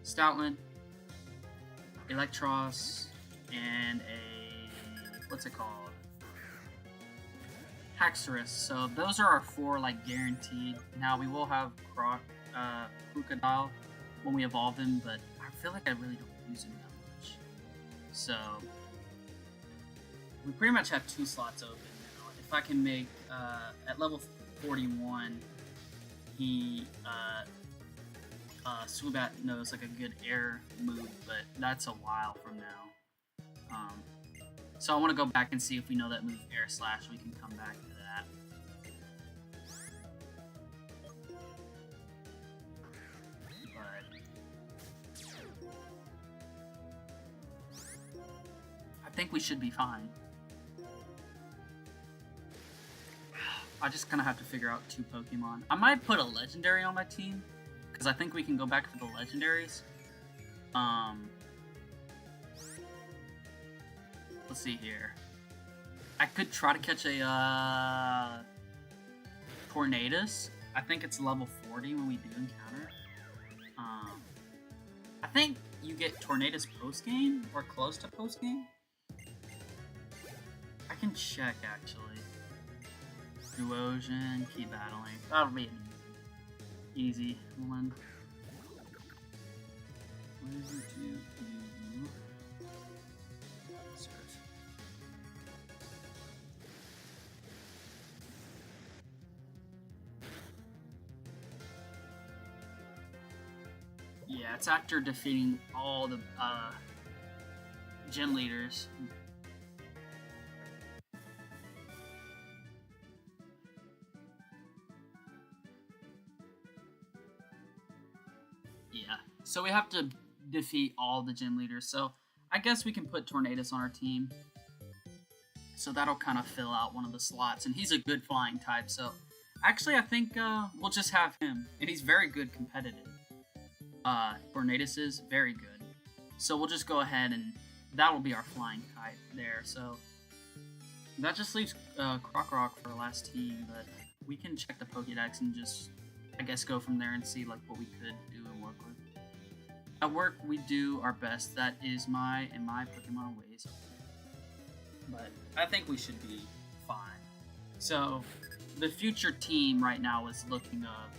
Stoutland, Electros, and a... what's it called? Haxorus. So those are our four, like, guaranteed. Now we will have Crocodile when we evolve him, but I feel like I really don't use him that much. So we pretty much have 2 slots open now. If I can make at level 41, he Swoobat knows like a good air move, but that's a while from now. So I want to go back and see if we know that move Air Slash. We can come back to that. But I think we should be fine. I just kind of have to figure out 2 Pokemon. I might put a Legendary on my team, because I think we can go back to the Legendaries. Let's see here. I could try to catch a Tornadus. I think it's level 40 when we do encounter. I think you get Tornadus post-game, or close to post-game. I can check, actually. Duosion, keep battling. That'll be an easy one. What is it to do? Search. Yeah, it's after defeating all the gym leaders. Yeah, so we have to defeat all the gym leaders. So I guess we can put Tornadus on our team. So that'll kind of fill out one of the slots. And he's a good flying type. So actually, I think we'll just have him. And he's very good competitive. Tornadus is very good. So we'll just go ahead and that will be our flying type there. So that just leaves Croc for our last team. But we can check the Pokédex and just, I guess, go from there and see like what we could do and work with. At work, we do our best. That is my Pokemon ways. But I think we should be fine. So the future team right now is looking up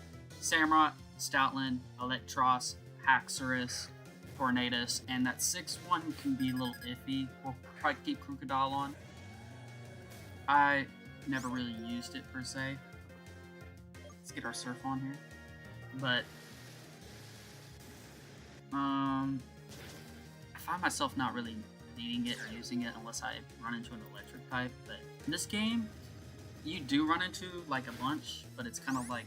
Samurott, Stoutland, Electros, Haxorus, Tornadus, and that 6-1 can be a little iffy. We'll probably keep Crocodile on. I never really used it per se. Let's get our Surf on here. But I find myself not really needing it or using it unless I run into an electric type. But in this game, you do run into like a bunch, but it's kind of like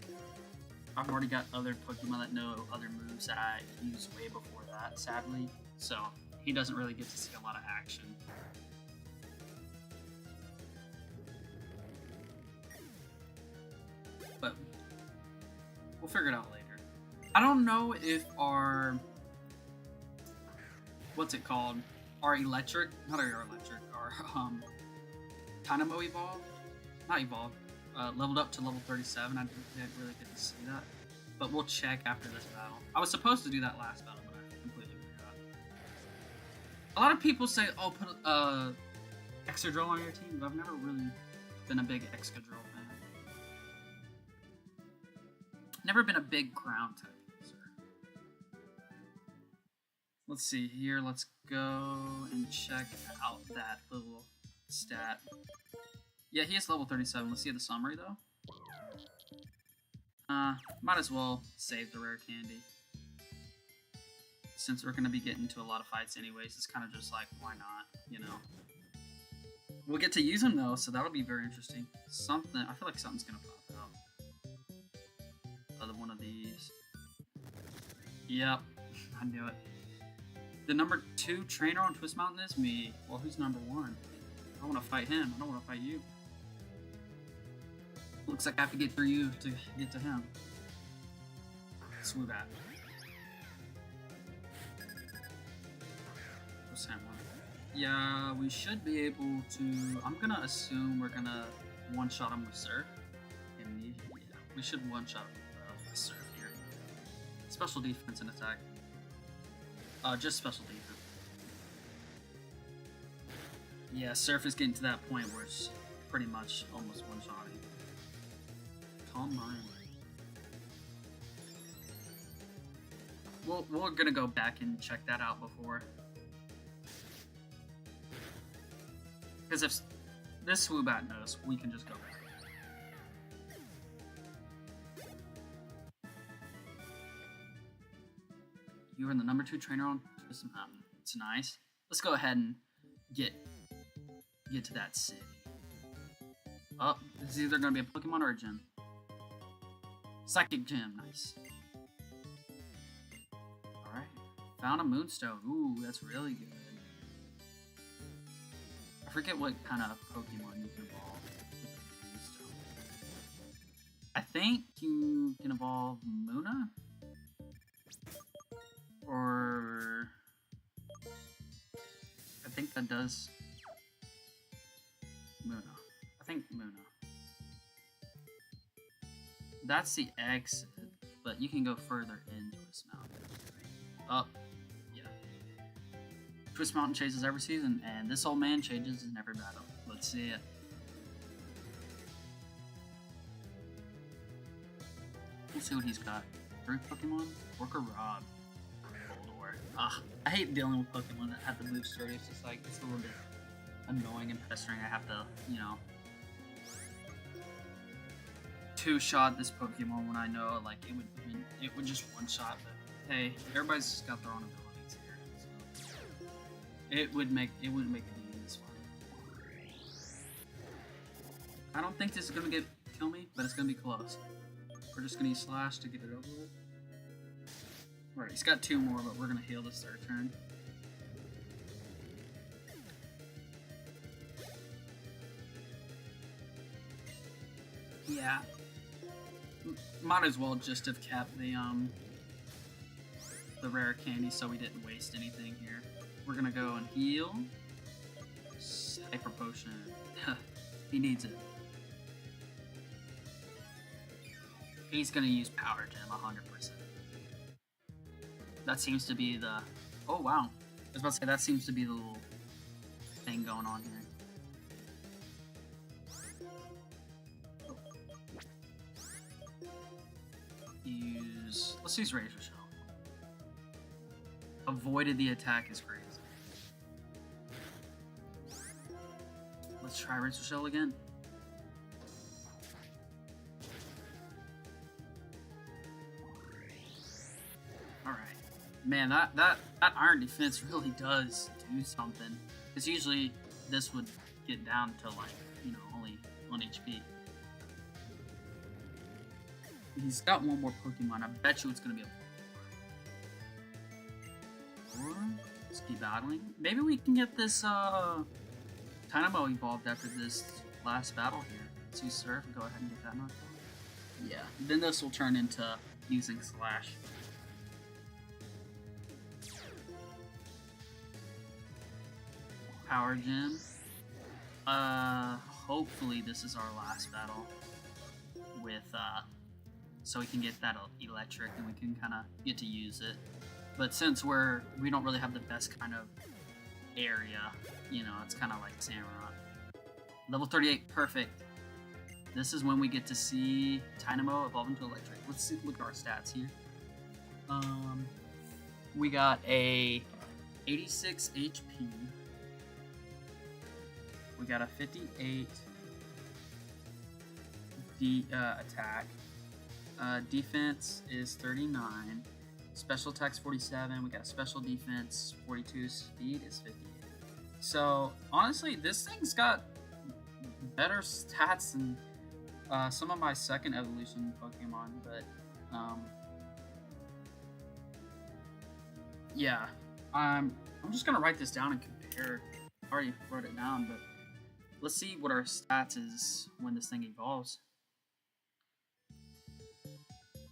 I've already got other Pokemon that know other moves that I used way before that, sadly. So he doesn't really get to see a lot of action. But we'll figure it out later. I don't know if our what's it called? Our electric, not our electric, our Dynamo evolved, not evolved, leveled up to level 37. I didn't really get to see that, but we'll check after this battle. I was supposed to do that last battle, but I completely forgot. A lot of people say, "Oh, put Excadrill on your team," but I've never really been a big Excadrill fan. Never been a big ground type user. Let's see here. Let's go and check out that little stat. Yeah, he is level 37. Let's see the summary though. Might as well save the rare candy. Since we're gonna be getting into a lot of fights anyways, it's kind of just like, why not, you know? We'll get to use him though, so that'll be very interesting. Something, I feel like something's gonna pop out. Another one of these. Yep, I knew it. The number 2 trainer on Twist Mountain is me. Well, who's number 1? I want to fight him. I don't want to fight you. Looks like I have to get through you to get to him. Swoo that. What's that one? Yeah, we should be able to. I'm gonna assume we're gonna one-shot him with Surf. And yeah, we should one-shot him with Surf here. Special defense and attack. Just special defense. Yeah, Surf is getting to that point where it's pretty much almost one-shotting. Calm mind. We're gonna go back and check that out before. Because if this Swoobat knows, we can just go back. You are the number 2 trainer on Twist Mountain. It's nice. Let's go ahead and get to that city. Oh, this is either going to be a Pokemon or a gym. Psychic Gym, nice. Alright, found a Moonstone. Ooh, that's really good. I forget what kind of Pokemon you can evolve with a Moonstone. I think you can evolve Munna? Or I think that does Munna. I think Munna. That's the exit, but you can go further into Twist Mountain. Oh, yeah. Twist Mountain changes every season, and this old man changes in every battle. Let's see it. Let's see what he's got. 3 Pokemon? Orca Rod. I hate dealing with Pokemon that have the move story. It's just like, it's a little bit annoying and pestering. I have to, you know, 2-shot this Pokemon when I know like it would just 1-shot, but hey, everybody's got their own abilities here, so it wouldn't make the game this fun. I don't think this is gonna kill me, but it's gonna be close. We're just gonna use slash to get it over with. Alright, he's got 2 more, but we're gonna heal this third turn. Yeah. Might as well just have kept the rare candy so we didn't waste anything here. We're gonna go and heal. Hyper potion. He needs it. He's gonna use power gem 100%. That seems to be the... Oh wow. I was about to say that seems to be the little thing going on here. Let's use Razor Shell. Avoided the attack is crazy. Let's try Razor Shell again. Alright. Man, that Iron Defense really does do something. Because usually this would get down to like, you know, only 1 HP. He's got 1 more Pokemon. I bet you it's gonna be a Or let's keep battling. Maybe we can get this Dynamo evolved after this last battle here. Let's use Surf and go ahead and get that knocked out. Yeah. Then this will turn into using Slash. Power Gem. Hopefully this is our last battle with so we can get that electric and we can kind of get to use it. But since we don't really have the best kind of area, you know, it's kind of like Samurott. Level 38, perfect. This is when we get to see Dynamo evolve into electric. Let's look at our stats here. We got a 86 HP. We got a 58 attack. Defense is 39. Special attack's 47. We got a special defense 42. Speed is 58. So honestly, this thing's got better stats than some of my second evolution Pokemon. But yeah, I'm just gonna write this down and compare. I already wrote it down, but let's see what our stats is when this thing evolves.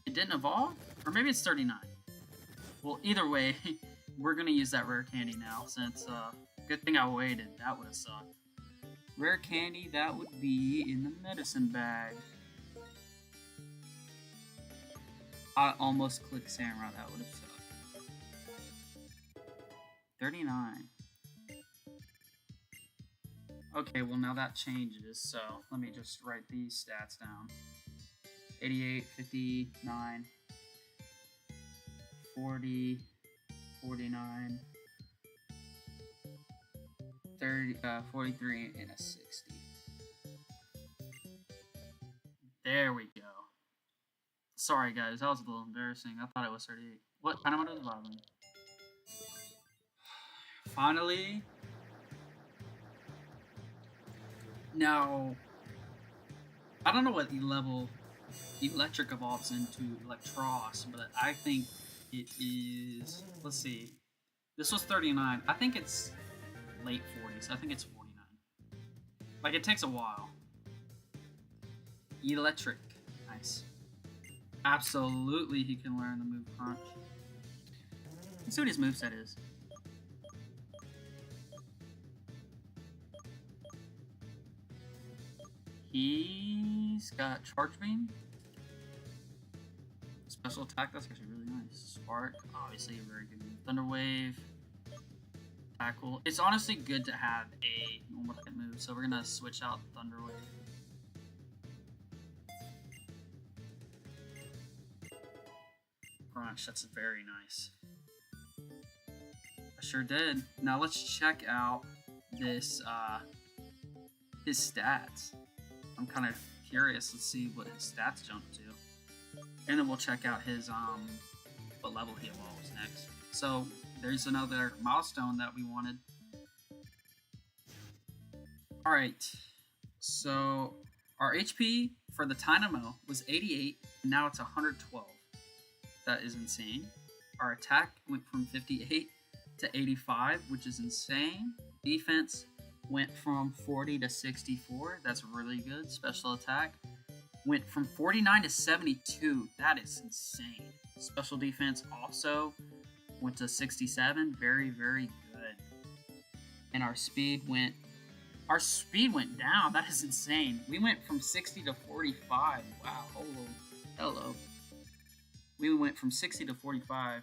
It didn't evolve? Or maybe it's 39. Well, either way, we're gonna use that rare candy now, since, good thing I waited. That would have sucked. Rare candy, that would be in the medicine bag. I almost clicked Samurai, that would have sucked. 39. Okay, well now that changes, so let me just write these stats down. 88, 59, 40, 49, 30, 43, and a 60. There we go. Sorry guys, that was a little embarrassing. I thought it was 38. What? I don't know what was bothering. Finally. Now, I don't know what the level electric evolves into Electros, but I think it is, let's see, this was 39, I think it's late 40s, I think it's 49. Like, it takes a while. Electric, nice. Absolutely he can learn the move Crunch. Let's see what his moveset is. He's got Charge Beam. Special attack, that's actually really nice. Spark, obviously a very good move. Thunder Wave. Tackle. It's honestly good to have a normal type move, so we're gonna switch out Thunder Wave. Crunch, that's very nice. I sure did. Now let's check out this, his stats. I'm kind of curious. Let's see what his stats jump to. And then we'll check out his what level he evolves next. So there's another milestone that we wanted. Alright, so our HP for the Dynamo was 88, and now it's 112. That is insane. Our attack went from 58 to 85, which is insane. Defense went from 40 to 64. That's really good. Special attack went from 49 to 72. That is insane. Special defense also went to 67. Very, very good. And our speed went down. That is insane. We went from 60 to 45. Wow. Hello. We went from 60 to 45.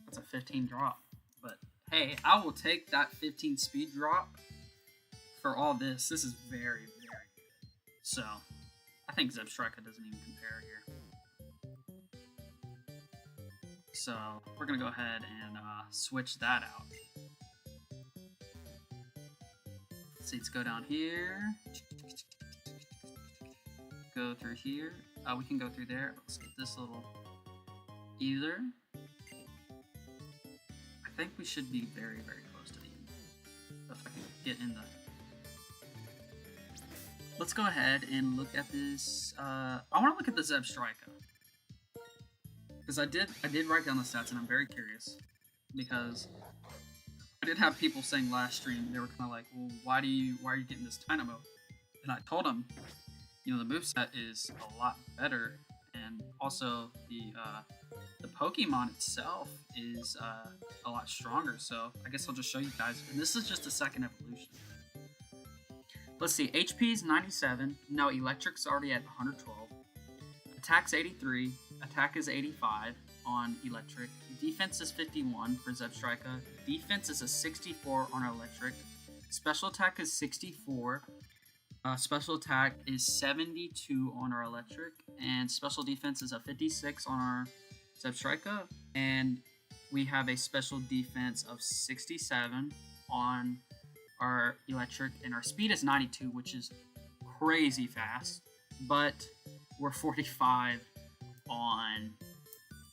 That's a 15 drop. But hey, I will take that 15 speed drop for all this. This is very, very good. So, I think Zebstrika doesn't even compare here. So, we're going to go ahead and switch that out. Let's go down here. Go through here. We can go through there. Let's get this little either. I think we should be very, very close to the end. If I can get in the... Let's go ahead and look at this. I want to look at the Zebstrika. Because I did write down the stats, and I'm very curious. Because I did have people saying last stream, they were kind of like, well, why are you getting this Dynamo? And I told them, you know, the moveset is a lot better, and also the Pokemon itself is a lot stronger. So I guess I'll just show you guys. And this is just the second evolution. Let's see, HP is 97. No, Electric's already at 112. Attack's 83. Attack is 85 on Electric. Defense is 51 for Zebstrika. Defense is a 64 on our Electric. Special attack is 64. Special attack is 72 on our Electric. And special defense is a 56 on our Zebstrika. And we have a special defense of 67 on our Electric. And our speed is 92, which is crazy fast. But we're 45 on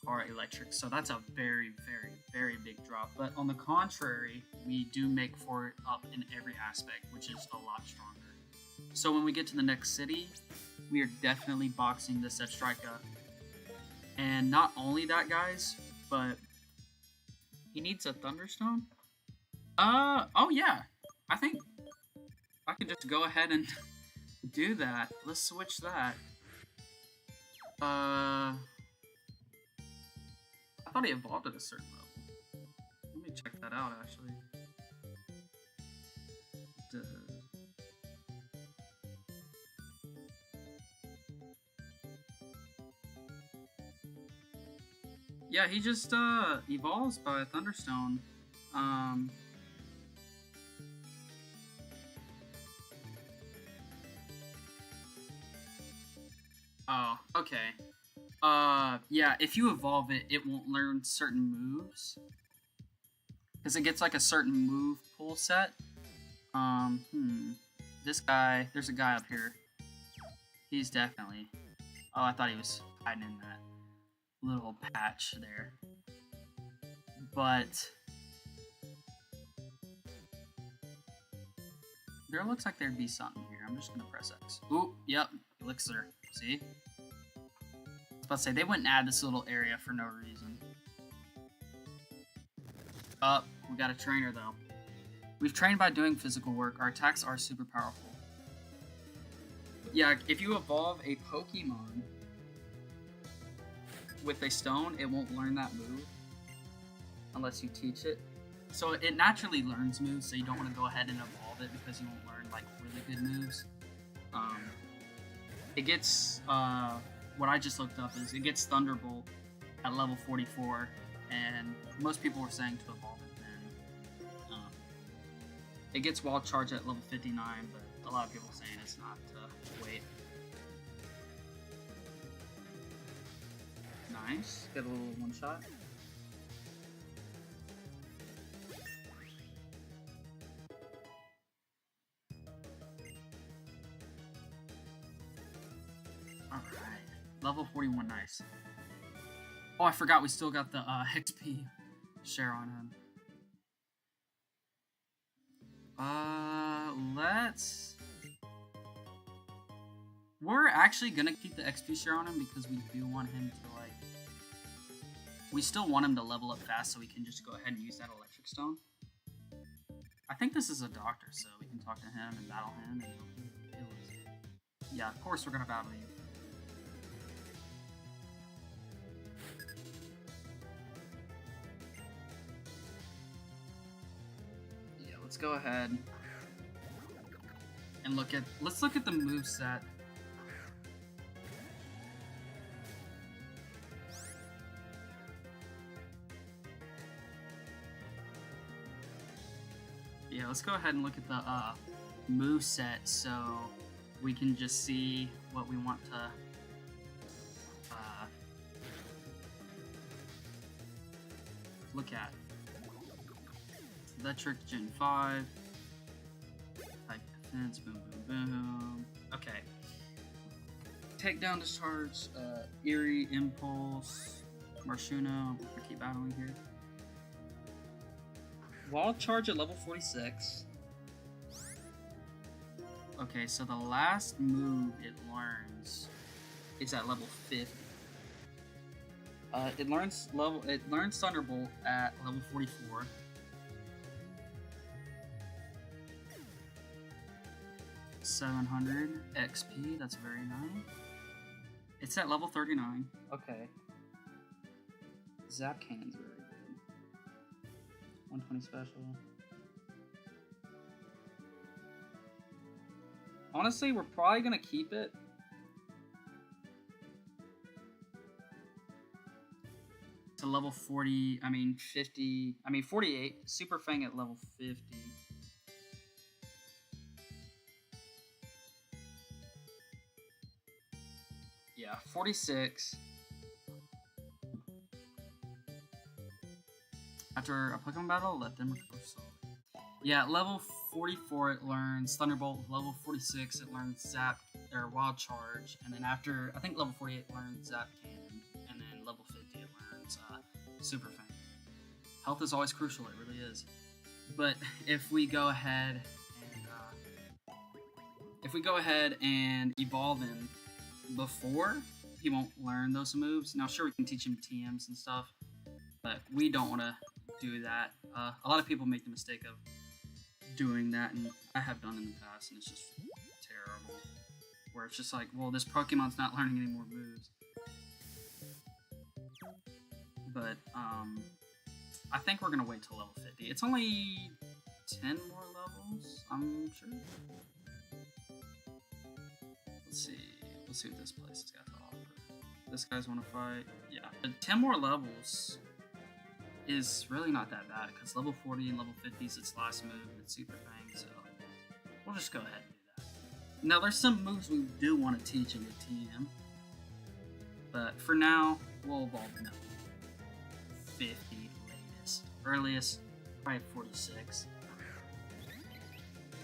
our Electric, so that's a very, very, very big drop. But on the contrary, we do make for it up in every aspect, which is a lot stronger. So when we get to the next city, we are definitely boxing the Zebstrika. And not only that, guys, but he needs a Thunderstone. Oh yeah, I think I can just go ahead and do that. Let's switch that. I thought he evolved at a certain level. Let me check that out, actually. Yeah, he just evolves by a Thunderstone. Oh, okay. Yeah, if you evolve it, it won't learn certain moves. Because it gets like a certain move pool set. This guy, there's a guy up here. He's definitely... Oh, I thought he was hiding in that little patch there. But... there looks like there'd be something here. I'm just gonna press X. Ooh, yep, Elixir. See? I was about to say, they wouldn't add this little area for no reason. We got a trainer though. We've trained by doing physical work. Our attacks are super powerful. Yeah, if you evolve a Pokemon with a stone, it won't learn that move unless you teach it. So it naturally learns moves, so you don't want to go ahead and evolve it because you won't learn like really good moves. It gets, what I just looked up is it gets Thunderbolt at level 44, and most people were saying to evolve it then. It gets Wild Charge at level 59, but a lot of people are saying it's not to wait. Nice, get a little one shot. Level 41, nice. Oh, I forgot we still got the XP share on him. Let's... We're actually gonna keep the XP share on him because we do want him to, like... We still want him to level up fast so we can just go ahead and use that electric stone. I think this is a doctor, so we can talk to him and battle him. And yeah, of course we're gonna battle you. Yeah, let's go ahead and let's look at the moveset. Yeah, let's go ahead and look at the moveset so we can just see what we want to look at. Electric Gen 5. Type defense, boom, boom, boom. Okay. Takedown, discharge, Eerie, Impulse, Marshuno. We'll keep battling here. Wild Charge at level 46. Okay, so the last move it learns is at level 50. It learns Thunderbolt at level 44. $700 XP, that's very nice. It's at level 39. Okay. Zap Cannon's very good. 120 special. Honestly, we're probably gonna keep it. To level 40, 50, 48. Super Fang at level 50. Yeah, 46. After a Pokemon battle, let them recover slowly. Yeah, at level 44 it learns Thunderbolt. Level 46 it learns Zap or Wild Charge, and then after I think level 48 it learns Zap Cannon, and then level 50 it learns Super Fang. Health is always crucial, it really is. But if we go ahead and evolve him before, he won't learn those moves. Now, sure, we can teach him TMs and stuff, but we don't want to do that. A lot of people make the mistake of doing that, and I have done in the past, and it's just terrible. Where it's just like, well, this Pokemon's not learning any more moves. But, I think we're gonna wait till level 50. It's only 10 more levels, I'm sure. Let's see what this place has got to offer. This guy's wanna fight. Yeah, 10 more levels is really not that bad, because level 40 and level 50 is its last move, and it's Super Fang, so we'll just go ahead and do that. Now, there's some moves we do want to teach in the TM, but for now, we'll evolve them. 50 latest. Earliest, probably 46.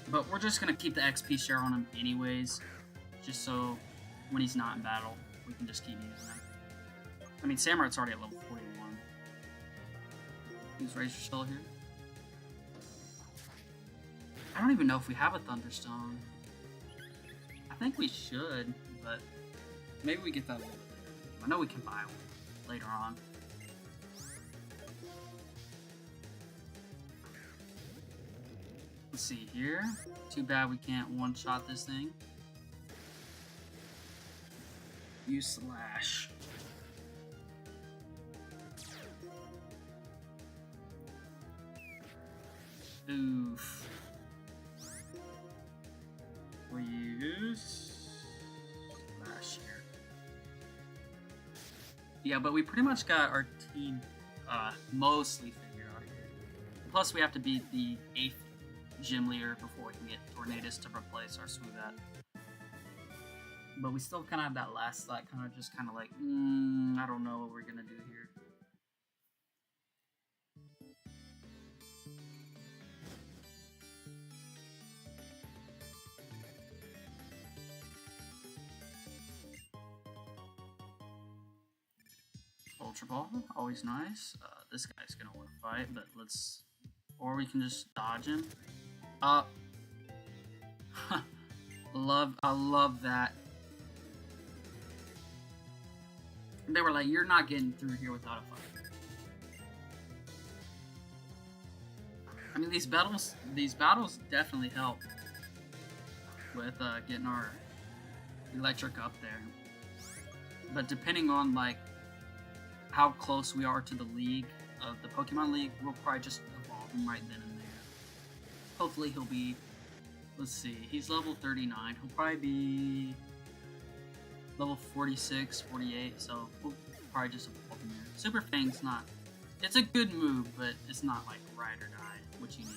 But we're just going to keep the XP share on him anyways, just so when he's not in battle, we can just keep using him. Samurot's already at level 41. Use Razor Shell here. I don't even know if we have a Thunderstone. I think we should, but maybe we get that later. I know we can buy one later on. Let's see here. Too bad we can't one-shot this thing. Use Slash. Oof. We use Slash here. Yeah, but we pretty much got our team mostly figured out here. Plus, we have to beat the 8th gym leader before we can get Tornadus to replace our Swoobat. But we still kind of have that last slot, kind of like, I don't know what we're gonna do here. Ultra Ball, always nice. This guy's gonna want to fight, but let's... Or we can just dodge him. I love that. They were like, you're not getting through here without a fight. I mean, these battles definitely help with getting our electric up there. But depending on like how close we are to the league of the Pokemon League, we'll probably just evolve him right then and there. Hopefully he'll be, let's see, he's level 39. He'll probably be level 46, 48, so we'll probably just evolve him there. Super Fang's not, it's a good move, but it's not like ride or die, which you need.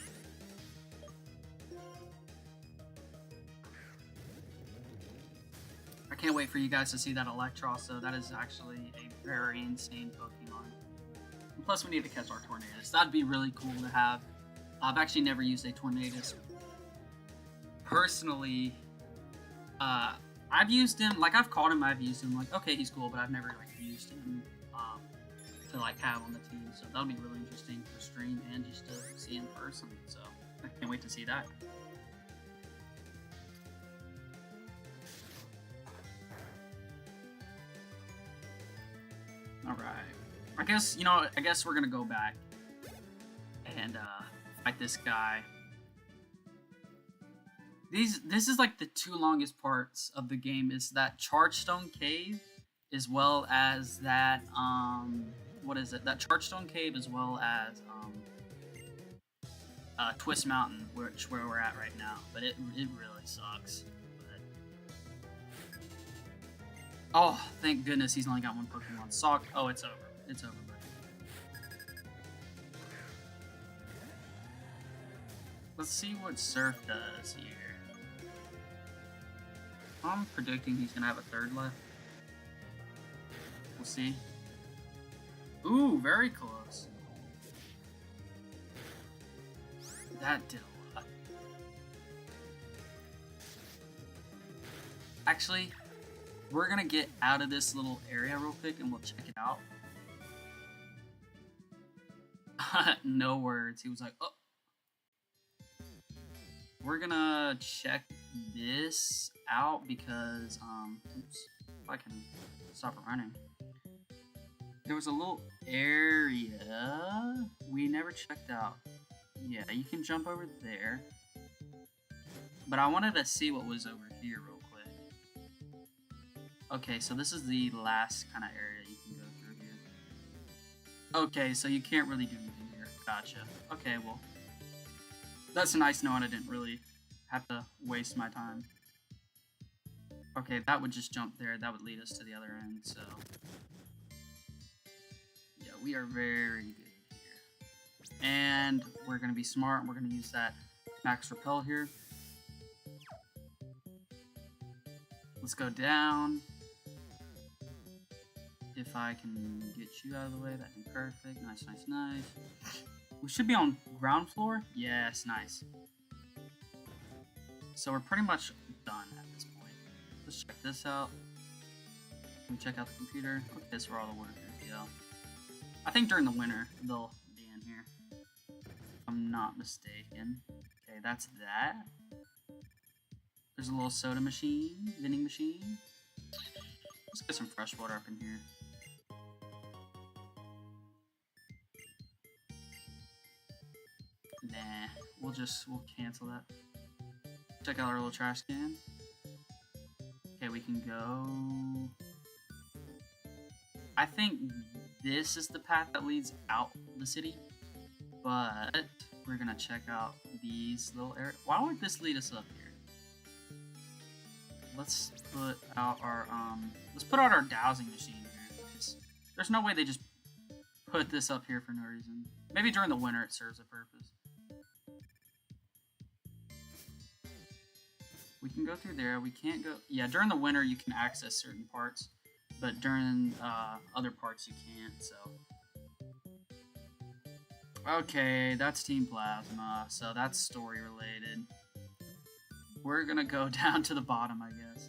I can't wait for you guys to see that Electros, that is actually a very insane Pokemon. And plus we need to catch our Tornadus. That'd be really cool to have. I've actually never used a Tornadus. Personally, I've used him, like I've caught him, I've used him, like okay, he's cool, but I've never like used him to like have on the team, so that'll be really interesting for stream and just to see in person, so I can't wait to see that. Alright, I guess we're gonna go back and fight this guy. This is like the two longest parts of the game, is that Chargestone Cave, as well as that, what is it? That Chargestone Cave, as well as, Twist Mountain, where we're at right now. But it really sucks. But... Oh, thank goodness he's only got one Pokemon. Sock. Oh, it's over. It's over, buddy. Let's see what Surf does here. I'm predicting he's gonna have a third left. We'll see. Ooh, very close. That did a lot. Actually, we're gonna get out of this little area real quick and we'll check it out. No words. He was like, oh. We're gonna check this out because, oops, if I can stop running. There was a little area we never checked out. Yeah, you can jump over there. But I wanted to see what was over here real quick. Okay, so this is the last kind of area you can go through here. Okay, so you can't really do anything here. Gotcha. Okay, well, that's nice knowing I didn't really have to waste my time. Okay, that would just jump there. That would lead us to the other end, so... Yeah, we are very good here. And we're going to be smart, and we're going to use that Max Repel here. Let's go down. If I can get you out of the way, that'd be perfect. Nice, nice, nice. We should be on ground floor. Yes, nice. So we're pretty much done at this point. Let's check this out. Can we check out the computer? Okay, that's where all the workers go. I think during the winter they'll be in here. If I'm not mistaken. Okay, that's that. There's a little soda machine, vending machine. Let's get some fresh water up in here. Nah, we'll cancel that. Check out our little trash can. Okay, we can go... I think this is the path that leads out the city, but we're gonna check out these little areas. Why would this lead us up here? Let's put out our dowsing machine here. There's no way they just put this up here for no reason. Maybe during the winter it serves a purpose. We can go through there. We can't go... Yeah, during the winter you can access certain parts, but during other parts you can't, so... Okay, that's Team Plasma, so that's story related. We're gonna go down to the bottom, I guess.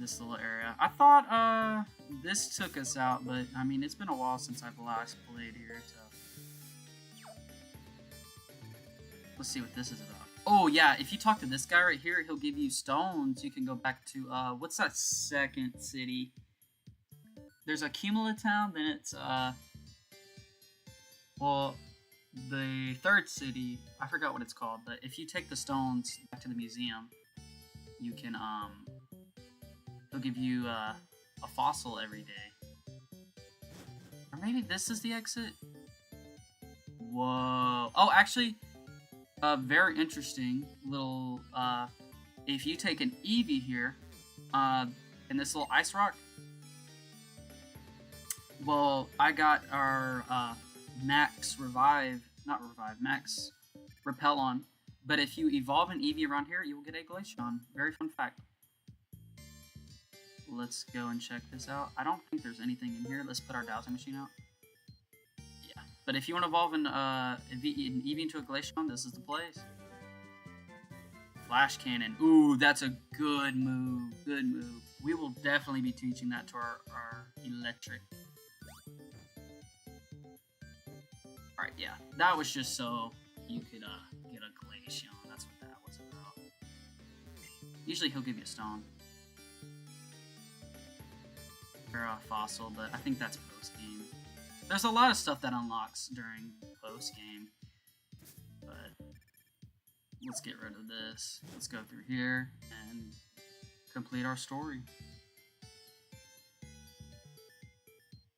this little area. I thought this took us out, but I mean it's been a while since I've last played here, so let's see what this is about. Oh yeah, if you talk to this guy right here, he'll give you stones. You can go back to what's that second city? There's a Cumula town, then it's well, the third city, I forgot what it's called, but if you take the stones back to the museum, you can they'll give you a fossil every day. Or maybe this is the exit? Whoa. Oh, actually, very interesting little, if you take an Eevee here, in this little ice rock, well, I got our, max repel on, but if you evolve an Eevee around here, you will get a Glaceon. Very fun fact. Let's go and check this out. I don't think there's anything in here. Let's put our dowsing machine out. Yeah, but if you want to evolve an Eevee into a Glaceon, this is the place. Flash Cannon. Ooh, that's a good move. Good move. We will definitely be teaching that to our electric. Alright, yeah. That was just so you could get a Glaceon. That's what that was about. Usually he'll give you a stone. Or a fossil, but I think that's post-game. There's a lot of stuff that unlocks during post-game. But let's get rid of this. Let's go through here and complete our story.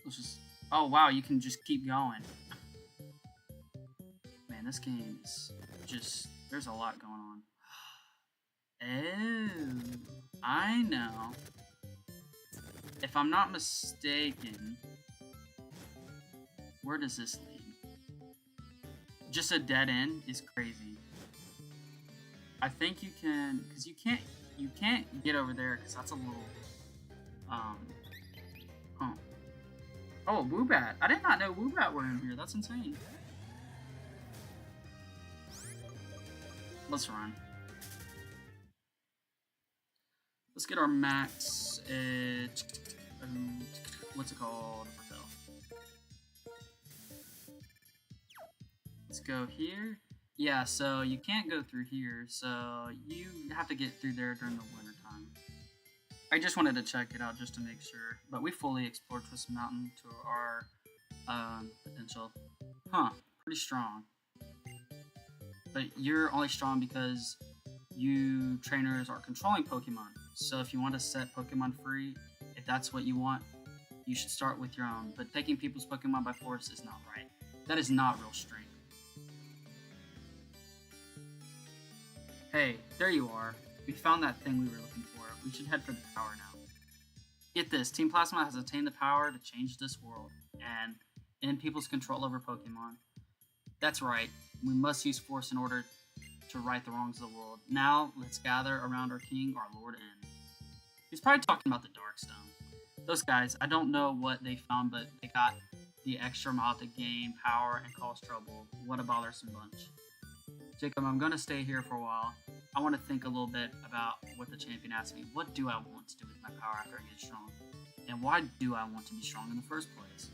Let's just... Oh, wow, you can just keep going. Man, this game is just... There's a lot going on. Oh, I know. If I'm not mistaken, where does this lead? Just a dead end is crazy. I think you can, because you can't get over there because that's a little, Oh, Woobat. I did not know Woobat were in here. That's insane. Let's run. Let's get our max, what's it called? Let's go here. Yeah, so you can't go through here, so you have to get through there during the winter time. I just wanted to check it out just to make sure, but we fully explored Twist Mountain to our potential. Huh, pretty strong. But you're only strong because you trainers are controlling Pokemon. So if you want to set Pokemon free, if that's what you want, you should start with your own. But taking people's Pokemon by force is not right. That is not real strength. Hey, there you are. We found that thing we were looking for. We should head for the tower now. Get this, Team Plasma has attained the power to change this world and end people's control over Pokemon. That's right, we must use force in order to right the wrongs of the world. Now, let's gather around our king, our Lord N. He's probably talking about the Darkstone. Those guys, I don't know what they found, but they got the extra mile to gain power and cause trouble. What a bothersome bunch. Jacob, I'm going to stay here for a while. I want to think a little bit about what the champion asked me. What do I want to do with my power after I get strong? And why do I want to be strong in the first place?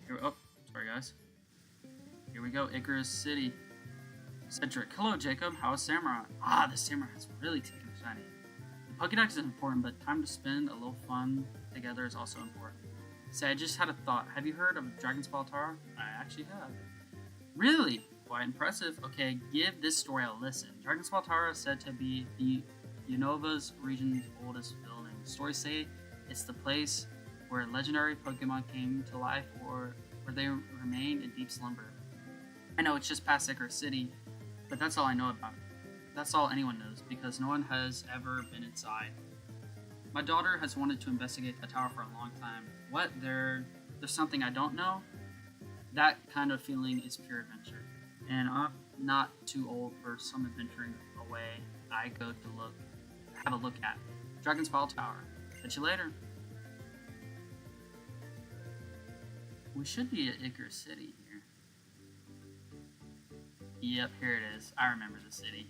Here, oh, sorry guys. Here we go, Icarus City. Cedric, hello Jacob, how is Samurai? Ah, the Samurai has really taken a shiny. The Pokédex is important, but time to spend a little fun together is also important. Say, I just had a thought. Have you heard of Dragon's Ball Tower? I actually have. Really? Quite impressive. Okay, give this story a listen. Dragon's Ball Tower is said to be the Unova's region's oldest building. Stories say it's the place where legendary Pokemon came to life or where they remained in deep slumber. I know it's just past Icarus City, but that's all I know about it. That's all anyone knows, because no one has ever been inside. My daughter has wanted to investigate the tower for a long time. What? There's something I don't know? That kind of feeling is pure adventure. And I'm not too old for some adventuring away. I go to have a look at Dragon's Ball Tower. Catch you later. We should be at Icarus City here. Yep, here it is. I remember the city.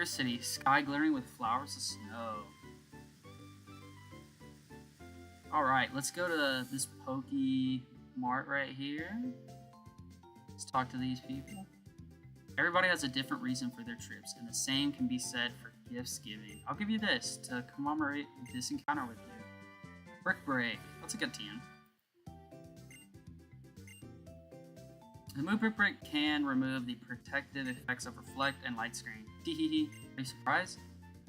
Secret City, sky glittering with flowers of snow. Alright, let's go to this Poke Mart right here. Let's talk to these people. Everybody has a different reason for their trips, and the same can be said for gifts giving. I'll give you this to commemorate this encounter with you. Brick Break. That's a good TM. The move Brick Break can remove the protective effects of Reflect and Light Screen. Teehee. Are you surprised?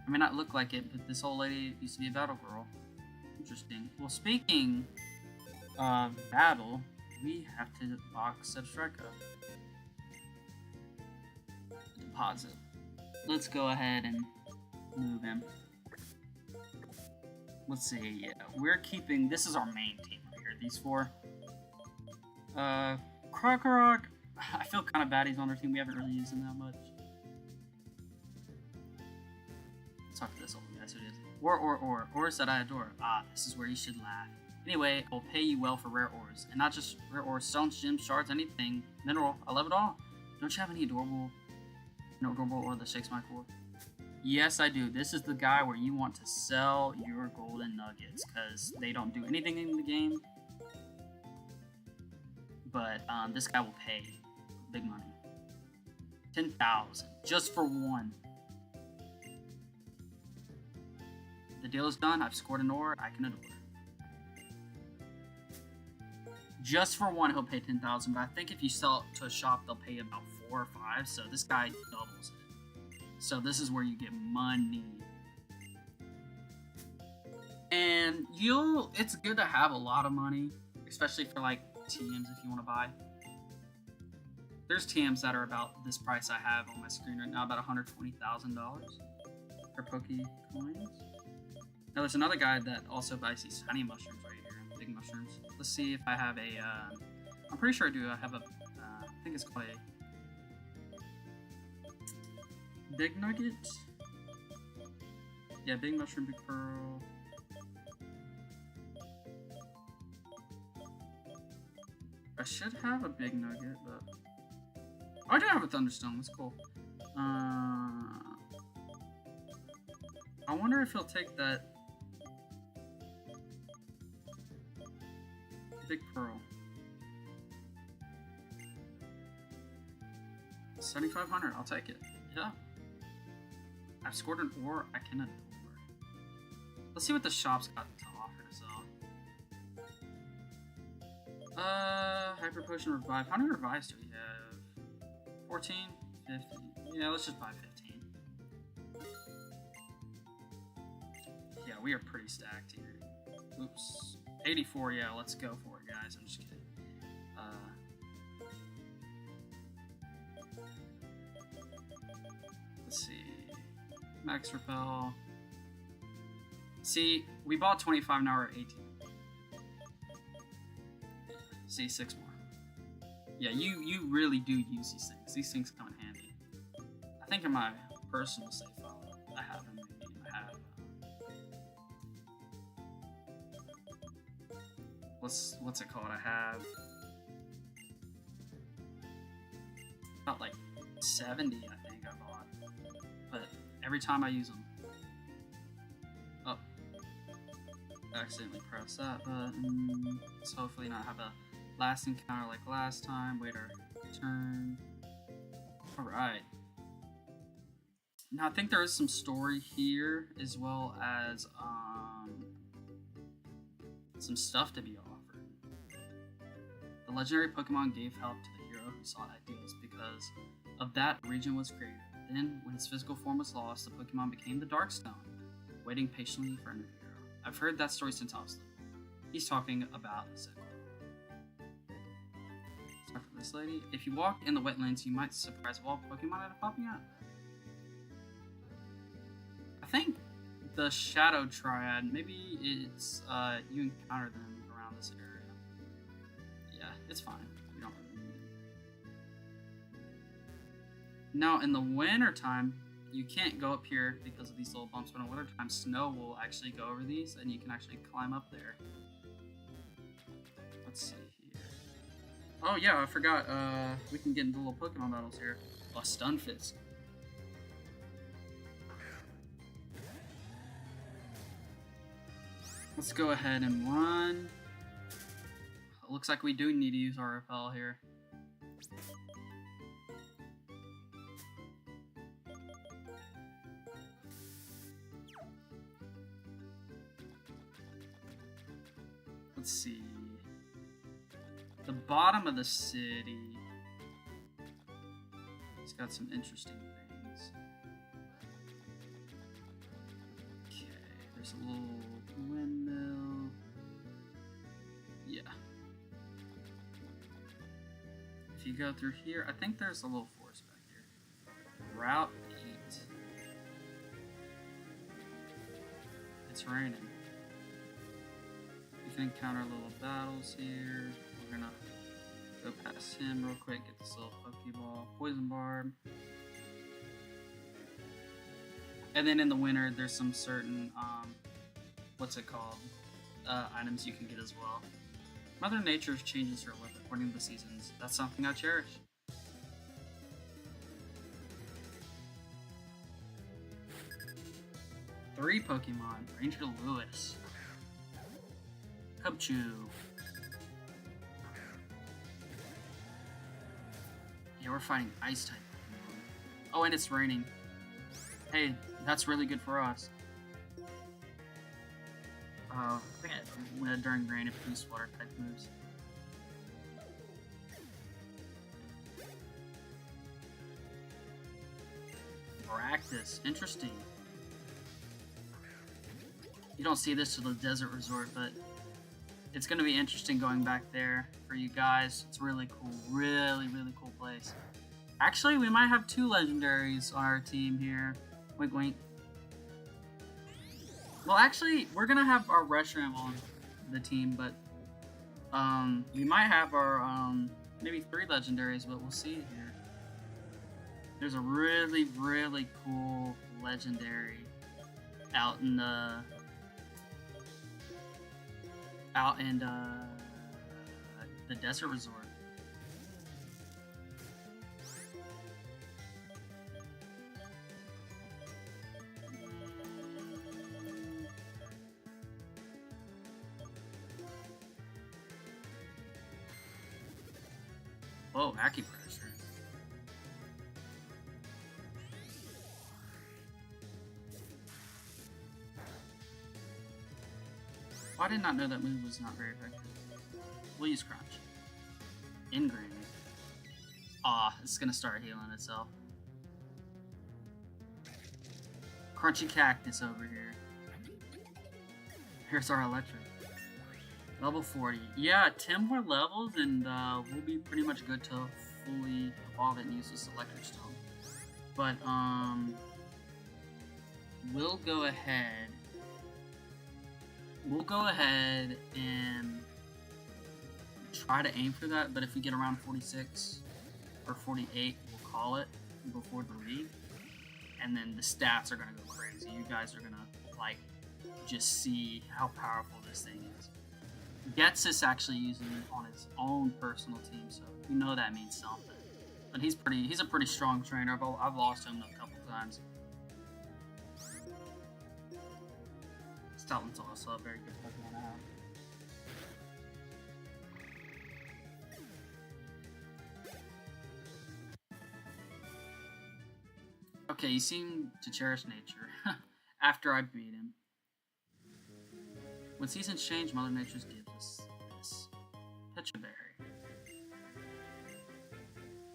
I may not look like it, but this old lady used to be a battle girl. Interesting. Well, speaking of battle, we have to box Substrika. Deposit. Let's go ahead and move him. Let's see, yeah. We're keeping, this is our main team right here, these four. Krokorok, I feel kind of bad he's on our team. We haven't really used him that much. Let's talk to this old guy. So it is. Ores that I adore. Ah, this is where you should laugh. Anyway, I'll pay you well for rare ores. And not just rare ores, stones, gems, shards, anything. Mineral, I love it all. Don't you have any adorable ore that shakes my core? Yes, I do. This is the guy where you want to sell your golden nuggets, because they don't do anything in the game. But this guy will pay big money. 10,000 just for one. The deal is done. I've scored an ore I can adore. Just for one, he'll pay 10,000. But I think if you sell it to a shop, they'll pay about 4 or 5. So this guy doubles it. So this is where you get money. And it's good to have a lot of money, especially for like TMs if you want to buy. There's TMs that are about this price I have on my screen right now, about $120,000 for Poke coins. Now there's another guy that also buys these tiny mushrooms right here, big mushrooms. Let's see if I have a, I'm pretty sure I do. I have a, I think it's called a Big Nugget. Yeah, Big Mushroom, Big Pearl. I should have a Big Nugget, but I do have a Thunderstone. That's cool. I wonder if he'll take that Big Pearl. 7,500. I'll take it. Yeah. I've scored an ore I can adore. Let's see what the shop's got to offer to sell. Hyper Potion Revive. How many revives do we have? 14? 50? Yeah, let's just buy 15. Yeah, we are pretty stacked here. Oops. 84, yeah, let's go for it, guys. I'm just kidding. Let's see. Max Repel. See, we bought 25, now we're at 18. See, 6 more. Yeah, you really do use these things. These things come in handy. I think in my personal save file, I have them. Maybe I have. What's it called? I have about like 70, I think I bought. But every time I use them, oh, accidentally press that button. Let's hopefully not have a last encounter like last time. Wait our turn. Alright. Now I think there is some story here as well as some stuff to be offered. The legendary Pokemon gave help to the hero who sought ideals. Because of that, a region was created. Then, when his physical form was lost, the Pokemon became the Darkstone, waiting patiently for a new hero. I've heard that story since I was little. He's talking about Skyla. Let's talk to this lady. If you walk in the wetlands, you might surprise a wall of Pokemon that are popping out. I think the Shadow Triad, maybe it's, you encounter them around this area. Yeah, it's fine. We don't really need it. Now, in the winter time, you can't go up here because of these little bumps, but in winter time, snow will actually go over these, and you can actually climb up there. Let's see here. Oh yeah, I forgot, we can get into little Pokemon battles here. Oh, Stunfisk. Let's go ahead and run. It looks like we do need to use our repel here. Let's see. The bottom of the city. It's got some interesting things. Okay, there's a little windmill. Yeah. If you go through here, I think there's a little forest back here. Route 8. It's raining. You can encounter little battles here. We're gonna go past him real quick, get this little Pokeball, Poison Barb. And then in the winter, there's some certain, what's it called? Items you can get as well. Mother Nature changes her weather according to the seasons. That's something I cherish. Three Pokemon. Ranger Lewis. Cubchoo. Yeah, we're fighting Ice type Pokemon. Oh, and it's raining. Hey, that's really good for us. I think during rain it boosts water type moves. Practice. Interesting. You don't see this to the desert resort, but it's going to be interesting going back there for you guys. It's really cool. Really, really cool place. Actually, we might have 2 legendaries on our team here. Wink, wink. Well, actually, we're going to have our Reshiram on the team, but we might have our maybe 3 legendaries, but we'll see here. There's a really, really cool legendary out in the desert resort. Oh, acupressure. I did not know that move was not very effective. We'll use Crunch. Ingrain. Ah, it's gonna start healing itself. Crunchy Cactus over here. Here's our Electric. Level 40. Yeah, 10 more levels and we'll be pretty much good to fully evolve it and use this Electric Stone. But, we'll go ahead and try to aim for that, but if we get around 46 or 48, we'll call it before the league. And then the stats are gonna go crazy. You guys are gonna, like, just see how powerful this thing is. Gets is actually using it on his own personal team, so you know that means something. But he's a pretty strong trainer. I've lost him a couple times. Stoutland's also a very good Pokemon to have. Okay, you seem to cherish nature. After I beat him. When seasons change, Mother Nature gives us this. Pechaberry.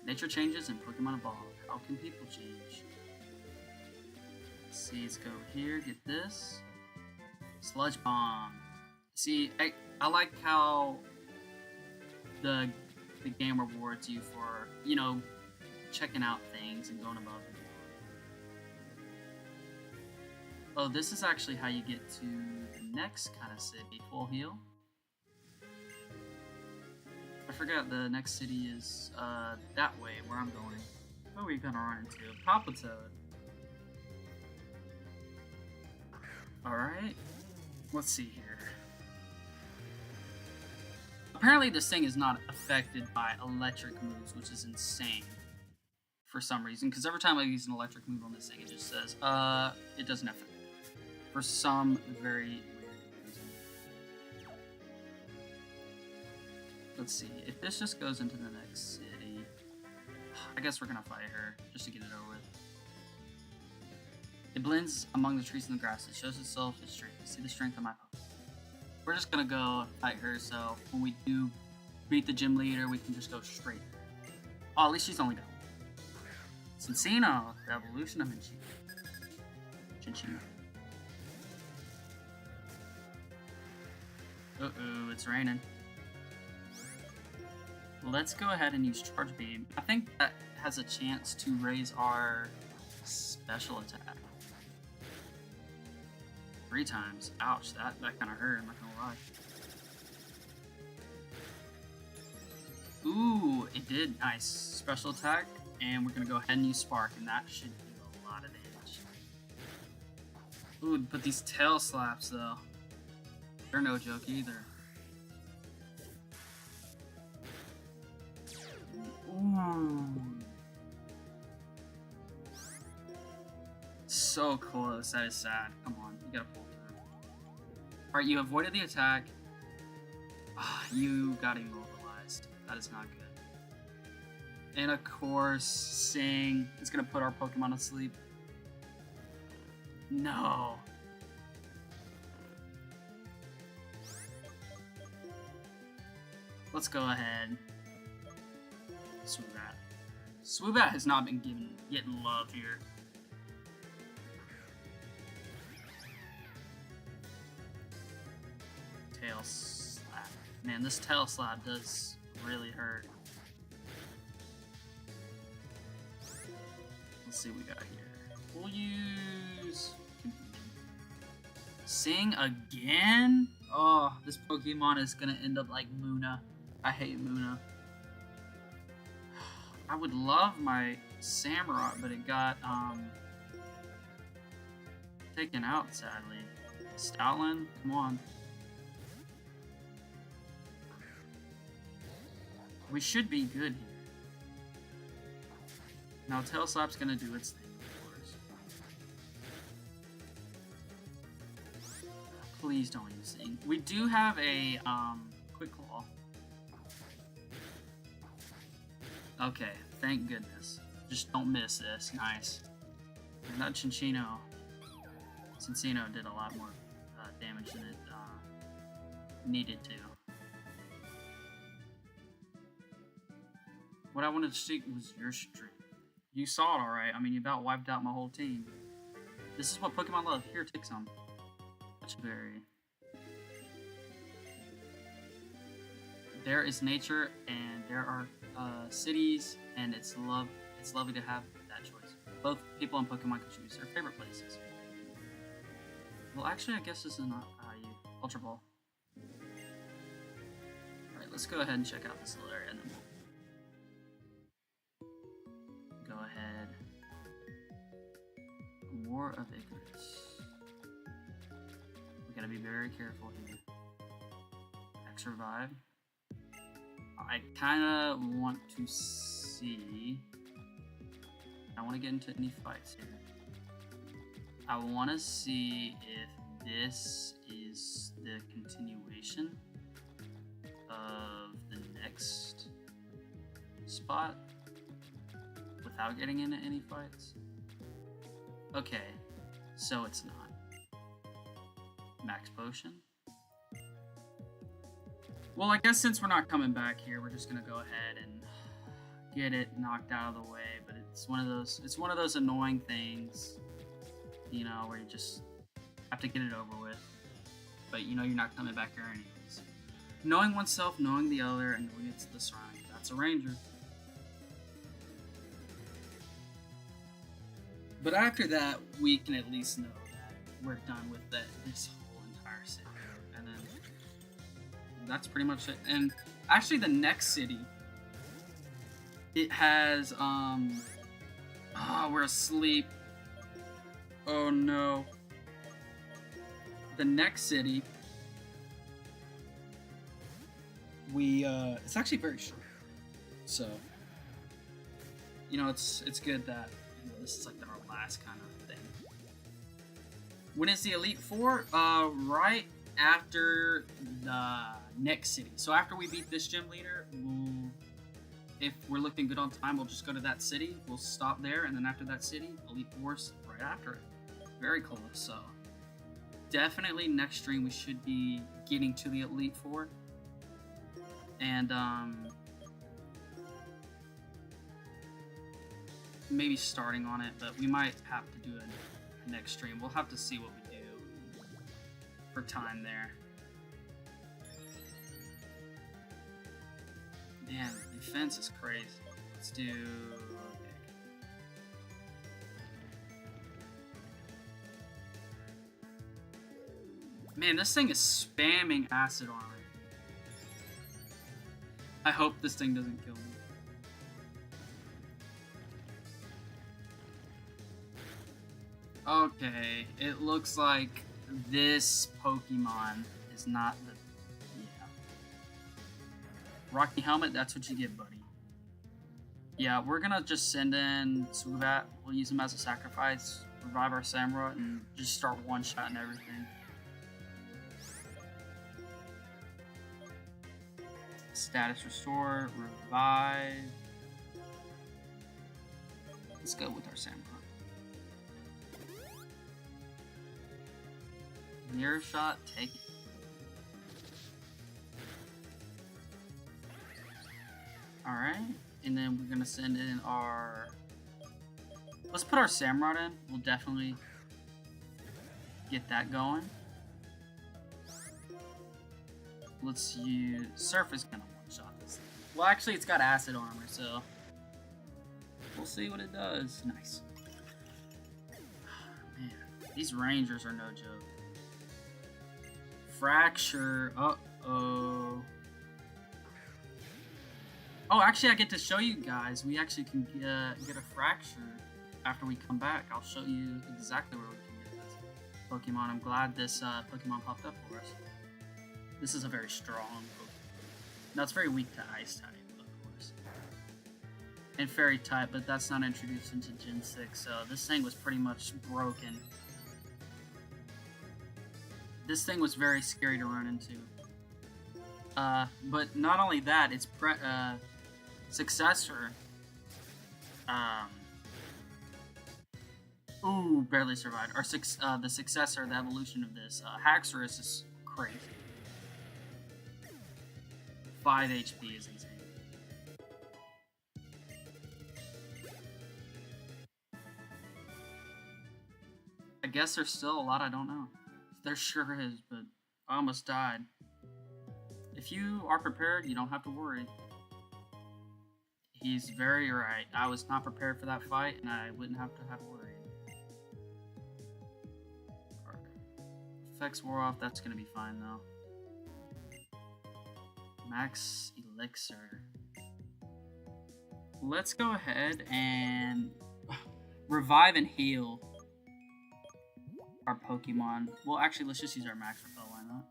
Nature changes and Pokemon evolve. How can people change? Let's see, let's go here, get this. Sludge Bomb. See, I like how the game rewards you for, you know, checking out things and going above and beyond. Oh, this is actually how you get to the next kind of city, Full Heal. I forgot the next city is that way, where I'm going. What are we gonna run into? Palpitoad. Alright. Let's see here. Apparently this thing is not affected by electric moves, which is insane. For some reason, because every time I use an electric move on this thing, it just says, it doesn't affect it. For some very weird reason. Let's see. If this just goes into the next city, I guess we're gonna fight her just to get it over with. It blends among the trees and the grass. It shows itself as strength. See the strength of my Pokemon. We're just gonna go fight her, so when we do beat the gym leader, we can just go straight. Oh, at least she's only got one. Cincino, the evolution of Chinchino. Uh-oh, it's raining. Let's go ahead and use Charge Beam. I think that has a chance to raise our special attack. 3 times. Ouch, that kind of hurt, I'm not gonna lie. Ooh, it did. Nice. Special attack, and we're gonna go ahead and use Spark, and that should do a lot of damage. Ooh, but these tail slaps, though, they're no joke either. Ooh. So close, that is sad. Come on, you gotta pull through. Alright, you avoided the attack. You got immobilized. That is not good. And of course, Sing is gonna put our Pokemon to sleep. No. Let's go ahead. Swoobat. Swoobat has not been getting love here. Tail slap. Man, this tail slap does really hurt. Let's see what we got here. We'll use Sing again? Oh, this Pokemon is gonna end up like Muna. I hate Muna. I would love my Samurai, but it got taken out, sadly. Stoutland, come on. We should be good here. Now Tail Slap's gonna do its thing, of course. Please don't use Sing. We do have a Quick Claw. Okay, thank goodness. Just don't miss this. Nice. And that Cincino did a lot more damage than it needed to. What I wanted to see was your streak. You saw it alright. I mean, you about wiped out my whole team. This is what Pokemon love. Here, take some. Berry. There is nature, and there are cities, and it's lovely to have that choice. Both people and Pokemon can choose their favorite places. Well, actually, I guess this is not Ultra Ball. Alright, let's go ahead and check out this little area, and then we'll go ahead. More of Icarus. We gotta be very careful here. X Revive. I kinda want to see. I want to get into any fights here. I want to see if this is the continuation of the next spot without getting into any fights. Okay, so it's not. Max Potion. Well, I guess since we're not coming back here, we're just gonna go ahead and get it knocked out of the way. But it's one of those annoying things, you know, where you just have to get it over with. But you know you're not coming back here anyways. Knowing oneself, knowing the other, and knowing it's the surrounding. That's a ranger. But after that, we can at least know that we're done with this whole entire city. And then that's pretty much it. And actually the next city, it has we're asleep. Oh no. The next city, it's actually very short. So, you know, it's good that, you know, this is like our last kind of thing. When is the Elite Four? Right after the next city. So after we beat this gym leader, if we're looking good on time, we'll just go to that city. We'll stop there, and then after that city, Elite Four's right after it. Very close. So definitely next stream we should be getting to the Elite Four, and maybe starting on it. But we might have to do a next stream. We'll have to see what we do for time there. Man, defense is crazy. Let's do... Man, this thing is spamming acid armor. I hope this thing doesn't kill me. Okay, it looks like this Pokemon is not the... Yeah. Rocky Helmet, that's what you get, buddy. Yeah, we're gonna just send in Subat. We'll use him as a sacrifice, revive our Samurott, and just start one-shotting everything. Status restore, revive. Let's go with our Samurott. Mirror shot, take it. Alright, and then we're gonna send in our... Let's put our Samurott in. We'll definitely get that going. Let's use... Surf is gonna one-shot this thing. Well, actually, it's got acid armor, so... We'll see what it does. Nice. Man, these Rangers are no joke. Fracture. Uh-oh. Oh, actually, I get to show you guys. We actually can get a Fracture after we come back. I'll show you exactly where we can get this Pokemon. I'm glad this Pokemon popped up for us. This is a very strong Pokemon. Now, it's very weak to Ice type, of course. And Fairy type, but that's not introduced into Gen 6, so this thing was pretty much broken. This thing was very scary to run into. But not only that, its successor, ooh, barely survived. The successor, the evolution of this, Haxorus is crazy. 5 HP is insane. I guess there's still a lot I don't know. There sure is, but I almost died. If you are prepared, you don't have to worry. He's very right. I was not prepared for that fight, and I wouldn't have worried. Effects wore off, that's gonna be fine though. Max Elixir. Let's go ahead and revive and heal our Pokemon. Well, actually, let's just use our Max Repel, why not?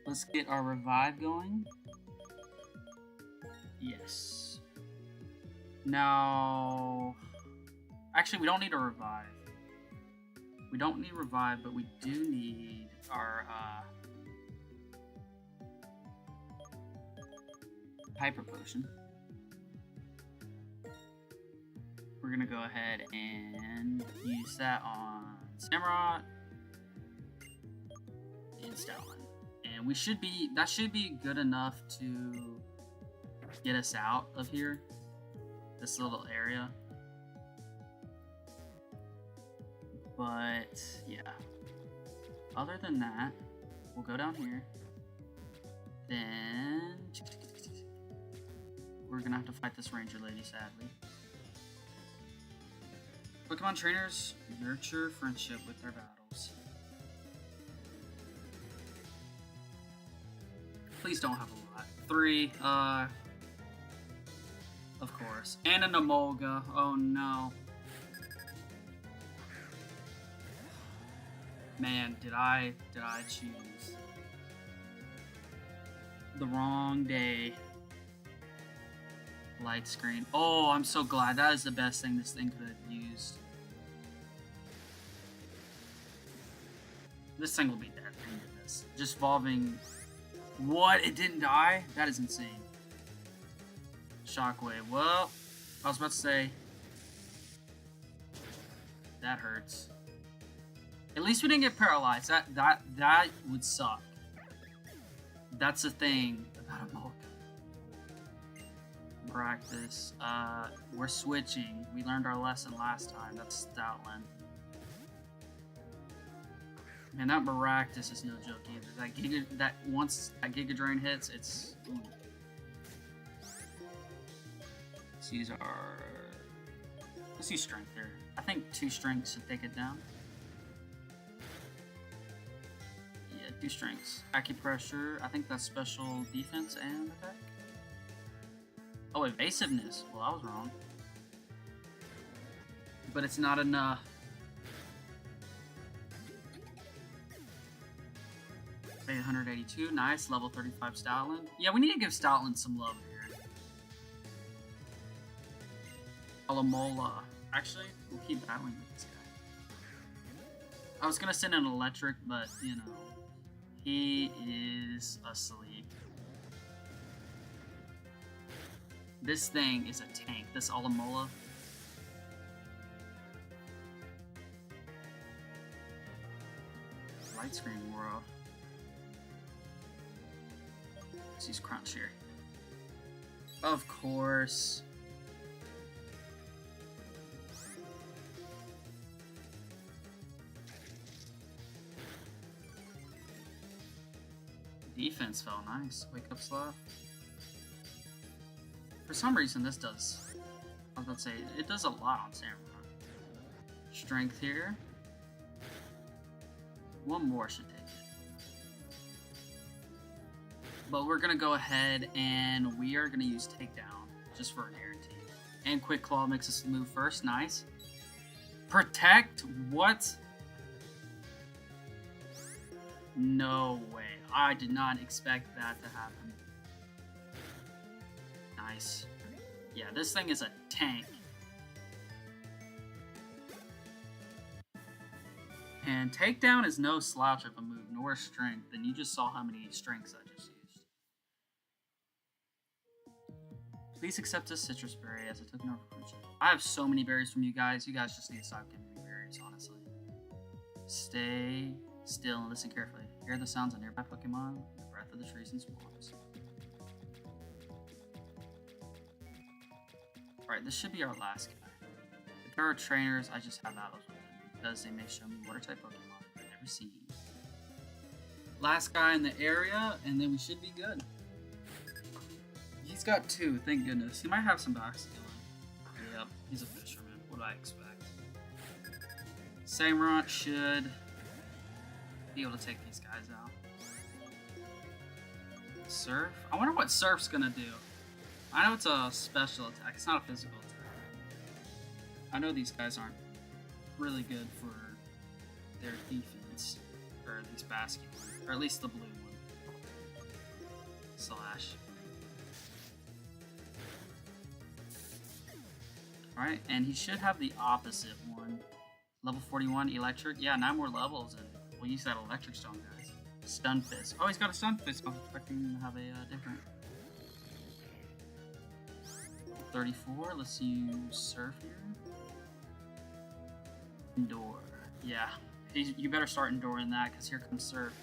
Let's get our revive going. Yes. Now... Actually, we don't need a revive. We don't need revive, but we do need our Hyper Potion. We're gonna go ahead and use that on Samurott and Stoutland. And we should be, that should be good enough to get us out of here, this little area. But yeah, other than that, we'll go down here. Then we're gonna have to fight this ranger lady, sadly. Pokemon trainers nurture friendship with their battles. Please don't have a lot. 3, of course. And an Emolga. Oh no. Man, did I choose the wrong day. Light screen. Oh, I'm so glad. That is the best thing this thing could have used. This thing will be dead. Thank goodness. Just evolving. What? It didn't die? That is insane. Shockwave. Well, I was about to say. That hurts. At least we didn't get paralyzed. That would suck. That's the thing about a Mulk. Practice. We're switching. We learned our lesson last time. That's Stoutland. Man, that Maractus is no joke either. Once that Giga Drain hits, it's. Ooh. Let's use Strength here. I think 2 strengths should take it down. Yeah, 2 strengths. Acupressure. I think that's special defense and attack. Oh, evasiveness. Well, I was wrong. But it's not enough. Say 182. Nice. Level 35 Stoutland. Yeah, we need to give Stoutland some love here. Alamola. Actually, we'll keep battling with this guy. I was gonna send an electric, but, you know, he is asleep. This thing is a tank. This Alamola. Light screen wore off. Let's use Crunch here. Of course. Defense fell nice. Wake up slot. For some reason, this does. I was about to say, it does a lot on Samurai. Strength here. One more should take it. But we're going to go ahead and we are going to use Takedown just for a guarantee. And Quick Claw makes us move first. Nice. Protect? What? No way. I did not expect that to happen. Nice. Yeah, this thing is a tank. And Takedown is no slouch of a move, nor strength. And you just saw how many strengths I just used. Please accept this citrus berry as a token of appreciation. I have so many berries from you guys. You guys just need to stop giving me berries, honestly. Stay still and listen carefully. Hear the sounds of nearby Pokemon, the breath of the trees and swamps. Alright, this should be our last guy. If there are trainers, I just have battles with them because they may show me water-type Pokemon I've never seen. Last guy in the area, and then we should be good. He's got 2, thank goodness. He might have some back skilling. Yep, he's a fisherman. What do I expect? Samurott should be able to take these guys out. Surf? I wonder what Surf's gonna do. I know it's a special attack. It's not a physical attack. I know these guys aren't really good for their defense. Or these basket ones. Or at least the blue one. Slash. Alright, and he should have the opposite one. Level 41 electric. Yeah, 9 more levels and we'll use that electric stone, guys. Stun Fist. Oh, he's got a Stun Fist. I was expecting him to have a different. 34. Let's use Surf here. Endure. Yeah. You better start enduring that because here comes Surf.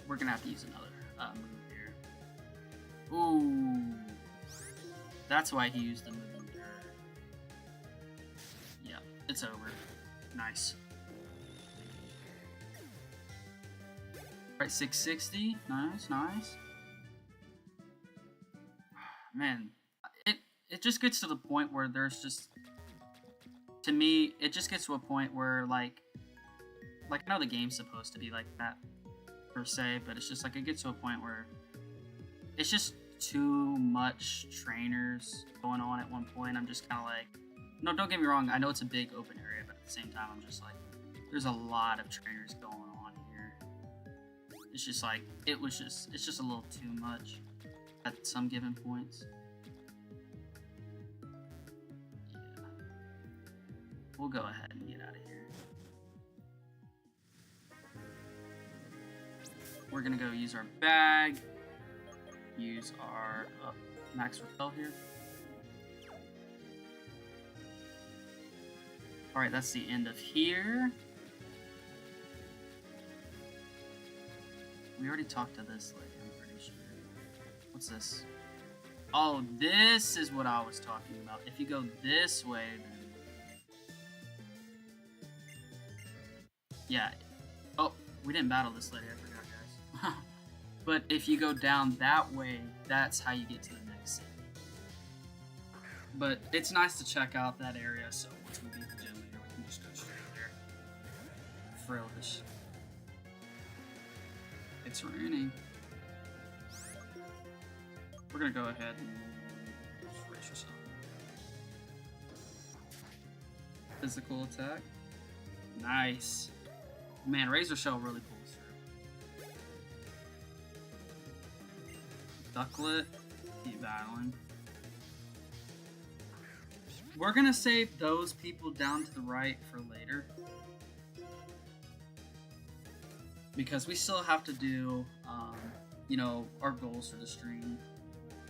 We're going to have to use another move here. Ooh. That's why he used the move Endure. Yeah, it's over. Nice. Alright, 660. Nice, nice. Man, it just gets to the point where there's just, to me, it just gets to a point where like I know the game's supposed to be like that per se, but it's just like it gets to a point where it's just too much trainers going on at one point. I'm just kind of like, no, don't get me wrong, I know it's a big open area, but at the same time I'm just like, there's a lot of trainers going on here. It's just like, it's just a little too much at some given points. Yeah. We'll go ahead and get out of here. We're gonna go use our bag, use our max repel here. Alright, that's the end of here. We already talked to this lady, I'm pretty sure. What's this? Oh, this is what I was talking about. If you go this way, then... Yeah. Oh, we didn't battle this lady, I forgot, guys. But if you go down that way, that's how you get to the next city. But it's nice to check out that area, so once we beat the gym leader, we can just go straight there. Frillish. It's raining. We're gonna go ahead and just race yourself. Physical attack. Nice. Man, Razor Shell really pulls through. Ducklet. Keep battling. We're gonna save those people down to the right for later. Because we still have to do, you know, our goals for the stream.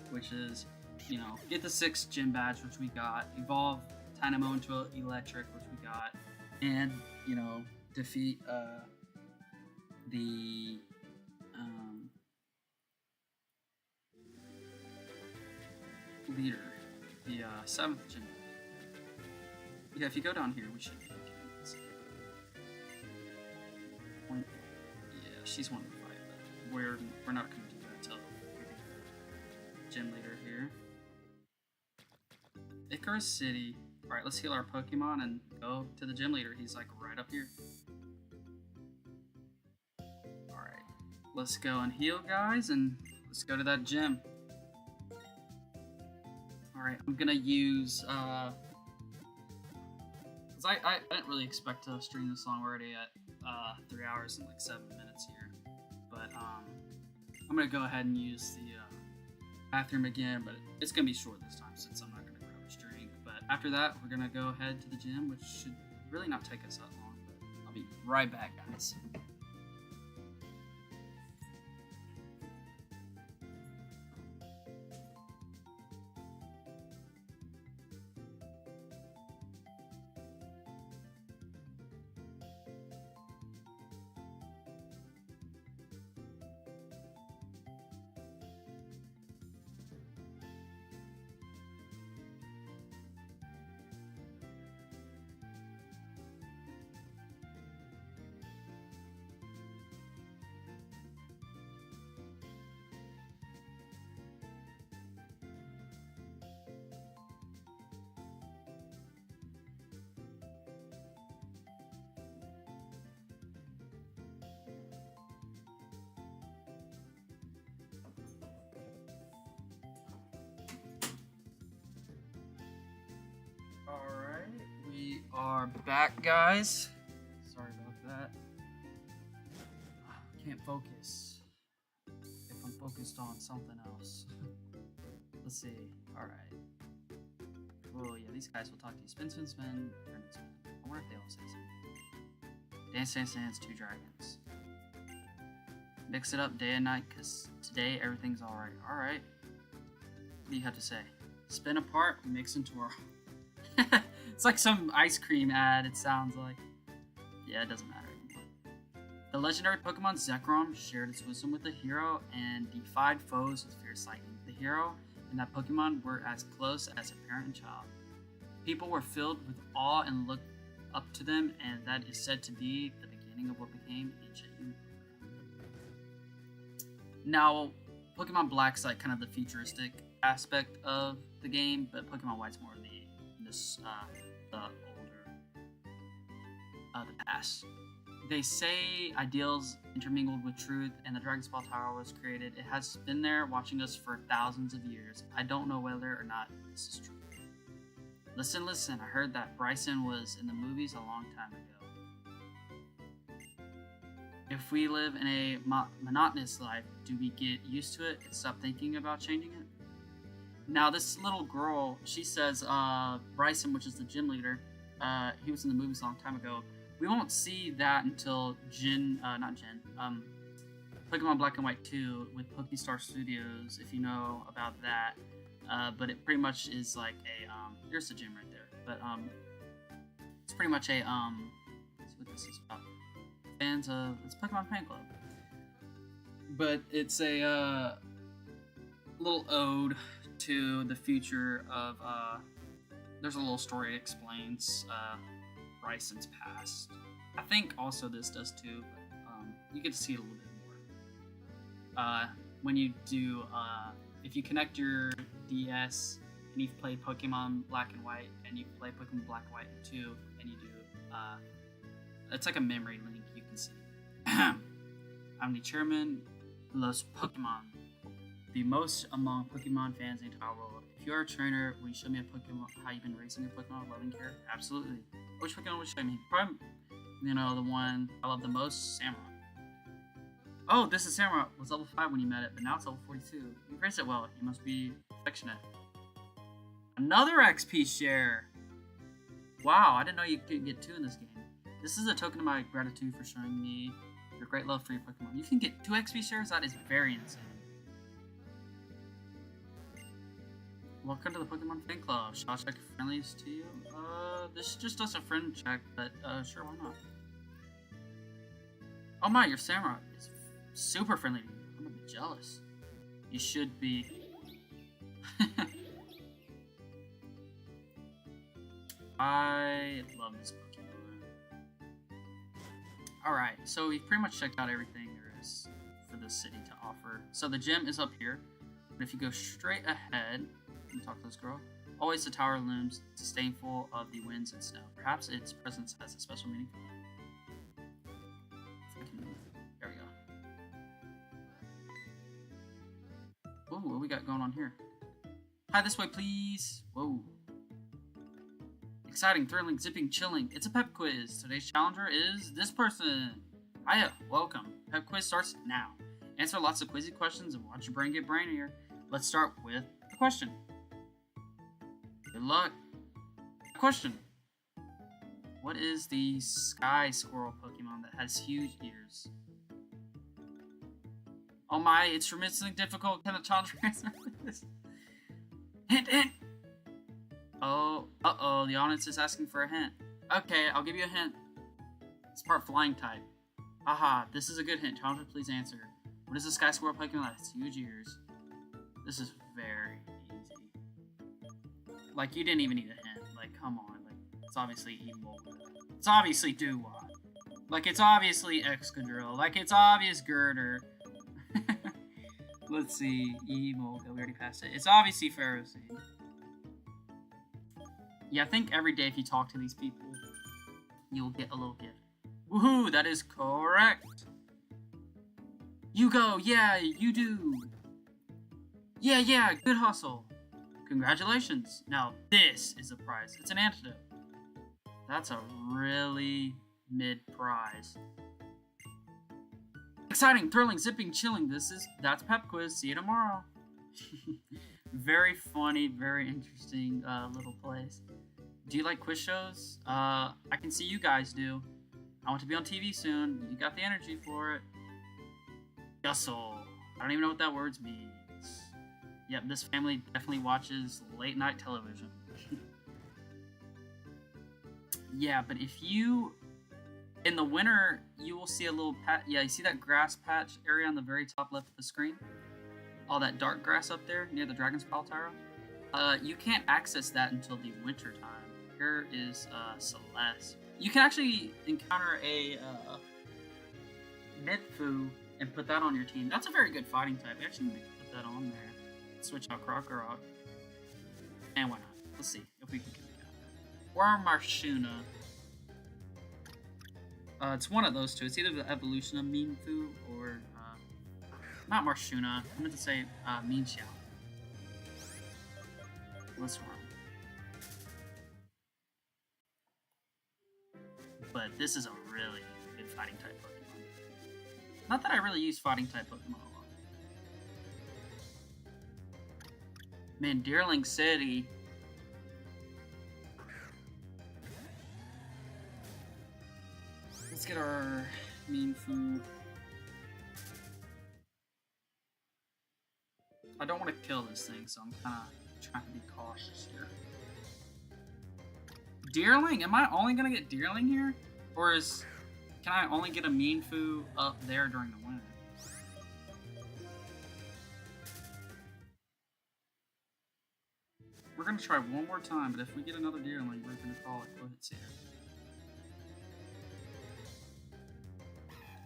Which is, you know, get the 6th gym badge, which we got. Evolve Dynamo into Electric, which we got. And, you know, defeat the leader, the 7th gym. Yeah, if you go down here, we should be okay. Yeah, she's one to fight, but we're not going to do that till gym leader here. Icarus City. Alright, let's heal our Pokemon and go to the gym leader. He's like right up here. Alright, let's go and heal, guys, and let's go to that gym. Alright, I'm gonna use, I didn't really expect to stream this long. We're already at 3 hours and like 7 minutes here. But I'm gonna go ahead and use the bathroom again, but it's gonna be short this time since I'm not gonna grab a drink. But after that, we're gonna go ahead to the gym, which should really not take us that long. But I'll be right back, guys. Alright, we are back, guys. Sorry about that. Can't focus if I'm focused on something else. Let's see. Alright. Oh, yeah, these guys will talk to you. Spin, spin, spin. Turn, spin. I wonder if they all say something. Dance, dance, dance, 2 dragons. Mix it up day and night, because today everything's alright. Alright. What do you have to say? Spin apart, mix into our... It's like some ice cream ad, it sounds like. Yeah, it doesn't matter anymore. The legendary Pokemon Zekrom shared its wisdom with the hero and defied foes with fierce lightning. The hero and that Pokemon were as close as a parent and child. People were filled with awe and looked up to them, and that is said to be the beginning of what became ancient Unova. Now, Pokemon Black's like kind of the futuristic aspect of the game, but Pokemon White's more the older, the past. They say ideals intermingled with truth, and the Dragon's Ball Tower was created. It has been there watching us for thousands of years. I don't know whether or not this is true. Listen, listen, I heard that Bryson was in the movies a long time ago. If we live in a monotonous life, do we get used to it and stop thinking about changing it? Now, this little girl, she says, Bryson, which is the gym leader, he was in the movies a long time ago. We won't see that until Pokemon Black and White 2 with Pokestar Studios, if you know about that. But it pretty much is like a here's the gym right there. But it's pretty much a let's see what this is about. Fans of it's Pokemon Fan Club. But it's a little ode to the future of there's a little story that explains Bryson's past. I think also this does too, but you get to see it a little bit more. When you do if you connect your DS and you play Pokemon Black and White and you play Pokemon Black and White 2 and you do it's like a memory link you can see. I'm the chairman Los Pokemon, the most among Pokemon fans in the entire world. If you are a trainer, will you show me a Pokemon, how you've been racing your Pokemon, loving care? Absolutely. Which Pokemon would you show me? Probably, you know, the one I love the most, Samurott. Oh, this is Samurott. It was level 5 when you met it, but now it's level 42. You raised it well. You must be affectionate. Another XP share! Wow, I didn't know you could get 2 in this game. This is a token of my gratitude for showing me your great love for your Pokemon. You can get 2 XP shares? That is very insane. Welcome to the Pokemon Fan Club. Shall I check friendlies to you? This just does a friend check, but sure, why not? Oh my, your Samurott is super friendly to you. I'm a bit jealous. You should be. I love this Pokemon. Alright, so we've pretty much checked out everything there is for this city to offer. So the gym is up here, but if you go straight ahead, talk to this girl. Always the tower looms, disdainful of the winds and snow. Perhaps its presence has a special meaning. There we go. Whoa, what we got going on here? Hi, this way, please. Whoa. Exciting, thrilling, zipping, chilling. It's a pep quiz. Today's challenger is this person. Hiya, welcome. Pep quiz starts now. Answer lots of quizzy questions and watch your brain get brainier. Let's start with the question. Good luck. Question. What is the sky squirrel Pokemon that has huge ears? Oh my, it's tremendously difficult. Can the challenger answer this? Hint, hint! Oh, uh-oh, the audience is asking for a hint. Okay, I'll give you a hint. It's part flying type. Aha, this is a good hint. Challenger, please answer. What is the sky squirrel Pokemon that has huge ears? This is very easy. Like, you didn't even need a hint. Like, come on. Like, it's obviously Evil. It's obviously Dewott. Like, it's obviously Excadrill. Like, it's obvious Girder. Let's see. Evil. We already passed it. It's obviously Ferrocene. Yeah, I think every day if you talk to these people, you'll get a little gift. Woohoo! That is correct! You go! Yeah, you do! Yeah, good hustle! Congratulations! Now this is a prize. It's an antidote. That's a really mid prize. Exciting, thrilling, zipping, chilling. That's Pep Quiz. See you tomorrow. Very funny, very interesting little place. Do you like quiz shows? I can see you guys do. I want to be on TV soon. You got the energy for it. Gussle. I don't even know what that word means. Yep, this family definitely watches late night television. Yeah, but if you... In the winter, you will see a little patch. Yeah, you see that grass patch area on the very top left of the screen? All that dark grass up there near the Dragon's Pal Tower? You can't access that until the winter time. Here is Celeste. You can actually encounter a Midfu and put that on your team. That's a very good fighting type. Actually, maybe put that on there. Switch out Krokorok. And why not? Let's see if we can do that. Or Marshuna. It's one of those two. It's either the evolution of Mienfoo or not Marshuna. I meant to say Mienshao. Let's run. But this is a really good fighting type Pokemon. Not that I really use fighting type Pokemon a lot. Man, Diftveil City. Let's get our Mienfoo. kill this thing, so I'm kind of trying to be cautious here. Deerling? Am I only gonna get Deerling here? Or can I only get a Mienfoo up there during the winter? We're gonna try one more time, but if we get another Deerling, we're gonna call it quits here.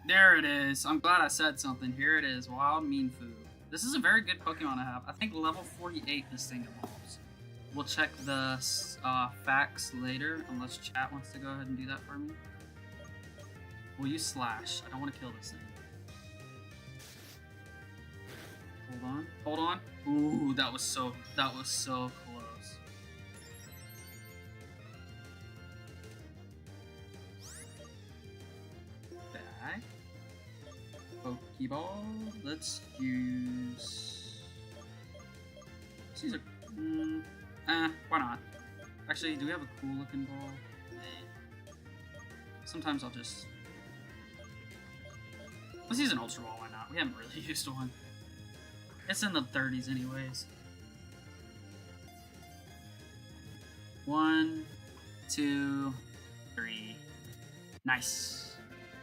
There it is. I'm glad I said something. Here it is. Wild Mienfoo. This is a very good Pokemon to have. I think level 48 this thing evolves. We'll check the facts later, unless chat wants to go ahead and do that for me. We'll use Slash. I don't want to kill this thing. Hold on. Hold on. Ooh, that was so close. Bag. Pokeball. Let's use a why not? Actually, do we have a cool looking ball? Sometimes I'll just... Let's use an Ultra Ball, why not? We haven't really used one. It's in the 30s anyways. 1, 2, 3. Nice.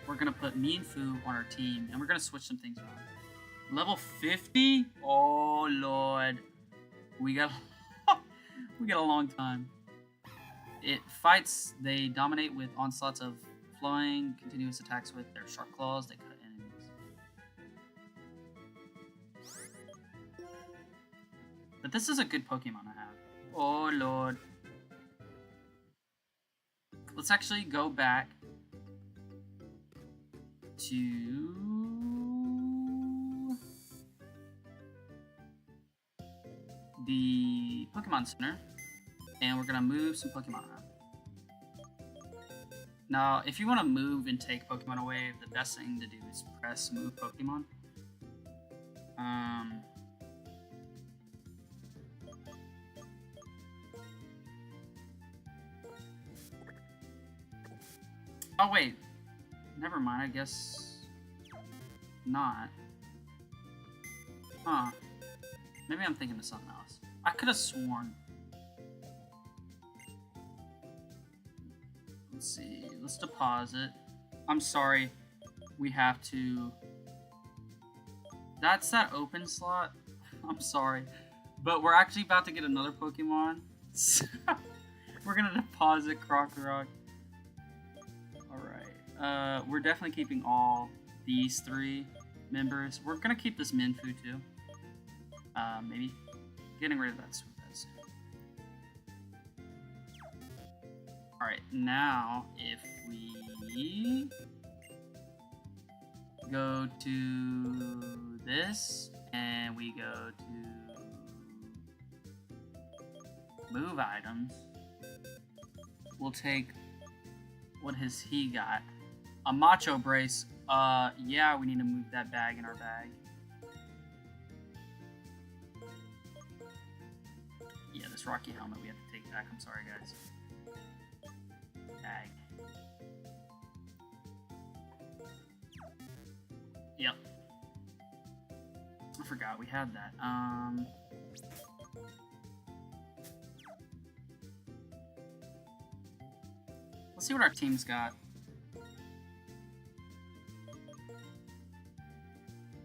We're gonna put Mienfoo on our team, and we're gonna switch some things around. Level 50? Oh lord. We got a long time. It fights, they dominate with onslaughts of flowing, continuous attacks with their sharp claws, they cut enemies. But this is a good Pokemon to have. Oh lord. Let's actually go back to the Pokemon Center, and we're gonna move some Pokemon around. Now, if you want to move and take Pokemon away, the best thing to do is press move Pokemon. Oh wait, never mind, I guess not. Huh. Maybe I'm thinking of something else. I could have sworn. Let's see, let's deposit. I'm sorry, we have to... That's that open slot. I'm sorry, but we're actually about to get another Pokemon. So we're gonna deposit Krokorok. Alright, we're definitely keeping all these 3 members. We're gonna keep this Mienfoo too. Maybe getting rid of that soon. Alright, now if we go to this and we go to move items, we'll take, what has he got? A Macho Brace. Yeah, we need to move that bag in our bag. Yeah, this Rocky helmet we have to take back. I'm sorry, guys. Bag. Yep. I forgot we had that. Let's see what our team's got.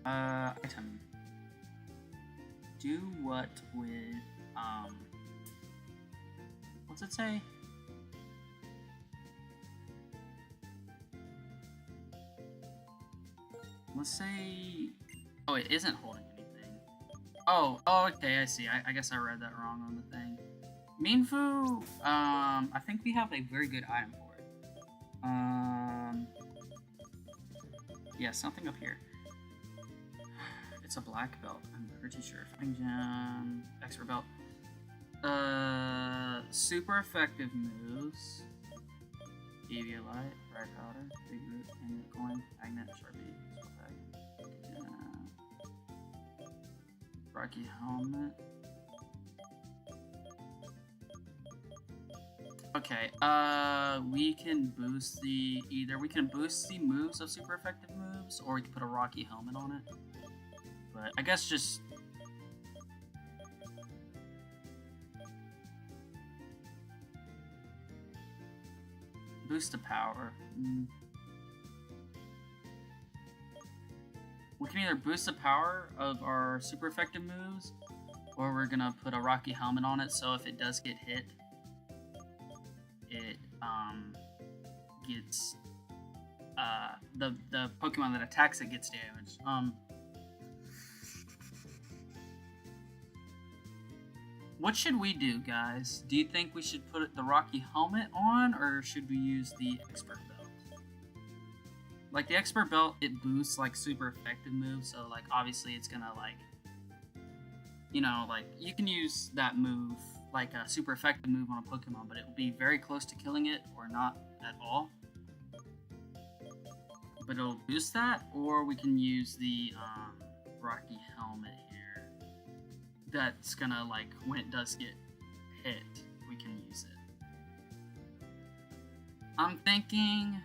Item. Do what with, what's it say? Let's say, oh, it isn't holding anything. Oh, okay, I see. I guess I read that wrong on the thing. Mienfoo, I think we have a very good item for it. Yeah, something up here. It's a black belt, I'm pretty sure. Fighting Gem, expert belt. Super effective moves. Eviolite, Bright Powder, Big Root, Magnet Coin, Magnet, Sharpie, Rocky Helmet. Okay, we can boost the, we can boost the moves of super effective moves, or we can put a Rocky Helmet on it. But I guess just Boost the power. We can either boost the power of our super effective moves, or we're gonna put a rocky helmet on it, so if it does get hit, it gets the Pokemon that attacks it gets damaged. What should we do, guys? Do you think we should put the rocky helmet on, or should we use the expert belt? Like, the expert belt, it boosts like super effective moves, so like obviously it's gonna like, you know, like you can use that move, like a super effective move on a Pokemon, but it will be very close to killing it or not at all. But it'll boost that, or we can use the rocky helmet here. That's gonna, like, when it does get hit, we can use it. I'm thinking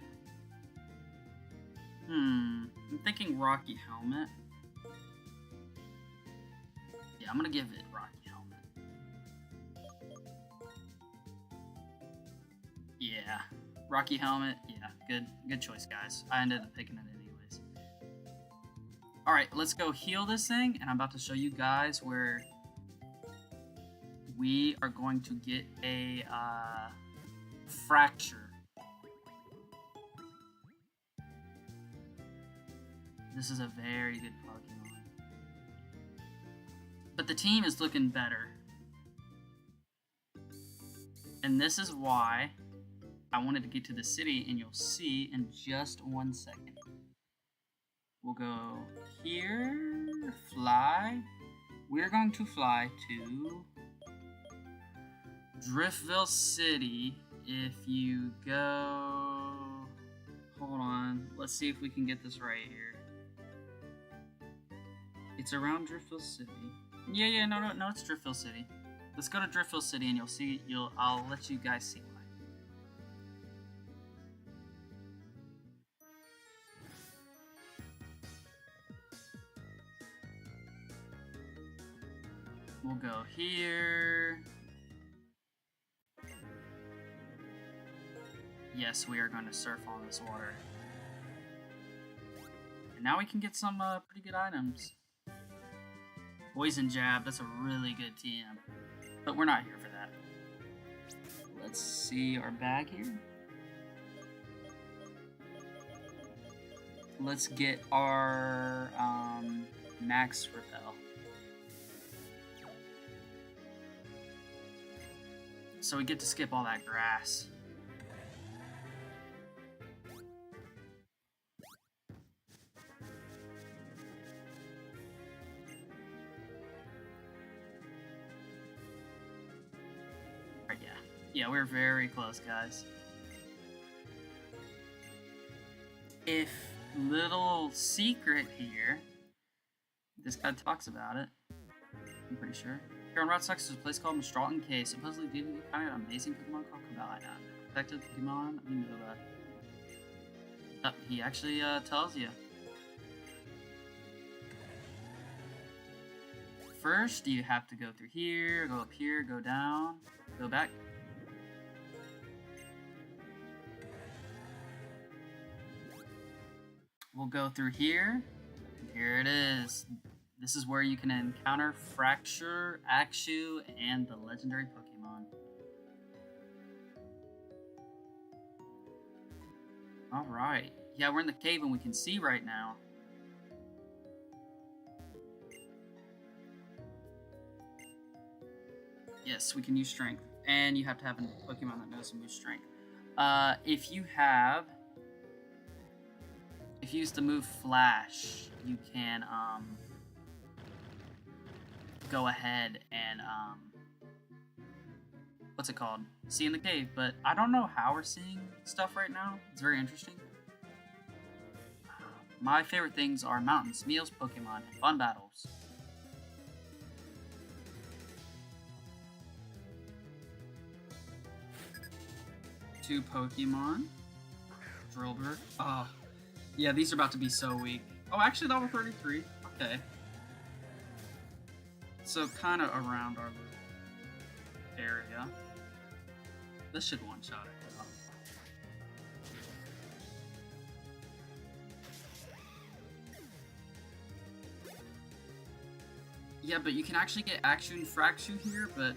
rocky helmet. Yeah, I'm gonna give it rocky helmet. Yeah, rocky helmet. Yeah, good choice, guys. I ended up picking it anyways. All right, let's go heal this thing, and I'm about to show you guys where we are going to get a fracture. This is a very good Pokemon. But the team is looking better. And this is why I wanted to get to the city, and you'll see in just 1 second. We'll go here, fly. We're going to fly to Diftveil City. If you go... Hold on. Let's see if we can get this right here. It's around Diftveil City. Yeah, no, it's Diftveil City. Let's go to Diftveil City, and you'll see. I'll let you guys see why. We'll go here. Yes, we are going to surf on this water. And now we can get some pretty good items. Poison Jab, that's a really good team. But we're not here for that. Let's see our bag here. Let's get our Max Repel. So we get to skip all that grass. Yeah, we're very close, guys. If little secret here, this guy talks about it, I'm pretty sure. Here on Route 6 is a place called Chargestone Cave, supposedly due to find an amazing Pokemon called Skyla. Protected Pokemon, we know that. He actually tells you. First, you have to go through here, go up here, go down, go back. We'll go through here. Here it is. This is where you can encounter Fracture, Axew, and the legendary Pokemon. Alright. Yeah, we're in the cave and we can see right now. Yes, we can use Strength. And you have to have a Pokemon that knows to use Strength. If you use the move Flash, you can go ahead and what's it called? See in the cave, but I don't know how we're seeing stuff right now. It's very interesting. My favorite things are mountains, meals, Pokemon, and fun battles. Two Pokemon. Drillbur. Oh. Yeah, these are about to be so weak. Oh, actually, level 33. Okay. So, kind of around our little area. This should one-shot it. Yeah, but you can actually get Axu and Fraxu here, but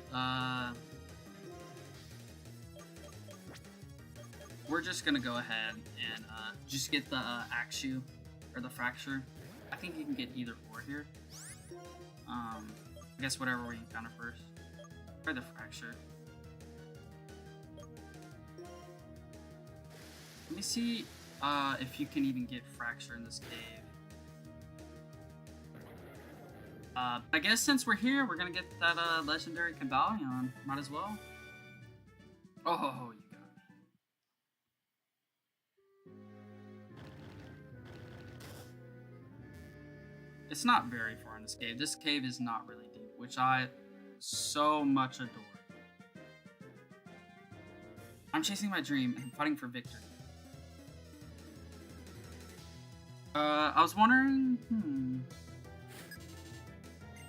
we're just gonna go ahead and just get the Axu or the Fracture. I think you can get either or here. I guess whatever we encounter first. Try the Fracture. Let me see if you can even get Fracture in this cave. I guess since we're here, we're gonna get that legendary Cambalion. Might as well. Oh, you got me. It's not very far in this cave. This cave is not really deep, which I so much adore. I'm chasing my dream and fighting for victory. I was wondering,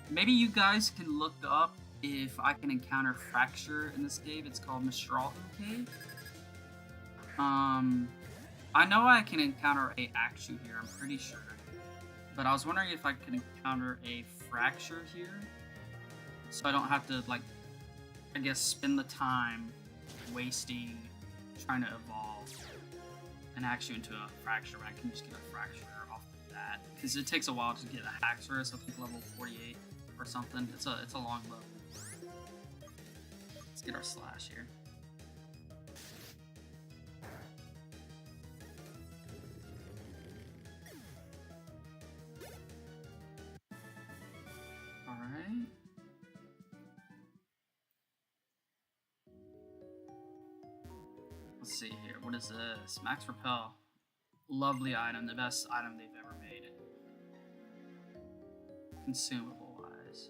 maybe you guys can look up if I can encounter Fracture in this cave. It's called Chargestone Cave. I know I can encounter a Axu here, I'm pretty sure. But I was wondering if I could encounter a Fracture here. So I don't have to, like, I guess spend the time wasting trying to evolve an Axu into a Fracture when I can just get a Fracture off of that. Because it takes a while to get a Haxorus, I think level 48 or something. It's a long level. Let's get our Slash here. Alright. Let's see here. What is this? Max Repel. Lovely item. The best item they've ever made. Consumable wise.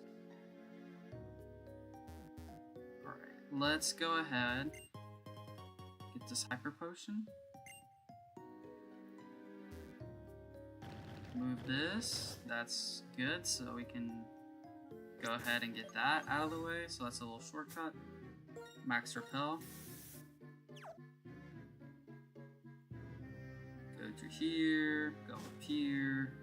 Alright. Let's go ahead. Get this Hyper Potion. Move this. That's good. So we can go ahead and get that out of the way. So that's a little shortcut. Max Repel. Go through here, go up here.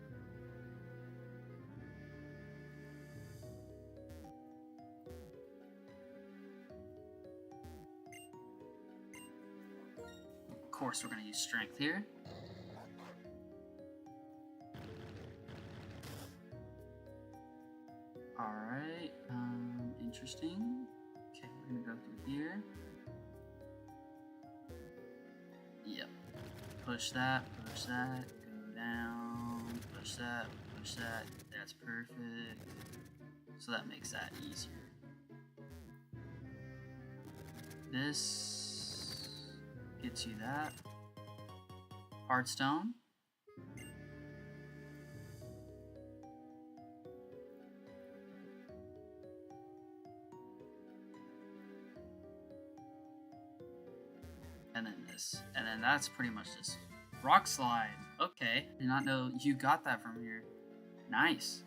Of course, we're going to use Strength here. Alright, interesting. Okay, we're going to go through here. Yep. Push that, go down, push that, that's perfect. So that makes that easier. This gets you that. Heartstone. And then this. And then that's pretty much just Rock Slide. Okay. Did not know you got that from here. Nice.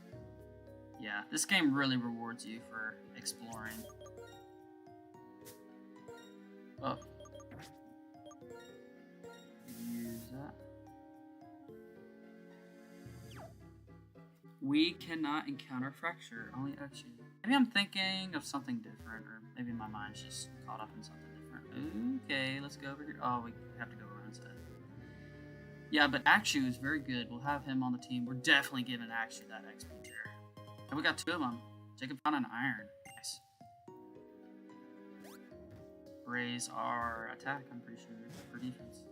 Yeah, this game really rewards you for exploring. Oh. Use that. We cannot encounter Fracture. Only Axu. Maybe I'm thinking of something different, or maybe my mind's just caught up in something different. Okay, let's go over here. Oh, we have to go around instead. Yeah, but Axu is very good. We'll have him on the team. We're definitely giving Axu that XP there. And we got two of them. Jacob found an iron. Nice. Raise our attack, I'm pretty sure, for defense.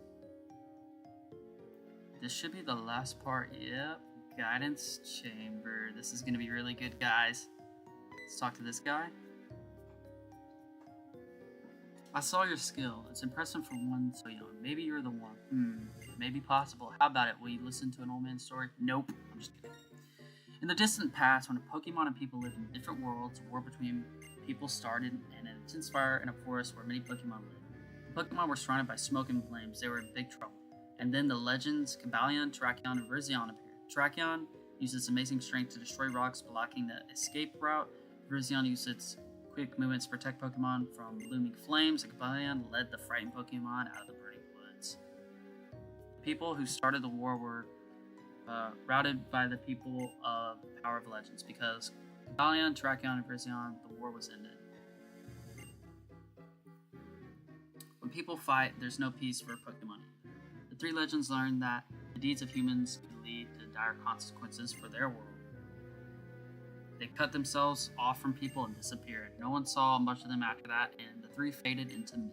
This should be the last part. Yep. Guidance Chamber. This is going to be really good, guys. Let's talk to this guy. I saw your skill. It's impressive for one so young. Maybe you're the one. Maybe possible. How about it? Will you listen to an old man's story? Nope. I'm just kidding. In the distant past, when Pokemon and people lived in different worlds, a war between people started and an intense fire in a forest where many Pokemon lived. The Pokemon were surrounded by smoke and flames. They were in big trouble. And then the legends Cambalion, Terrakion, and Virizion appeared. Terrakion used its amazing strength to destroy rocks, blocking the escape route. Virizion used its quick movements to protect Pokemon from looming flames, and Cambalion led the frightened Pokemon out of the burning woods. The people who started the war were routed by the people of Power of Legends because Valiant, Terrakion, and Brazion, the war was ended. When people fight, there's no peace for Pokemon. The three legends learned that the deeds of humans could lead to dire consequences for their world. They cut themselves off from people and disappeared. No one saw much of them after that, and the three faded into myth.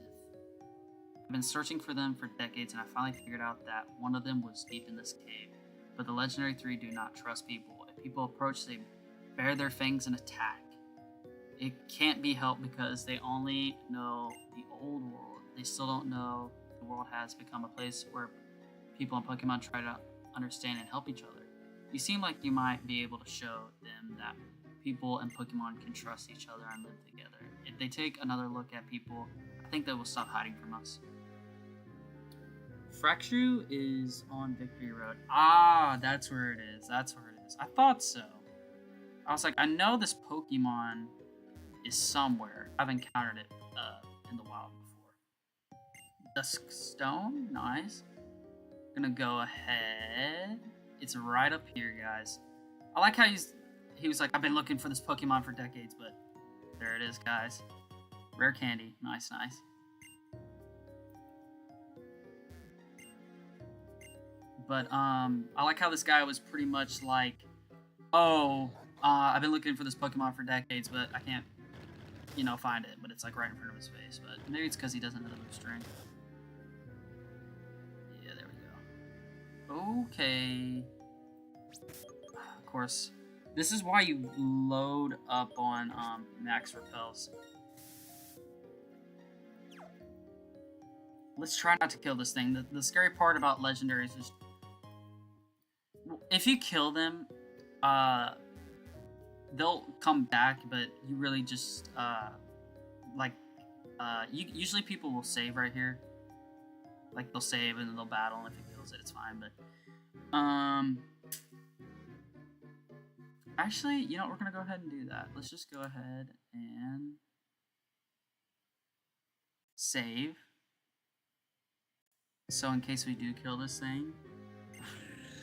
I've been searching for them for decades, and I finally figured out that one of them was deep in this cave. But the legendary three do not trust people. If people approach, they bare their fangs and attack. It can't be helped because they only know the old world. They still don't know the world has become a place where people and Pokemon try to understand and help each other. You seem like you might be able to show them that people and Pokemon can trust each other and live together. If they take another look at people, I think they will stop hiding from us. Fracture is on Victory Road. Ah, that's where it is. That's where it is. I thought so. I was like, I know this Pokemon is somewhere. I've encountered it in the wild before. Dusk Stone, nice. Gonna go ahead. It's right up here, guys. I like how he was like, I've been looking for this Pokemon for decades, but there it is, guys. Rare candy. Nice, nice. But I like how this guy was pretty much like, oh, I've been looking for this Pokemon for decades, but I can't, find it. But it's like right in front of his face. But maybe it's because he doesn't know the move string. Yeah, there we go. Okay. Of course, this is why you load up on max repels. Let's try not to kill this thing. The scary part about legendaries is if you kill them, they'll come back, but you really just usually people will save right here. Like they'll save and then they'll battle, and if it kills it, it's fine. But actually, we're gonna go ahead and do that. Let's just go ahead and save. So in case we do kill this thing,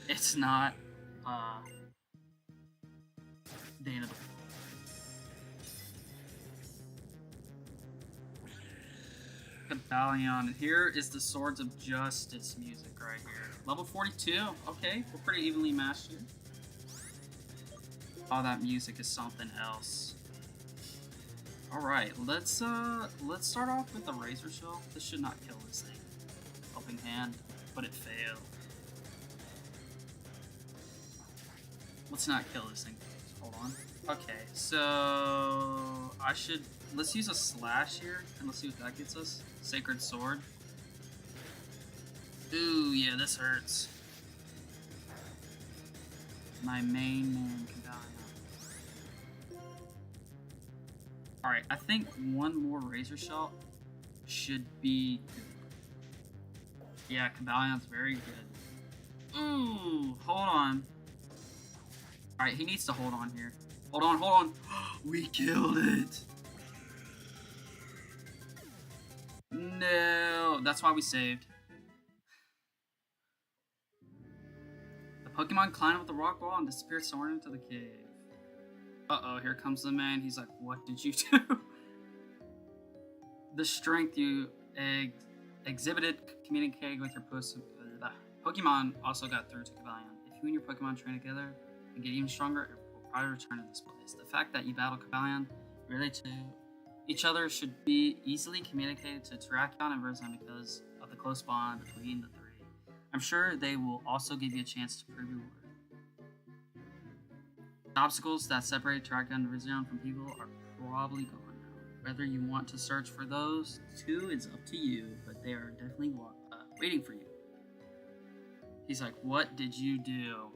it's not the end of the world. Medallion. And here is the Swords of Justice music right here. Level 42. Okay, we're pretty evenly matched here. Oh, that music is something else. Alright, let's start off with the Razor Shell. This should not kill this thing. Helping hand, but it failed. Let's not kill this thing. Hold on. Okay, so let's use a slash here, and let's see what that gets us. Sacred Sword. Ooh, yeah, this hurts. My main man can die now. Alright, I think one more Razor Shot should be good. Yeah, Caballion's very good. Ooh, hold on. Alright, he needs to hold on here. Hold on, hold on. We killed it. No, that's why we saved. The Pokemon climbed up the rock wall and disappeared somewhere into the cave. Uh-oh, here comes the man. He's like, what did you do? The strength you exhibited communicating with your Pokemon also got through to Caballon. If you and your Pokemon train together and get even stronger, it will probably return to this place. The fact that you battle Caballon relate to each other should be easily communicated to Terrakion and Verzon because of the close bond between the three. I'm sure they will also give you a chance to prove your worth. The obstacles that separate Terrakion and Verzon from people are probably gone now. Whether you want to search for those two is up to you, but they are definitely waiting for you. He's like, what did you do?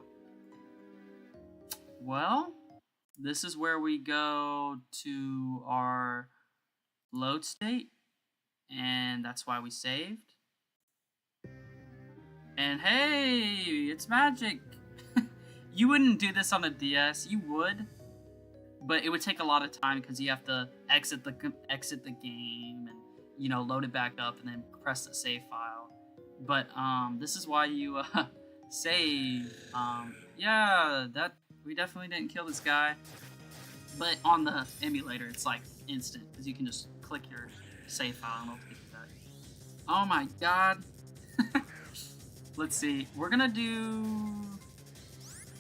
Well, this is where we go to our load state, and that's why we saved. And hey, it's magic. You wouldn't do this on a DS. You would, but it would take a lot of time because you have to exit the game and load it back up and then press the save file. But this is why you save. Yeah, that we definitely didn't kill this guy. But on the emulator, it's like instant, because you can just click your save file and it'll take you back. Oh my god. Let's see. We're gonna do...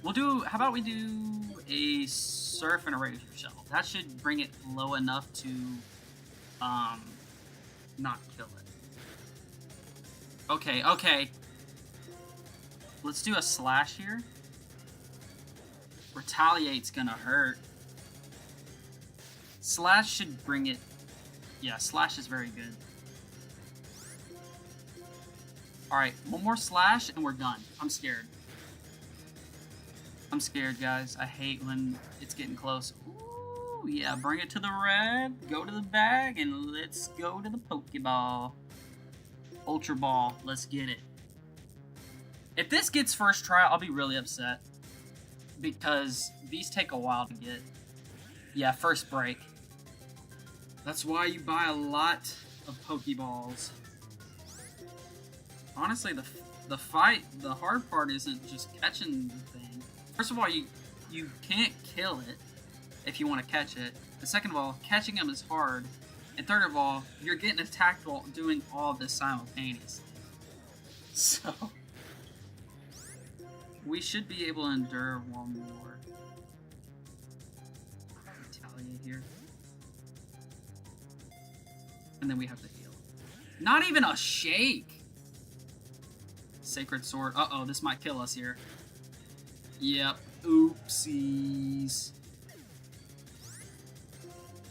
How about we do a surf and a razor shell? That should bring it low enough to, not kill it. Okay, okay. Let's do a slash here. Retaliate's gonna hurt. Slash should bring it... Yeah, slash is very good. Alright, one more slash and we're done. I'm scared. I'm scared, guys. I hate when it's getting close. Ooh, yeah, bring it to the red, go to the bag, and let's go to the Pokeball. Ultra Ball, let's get it. If this gets first try, I'll be really upset. Because these take a while to get. Yeah, first break. That's why you buy a lot of Pokeballs. Honestly, the hard part isn't just catching the thing. First of all, you can't kill it if you want to catch it. And second of all, catching them is hard. And third of all, you're getting attacked while doing all of this simultaneously. So, we should be able to endure one more. Retaliate here. And then we have to heal. Not even a shake! Sacred Sword. Uh-oh, this might kill us here. Yep. Oopsies.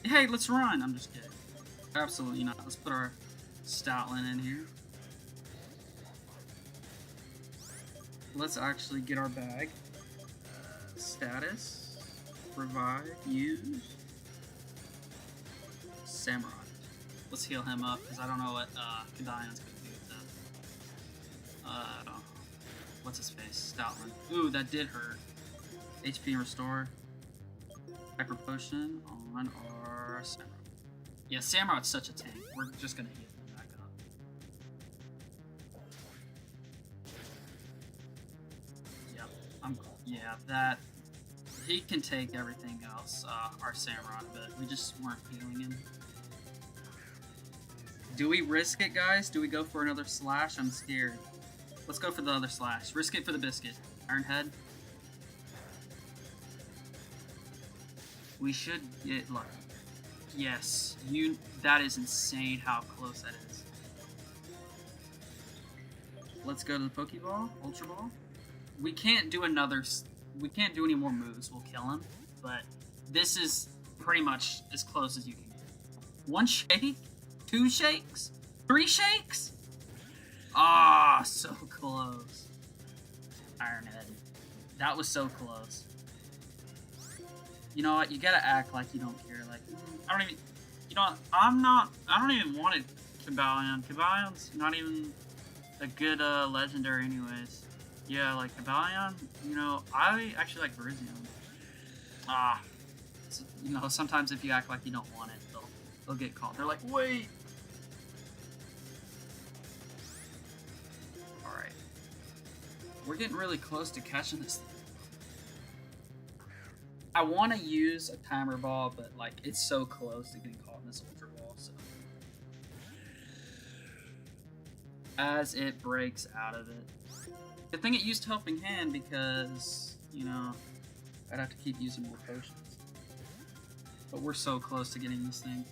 Hey, let's run. I'm just kidding. Absolutely not. Let's put our Stoutland in here. Let's actually get our bag. Status. Revive. Use. Samurai. Let's heal him up, because I don't know what Kadion's going to do with that. What's his face? Stoutland. Ooh, that did hurt. HP restore. Hyper Potion on our Samurai. Yeah, Samurai's such a tank. We're just going to heal him back up. Yep. Yeah, that... He can take everything else, our Samurai, but we just weren't healing him. Do we risk it, guys? Do we go for another slash? I'm scared. Let's go for the other slash. Risk it for the biscuit. Iron Head. We should get lucky. Yes. That is insane how close that is. Let's go to the Pokeball. Ultra Ball. We can't do we can't do any more moves. We'll kill him. But this is pretty much as close as you can get. One shake? 2 shakes? 3 shakes? Ah, so close. Iron Head. That was so close. You know what? You gotta act like you don't care. Like, I don't even... You know what? I don't even want it, Kabalion. Kabalion's not even a good legendary anyways. Yeah, like, Kabalion, you know, I actually like Virizion. Ah. So, you know, sometimes if you act like you don't want it, they'll get called. They're like, wait! Alright. We're getting really close to catching this thing. I want to use a timer ball, but, like, it's so close to getting caught in this Ultra Ball, so... As it breaks out of it. Good thing it used Helping Hand, because, you know, I'd have to keep using more potions. But we're so close to getting this thing.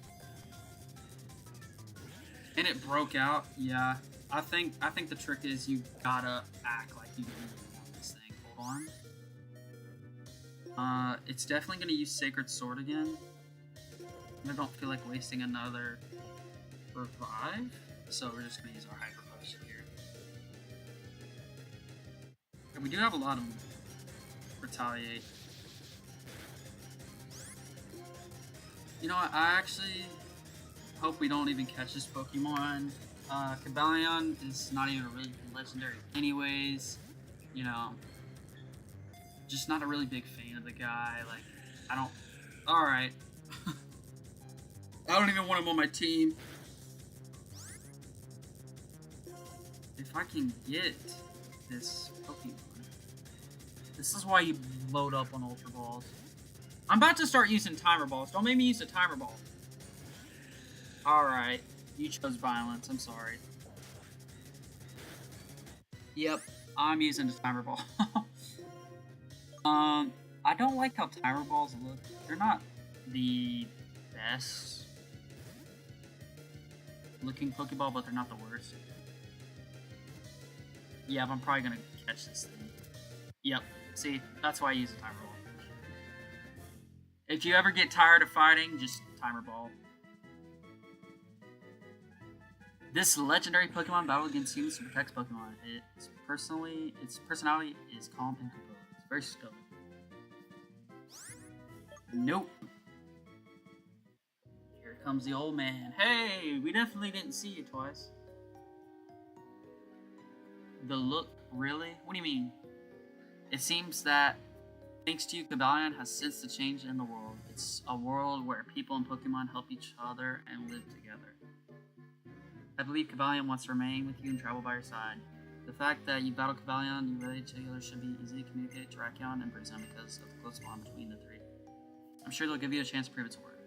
And it broke out, yeah. I think the trick is you gotta act like you really want this thing. Hold on. It's definitely gonna use Sacred Sword again. I don't feel like wasting another revive, so we're just gonna use our Hyper Potion here. And we do have a lot of Retaliate. You know what, I actually hope we don't even catch this Pokemon. Kabalion is not even a really legendary anyways. You know, just not a really big fan of the guy. Like, I don't... Alright. I don't even want him on my team. If I can get this Pokemon. This is why you load up on Ultra Balls. I'm about to start using timer balls. Don't make me use a timer ball. Alright. You chose violence. I'm sorry. Yep. I'm using the timer ball. I don't like how timer balls look. They're not the best looking Pokeball, but they're not the worst. Yeah, I'm probably gonna catch this thing. Yep. See, that's why I use a timer ball. If you ever get tired of fighting, just timer ball. This legendary Pokemon battle against humans to protect Pokemon. Its personality is calm and composed. It's very stoic. Nope. Here comes the old man. Hey, we definitely didn't see you twice. The look, really? What do you mean? It seems that, thanks to you, Cobalion has sensed a change in the world. It's a world where people and Pokemon help each other and live together. I believe Cobalion wants to remain with you and travel by your side. The fact that you battle Cobalion, you relate together should be easy to communicate to Terrakion and Brizon because of the close bond between the three. I'm sure they'll give you a chance to prove its worth.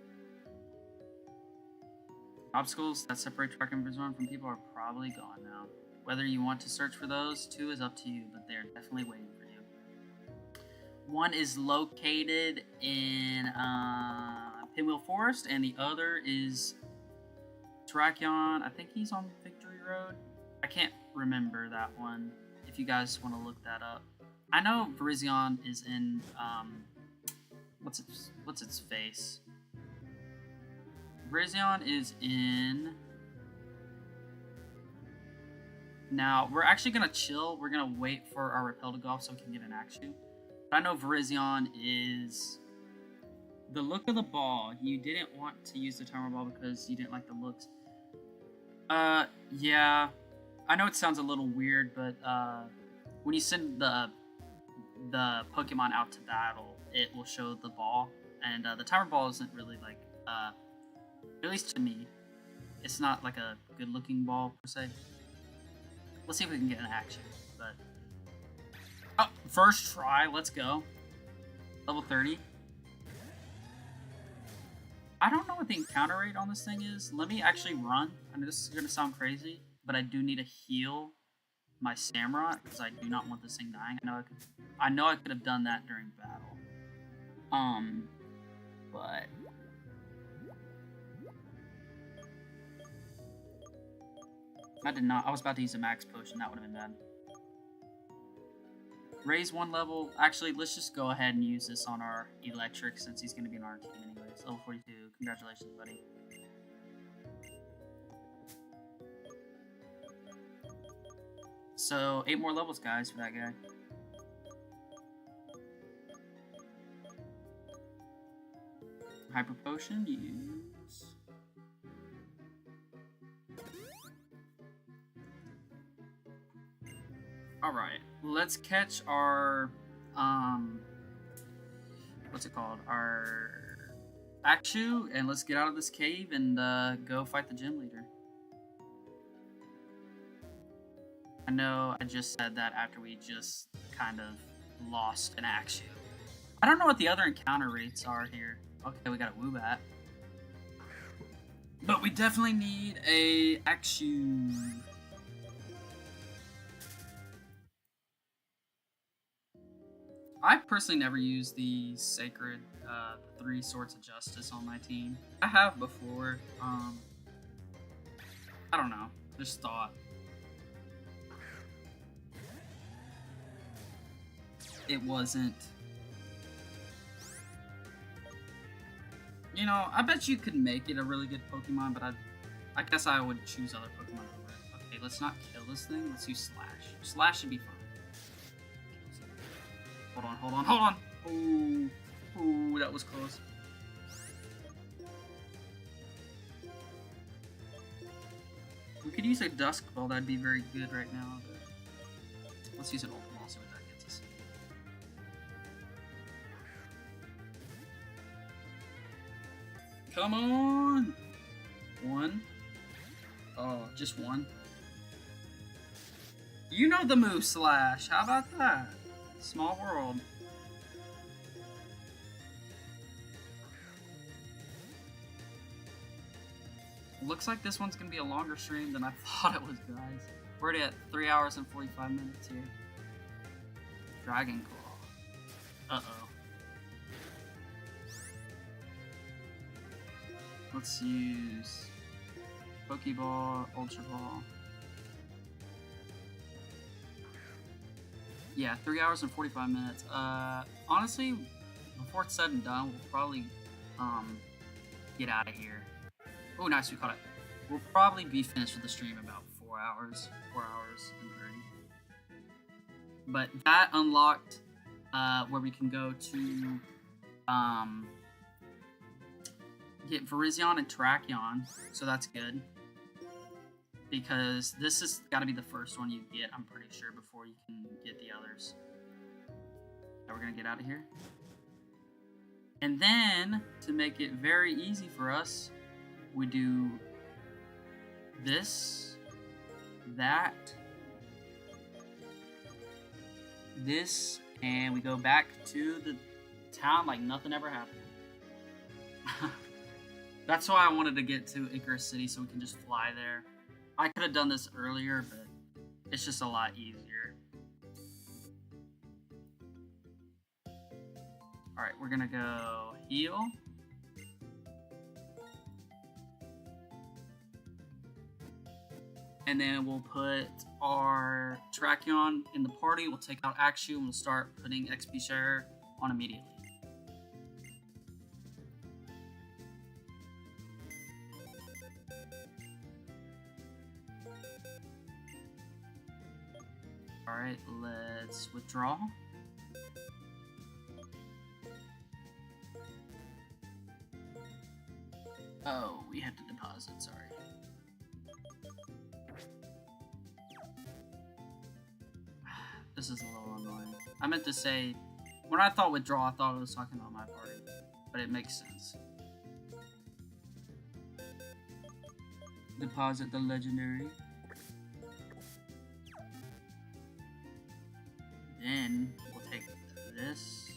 Obstacles that separate Terrakion and Brizon from people are probably gone now. Whether you want to search for those two is up to you, but they're definitely waiting for you. One is located in Pinwheel Forest, and the other is Terrakion. I think he's on Victory Road. I can't remember that one, if you guys want to look that up. I know Virizion is in, what's its face? Virizion is in... Now, we're actually going to chill. We're going to wait for our Repel to go off so we can get an Axew. But I know Virizion is... The look of the ball. You didn't want to use the timer ball because you didn't like the looks. Yeah. I know it sounds a little weird, but, when you send the Pokemon out to battle, it will show the ball. And, the timer ball isn't really, like, at least to me, it's not, like, a good-looking ball, per se. Let's see if we can get an action, but... Oh, first try, let's go. Level 30. I don't know what the encounter rate on this thing is. Let me actually run. I know this is going to sound crazy, but I do need to heal my Samurott, because I do not want this thing dying. I know I could have done that during battle. But... I did not. I was about to use a max potion. That would have been bad. Raise one level. Actually, let's just go ahead and use this on our electric since he's going to be in our team anyways. Level 42. Congratulations, buddy. So, 8 more levels, guys, for that guy. Hyper potion. Use... Alright, let's catch our, what's it called? Our Axew, and let's get out of this cave and, go fight the gym leader. I know I just said that after we just kind of lost an Axew. I don't know what the other encounter rates are here. Okay, we got a Woobat. But we definitely need a Axew. I personally never used the Sacred 3 Swords of Justice on my team. I have before. I don't know. Just thought. It wasn't. You know, I bet you could make it a really good Pokemon, but I guess I would choose other Pokemon over it. Okay, let's not kill this thing. Let's use Slash. Slash should be fine. Hold on. Ooh, that was close. We could use a Dusk Ball, that'd be very good right now. But let's use an Ultra Ball, see what that gets us. Come on! One. Oh, just one. You know the move, Slash. How about that? Small world. looks like this one's gonna be a longer stream than I thought it was, guys. We're already at 3 hours and 45 minutes here. Dragon Claw. Uh-oh. Let's use Pokeball, Ultra Ball. Yeah, 3 hours and 45 minutes. Honestly, before it's said and done, we'll probably get out of here. Oh, nice, we caught it. We'll probably be finished with the stream about 4 hours and 30. But that unlocked where we can go to get Virizion and Terrakion, so that's good. Because this has got to be the first one you get, I'm pretty sure, before you can get the others. Now we're going to get out of here. And then, to make it very easy for us, we do this, that, this, and we go back to the town like nothing ever happened. That's why I wanted to get to Icarus City, so we can just fly there. I could have done this earlier, but it's just a lot easier. Alright, we're gonna go heal. And then we'll put our Terrakion in the party. We'll take out Axew and we'll start putting XP share on immediately. Alright, let's withdraw. Oh, we have to deposit, sorry. This is a little annoying. I meant to say, when I thought withdraw, I thought I was talking about my party, but it makes sense. Deposit the legendary. Then we'll take this,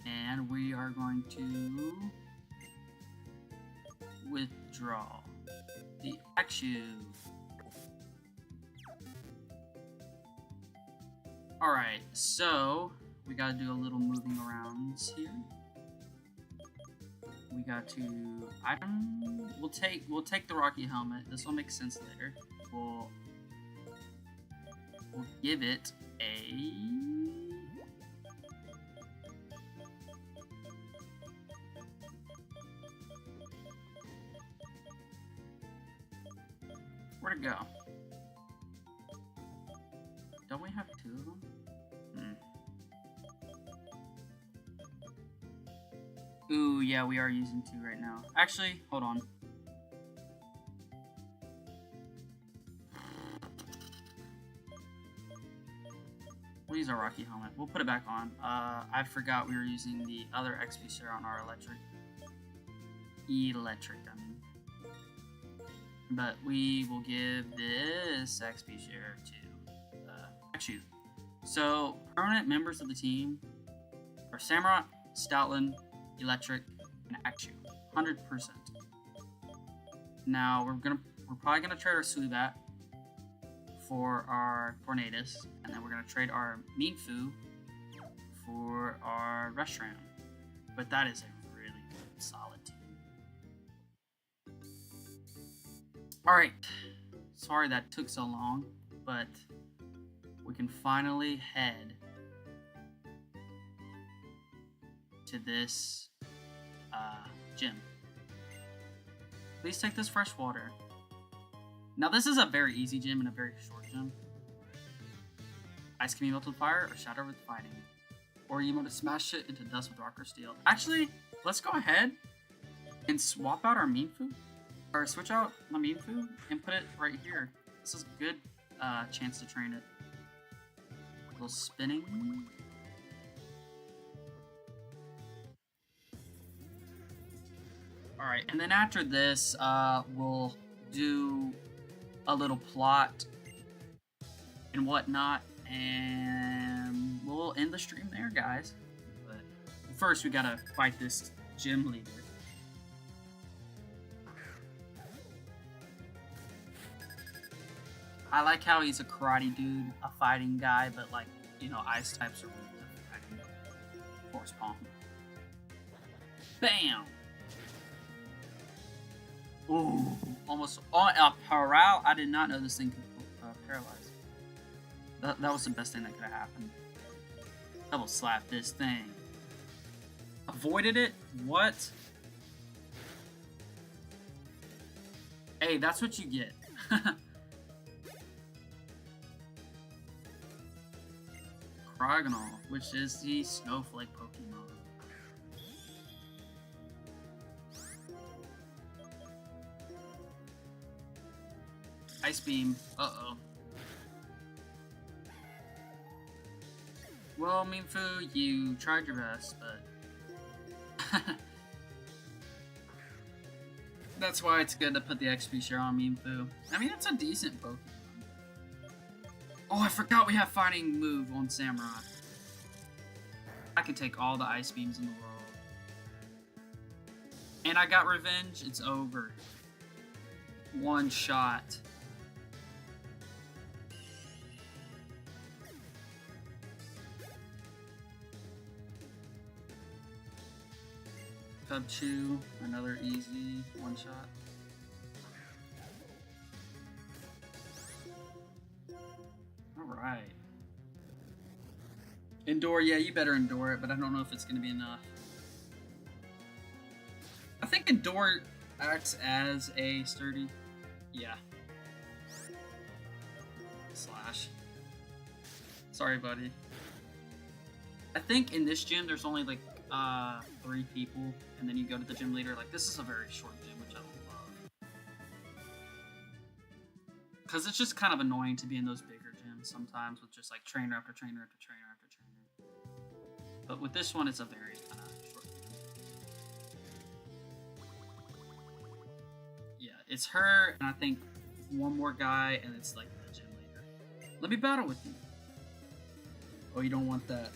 and we are going to withdraw the Axew. Alright, so we gotta do a little moving around here. We got to item. We'll take the Rocky Helmet. This will make sense later. We'll give it a where'd it go? Don't we have two of them? Ooh, yeah, we are using two right now. Actually, hold on. We'll use our Rocky Helmet. We'll put it back on. I forgot we were using the other XP share on our electric. I mean. But we will give this XP share to Axew. So, permanent members of the team are Samurott, Stoutland, Electric, and Axew. 100%. Now, we're probably gonna trade our Suibat for our Tornadus, and then we're gonna trade our Mienfoo for our Reshiram. But that is a really good, solid team. Alright, sorry that took so long, but we can finally head to this gym. Please take this fresh water. Now this is a very easy gym and a very short gym. Ice can be melted with fire or shatter with fighting. Or you want to smash it into dust with rock or steel. Actually, let's go ahead and swap out our Mienfoo. Or switch out my Mienfoo and put it right here. This is a good chance to train it. A little spinning. Alright, and then after this, we'll do a little plot and whatnot, and we'll end the stream there, guys. But first, we gotta fight this gym leader. I like how he's a karate dude, a fighting guy, but like, you know, ice types are really good for fighting. Force palm. Bam! Ooh, almost. Oh, paral. I did not know this thing could paralyze. That was the best thing that could have happened. Double slap this thing. Avoided it? What? Hey, that's what you get. Cryogonal, which is the snowflake Pokemon. Ice Beam. Uh-oh. Well, Minfu, you tried your best, but... That's why it's good to put the XP share on Minfu. I mean, it's a decent Pokemon. Oh, I forgot we have fighting move on Samurai. I can take all the ice beams in the world. And I got revenge. It's over. One shot. Cubchoo, another easy one shot. Alright. Endure, yeah, you better endure it, but I don't know if it's going to be enough. I think Endure acts as a sturdy. Yeah. Slash. Sorry, buddy. I think in this gym there's only like 3 people, and then you go to the gym leader. Like, this is a very short gym, which I don't love. Because it's just kind of annoying to be in those bigger gyms sometimes with just like trainer after trainer after trainer after trainer. But with this one, it's a very kind of short gym. Yeah, it's her, and I think one more guy, and it's like the gym leader. Let me battle with you. Oh, you don't want that.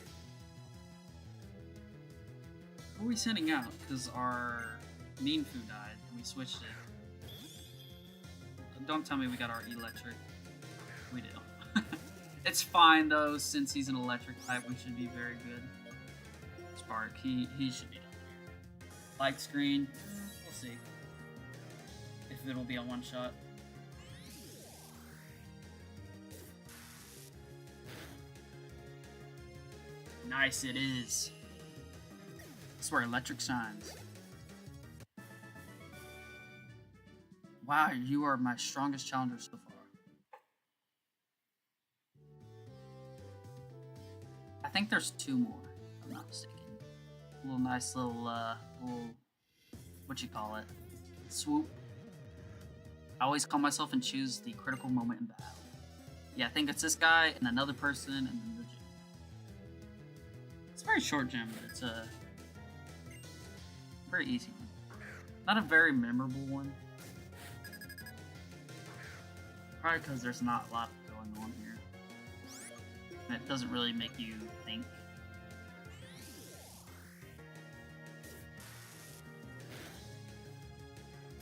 Who are we sending out? Because our Minfu died and we switched it. Don't tell me we got our electric. We do. It's fine though, since he's an electric type, we should be very good. Spark, he should be done here. Light screen, we'll see. If it'll be a one shot. Nice, it is. That's where electric shines. Wow, you are my strongest challenger so far. I think there's 2 more, if I'm not mistaken. A little nice little, what you call it? Swoop. I always call myself and choose the critical moment in battle. Yeah, I think it's this guy and another person and then the gym. It's a very short gym, but it's a very easy one. Not a very memorable one. Probably because there's not a lot going on here. And it doesn't really make you think.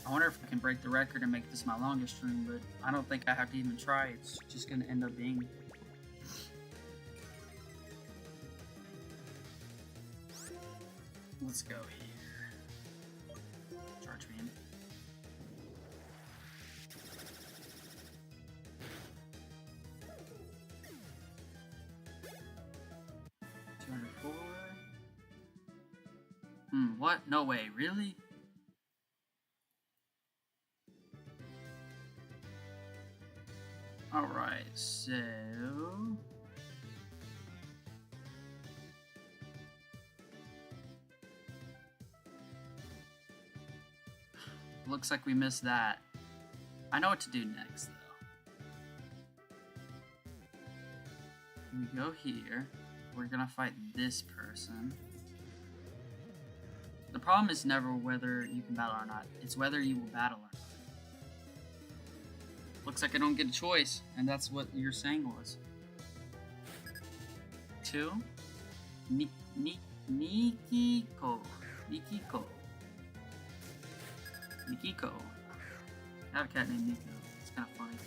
I wonder if I can break the record and make this my longest stream, but I don't think I have to even try. It's just going to end up being. Let's go here. Charge me in. What? No way, really? Alright, so... Looks like we missed that. I know what to do next, though. We go here. We're gonna fight this person. The problem is never whether you can battle or not. It's whether you will battle or not. Looks like I don't get a choice, and that's what your saying was. 2. Nikiko. Nikiko. Nikiko. I have a cat named Nico. It's kind of funny.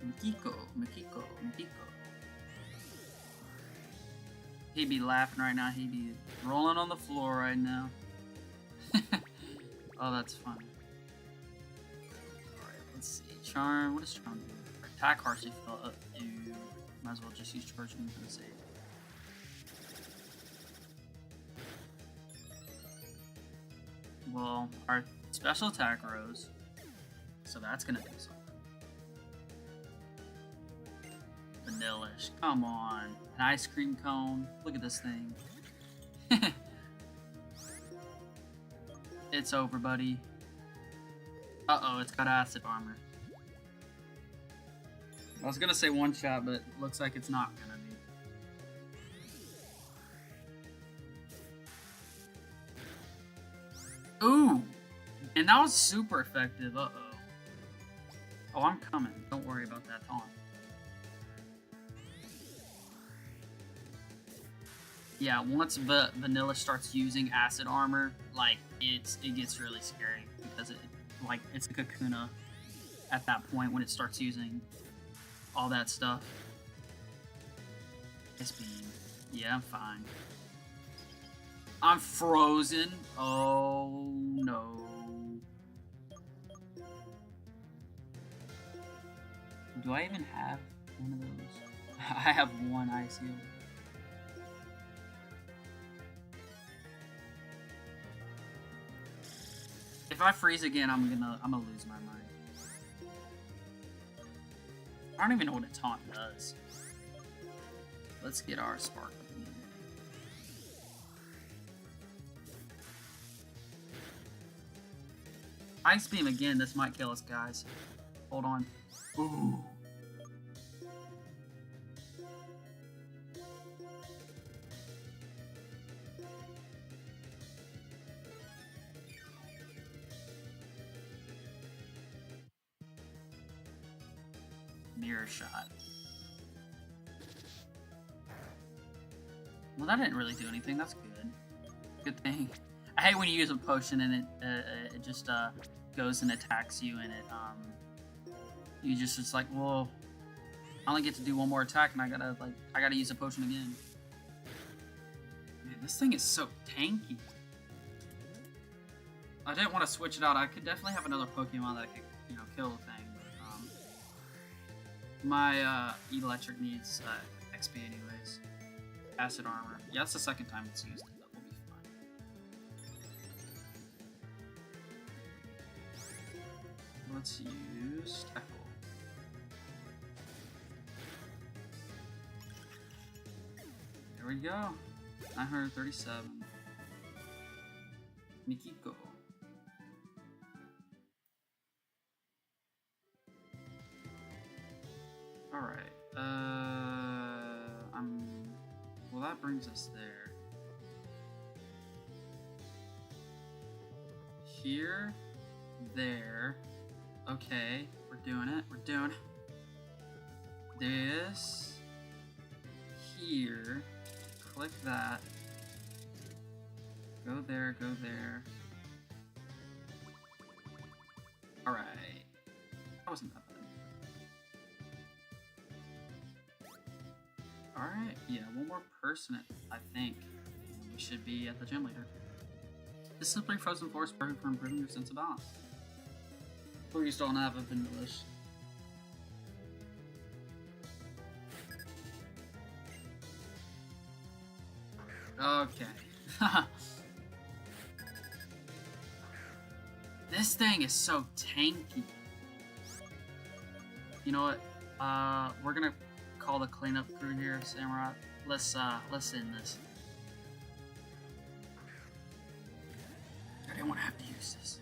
Mikiko. He'd be laughing right now. He'd be rolling on the floor right now. Oh, that's funny. Alright, let's see. Charm. What does Charm do? Attack harshly fell up to. Might as well just use Chargestone for the save. Well, our special attack rose. So that's gonna do something. Vanillish. Come on. An ice cream cone. Look at this thing. It's over, buddy. Uh-oh, it's got acid armor. I was gonna say one shot, but looks like it's not gonna be. Ooh! And that was super effective. Uh-oh. Oh, I'm coming. Don't worry about that taunt. Yeah, once Vanilla starts using acid armor, like it gets really scary because it's a Kakuna at that point when it starts using all that stuff. Ice beam. Yeah, I'm fine. I'm frozen. Oh no. Do I even have one of those? I have one ice heal. If I freeze again, I'm gonna lose my mind. I don't even know what a taunt does. Let's get our spark. Ice beam again. This might kill us, guys. Hold on. Ooh. Mirror shot. Well, that didn't really do anything. That's good. Good thing. I hate when you use a potion and it just goes and attacks you, and you just like, well, I only get to do one more attack, and I gotta use a potion again. Man, this thing is so tanky. I didn't want to switch it out. I could definitely have another Pokemon that could, kill the thing. My electric needs XP anyways. Acid armor. Yeah, that's the second time it's used. That will be fine. Let's use tackle. There we go. 937. Mikiko. Alright, well, that brings us there. Here, there, okay, we're doing it, this, here, click that, go there, alright, that wasn't that bad. Alright, yeah, one more person, I think. We should be at the gym leader. This simply frozen floor is perfect for improving your sense of balance. Please don't have a Vanillish. Okay. This thing is so tanky. You know what? We're gonna call the cleanup crew here, Samurai. Let's end this. I didn't want to have to use this.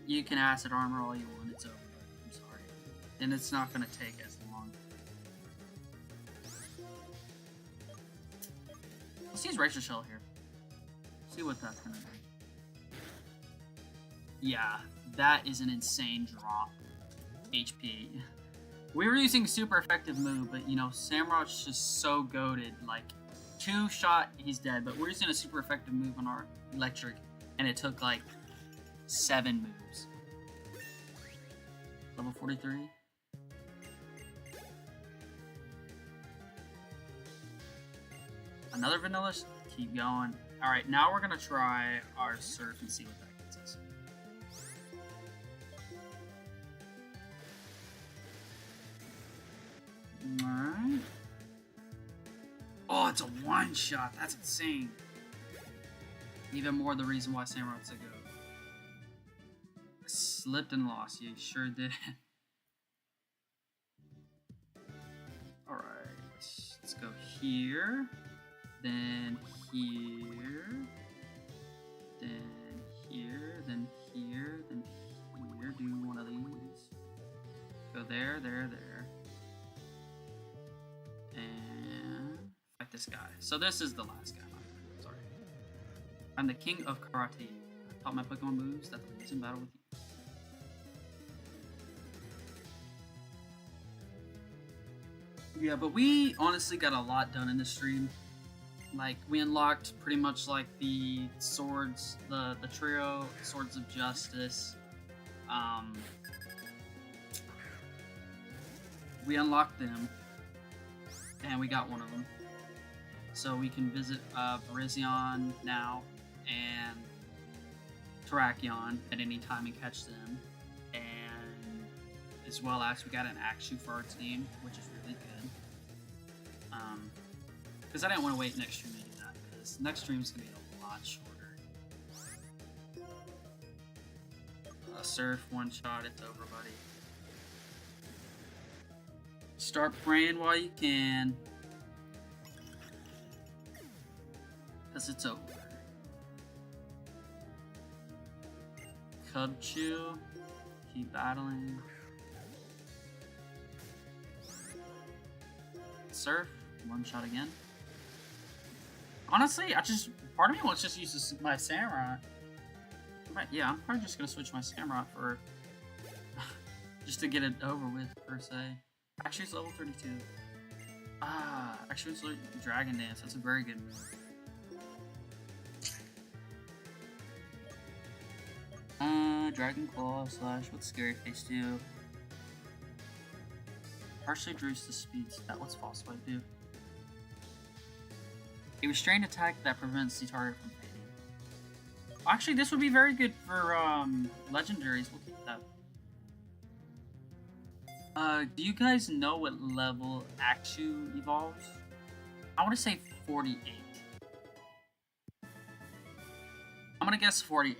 You can acid armor all you want, it's over. I'm sorry. And it's not gonna take as long. Let's use Razor Shell here. See what that's gonna do. Yeah, that is an insane drop. HP. We were using super effective move, but Samurai's just so goated. Like, 2 shot, he's dead. But we're using a super effective move on our electric, and it took like 7 moves. Level 43. Another vanilla. Keep going. All right, now we're gonna try our surf and see what that gets us. All right. Oh, it's a one shot. That's insane. Even more the reason why Samurai's a go. I slipped and lost. You sure did. Alright. Let's go here. Then here. Then here. Then here. Then here. Do one of these. Go there, there, there. And fight this guy. So this is the last guy. Sorry. I'm the king of karate. I taught my Pokemon moves that the lose in battle with you. Yeah, but we honestly got a lot done in this stream. Like, we unlocked pretty much like the swords, the trio, Swords of Justice. We unlocked them, and we got one of them. So we can visit Virizion now, and Terrakion at any time and catch them. And as well as we got an Axew for our team, which is really good. Because I didn't want to wait next stream to do that, because next stream is going to be a lot shorter. Surf, one shot, it's over, buddy. Start praying while you can, because it's over. Cubchoo, keep battling. Surf, one shot again. Honestly, part of me wants to just use my Samurai. Yeah, I'm probably just gonna switch my Samurai for just to get it over with, per se. Actually, it's level 32. Actually, it's like Dragon Dance. That's a very good move. Dragon Claw / what's Scary Face do? Partially reduce the speeds. That what's False Swipe do? A restrained attack that prevents the target from fading. Actually, this would be very good for legendaries. We'll keep that. Do you guys know what level Axew evolves? I want to say 48. I'm gonna guess 48.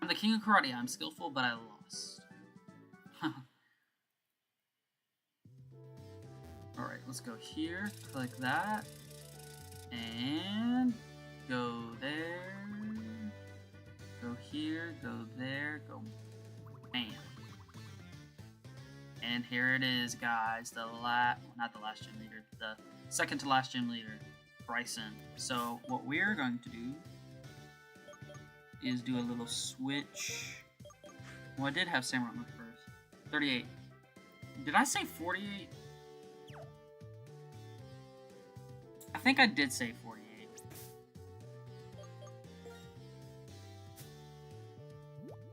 I'm the king of karate. I'm skillful, but I lost. Alright, let's go here. Click that. And go there. Go here. Go there. Go. Bam. And here it is, guys. Not the last gym leader. The second to last gym leader, Bryson. So what we're going to do is do a little switch. Well, I did have Samurai look first. 38. Did I say 48? I think I did say 48.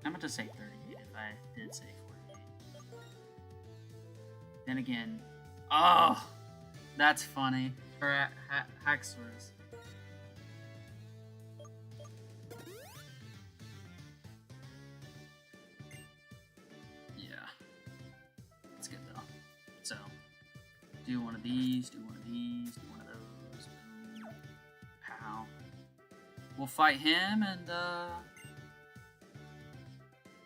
I meant to say 38 if I did say 48. Then again, oh, that's funny. Or Haxorus. Yeah. That's good though. So, do one of these, do one of these, do one of those. Boom. Pow. We'll fight him and,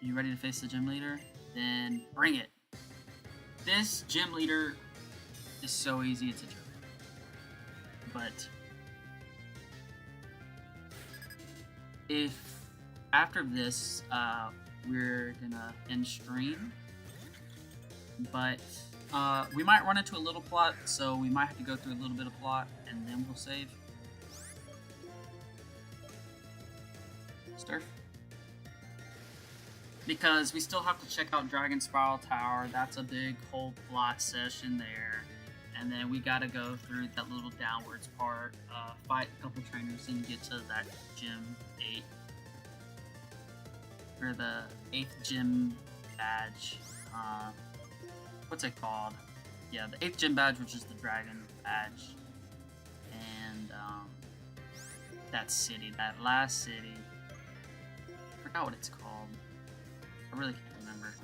you ready to face the gym leader? Then bring it. This gym leader is so easy, it's a joke. But if after this, we're gonna end stream, but we might run into a little plot, so we might have to go through a little bit of plot, and then we'll save. Sturf. Because we still have to check out Dragon Spiral Tower. That's a big whole plot session there. And then we gotta go through that little downwards part, fight a couple trainers, and get to that gym 8. Or the 8th gym badge. What's it called? Yeah, the 8th gym badge, which is the dragon badge. and that city, that last city. I forgot what it's called. I really can't remember.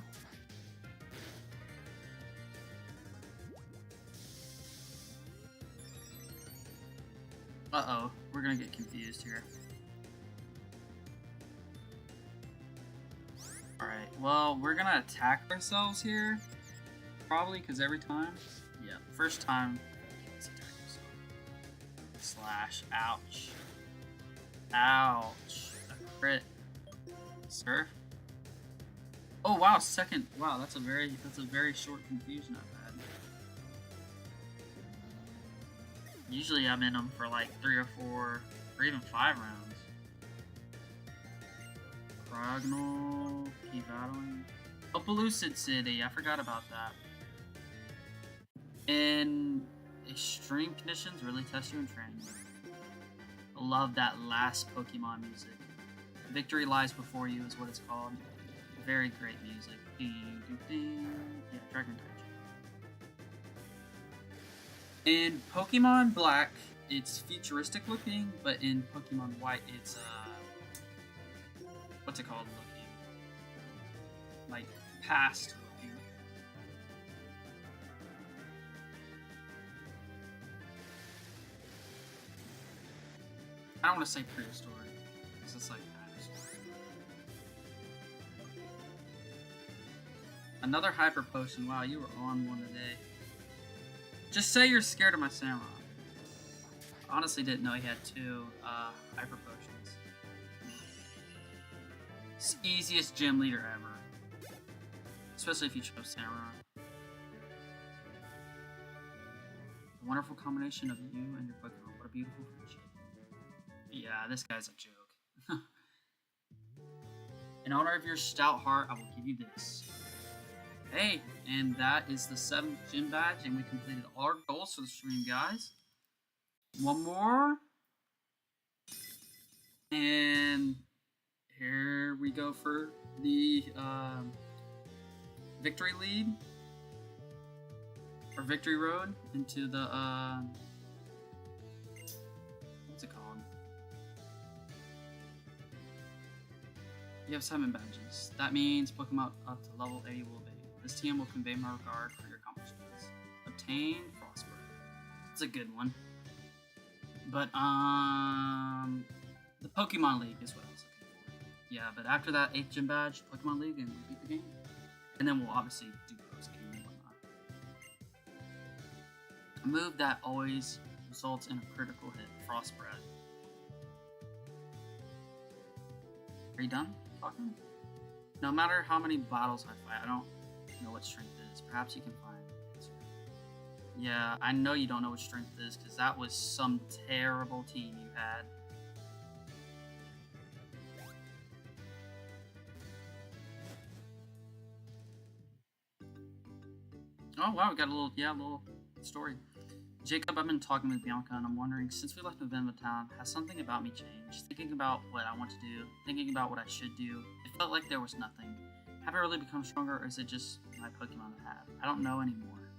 Uh-oh, we're gonna get confused here. Alright, well, we're gonna attack ourselves here. Probably, because every time. Yeah, first time. Let's attack ourselves. Slash. Ouch. Ouch. A crit. Surf. Oh wow, second. Wow, that's a very short confusion I've had. Usually I'm in them for like 3 or 4 or even 5 rounds. Crognal, keep battling. Oh, Pellucid City, I forgot about that. In extreme conditions, really test you in training. I love that last Pokemon music. Victory Lies Before You is what it's called. Very great music. Yeah, Dragon Touch. In Pokemon Black, it's futuristic looking, but in Pokemon White, it's what's it called looking? Like past looking. I don't want to say prehistoric, because it's like dinosaur. Another Hyper Potion. Wow, you were on one today. Just say you're scared of my Samurai. Honestly, didn't know he had 2 Hyper Potions. It's the easiest gym leader ever. Especially if you chose Samurai. A wonderful combination of you and your Pokemon. What a beautiful friendship. Yeah, this guy's a joke. In honor of your stout heart, I will give you this. Hey, and that is the 7th gym badge, and we completed all our goals for the stream, guys. One more. And here we go for the victory lead. Or victory road into the, what's it called? You have 7 badges. That means Pokemon up to level 80 will be. This team will convey my regard for your accomplishments. Obtain Frostburn. It's a good one. But, the Pokemon League is what I was looking for. Yeah, but after that 8th gym badge, Pokemon League, and we beat the game. And then we'll obviously do post-game and whatnot. A move that always results in a critical hit, Frostbreath. Are you done talking? No matter how many battles I fight, I don't know what strength is. Perhaps you can find an answer. Yeah, I know you don't know what strength is, because that was some terrible team you had. Oh wow, we got a little story. Jacob, I've been talking with Bianca, and I'm wondering, since we left November Town, has something about me changed? Thinking about what I want to do, thinking about what I should do, it felt like there was nothing. Have I really become stronger, or is it just my Pokemon that have? I don't know anymore.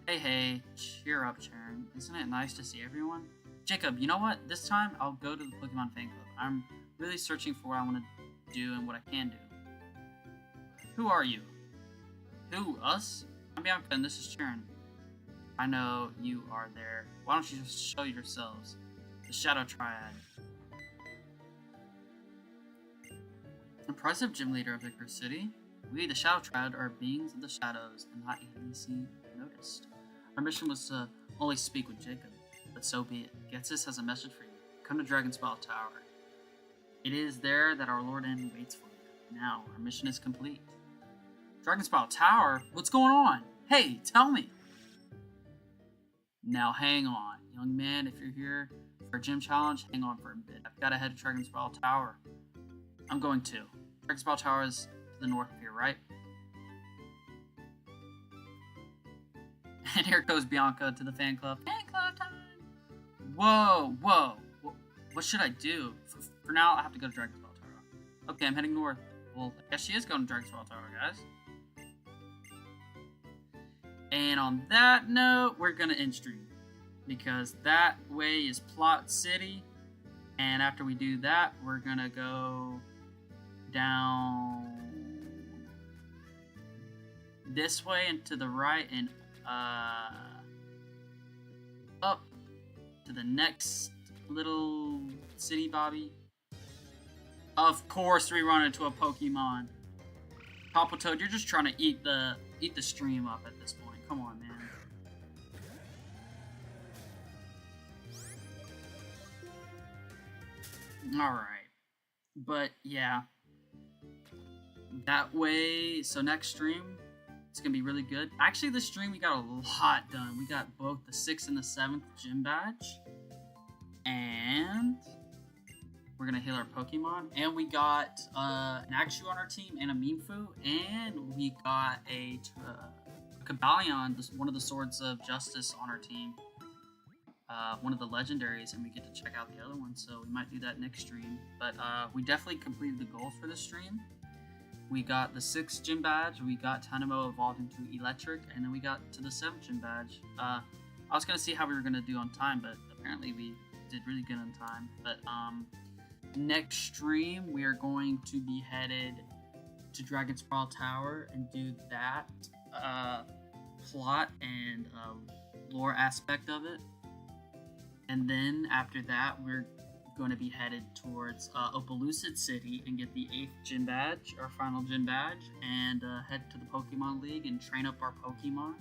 Hey, cheer up, Sharon. Isn't it nice to see everyone? Jacob, you know what? This time, I'll go to the Pokemon fan club. I'm really searching for what I want to do and what I can do. Who are you? Who, us? I'm Bianca, and this is Sharon. I know you are there. Why don't you just show yourselves? The Shadow Triad. Impressive gym leader of Diftveil City. We, the Shadow Triad, are beings of the shadows and not easily noticed. Our mission was to only speak with Jacob, but so be it. Getsis has a message for you. Come to Dragonspire Tower. It is there that our Lord N waits for you. Now, our mission is complete. Dragonspire Tower? What's going on? Hey, tell me! Now hang on. Young man, if you're here for a gym challenge, hang on for a bit. I've got to head to Dragonspire Tower. I'm going to. Dragonspire Tower is to the north of here, right? And here goes Bianca to the fan club. Fan club time! Whoa. What should I do? For now, I have to go to Dragonspire Tower. Okay, I'm heading north. Well, I guess she is going to Dragonspire Tower, guys. And on that note, we're going to end stream. because that way is Plot City. And after we do that, we're gonna go down this way and to the right and up to the next little city, Bobby. Of course, we run into a Pokemon. Toad, you're just trying to eat the stream up at this point. Come on, man. Alright. But, yeah. That way, so next stream, it's going to be really good. Actually, this stream, we got a lot done. We got both the 6th and the 7th gym badge. And we're going to heal our Pokemon. And we got an Akshu on our team and a Mienfoo. And we got a Cobalion, one of the Swords of Justice on our team. One of the legendaries, and we get to check out the other one, so we might do that next stream. But we definitely completed the goals for this stream. We got the 6th gym badge, we got Tynamo evolved into Electric, and then we got to the 7th gym badge. I was going to see how we were going to do on time, but apparently we did really good on time. But next stream, we are going to be headed to Dragon Sprawl Tower and do that plot and lore aspect of it. And then after that, we're going to be headed towards Diftveil City and get the 8th gym badge, our final gym badge, and head to the Pokemon League and train up our Pokemon.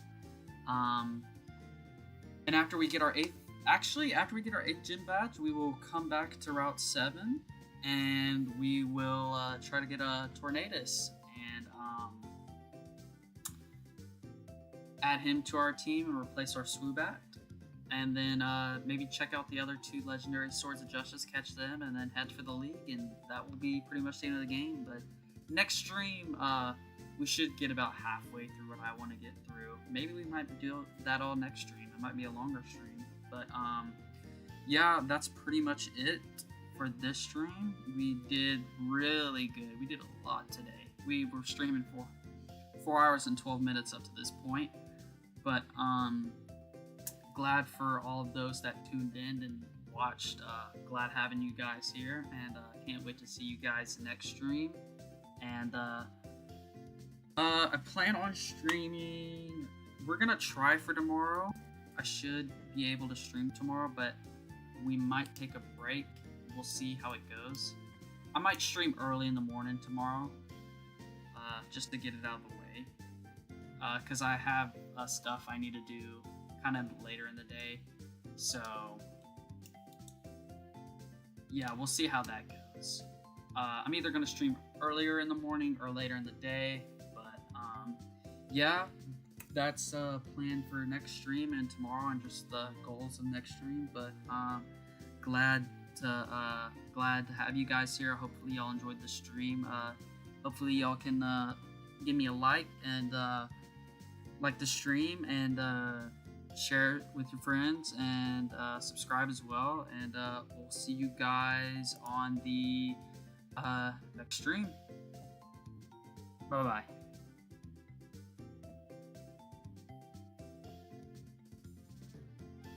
And after we get our 8th, after we get our 8th gym badge, we will come back to Route 7 and we will try to get a Tornadus and add him to our team and replace our Swoobat. And then maybe check out the other 2 legendary Swords of Justice, catch them, and then head for the league, and that will be pretty much the end of the game. But next stream, we should get about halfway through what I want to get through. Maybe we might do that all next stream. It might be a longer stream. But yeah, that's pretty much it for this stream. We did really good. We did a lot today. We were streaming for 4 hours and 12 minutes up to this point. But glad for all of those that tuned in and watched. Glad having you guys here, and can't wait to see you guys next stream. And I plan on streaming. We're gonna try for tomorrow. I should be able to stream tomorrow, but we might take a break. We'll see how it goes. I might stream early in the morning tomorrow, just to get it out of the way, because I have stuff I need to do kind of later in the day. So yeah, we'll see how that goes. I'm either going to stream earlier in the morning or later in the day, but yeah, that's planned for next stream and tomorrow, and just the goals of next stream. But glad to have you guys here. Hopefully y'all enjoyed the stream. Hopefully y'all can give me a like and like the stream, and share it with your friends, and subscribe as well. And we'll see you guys on the next stream. Bye bye.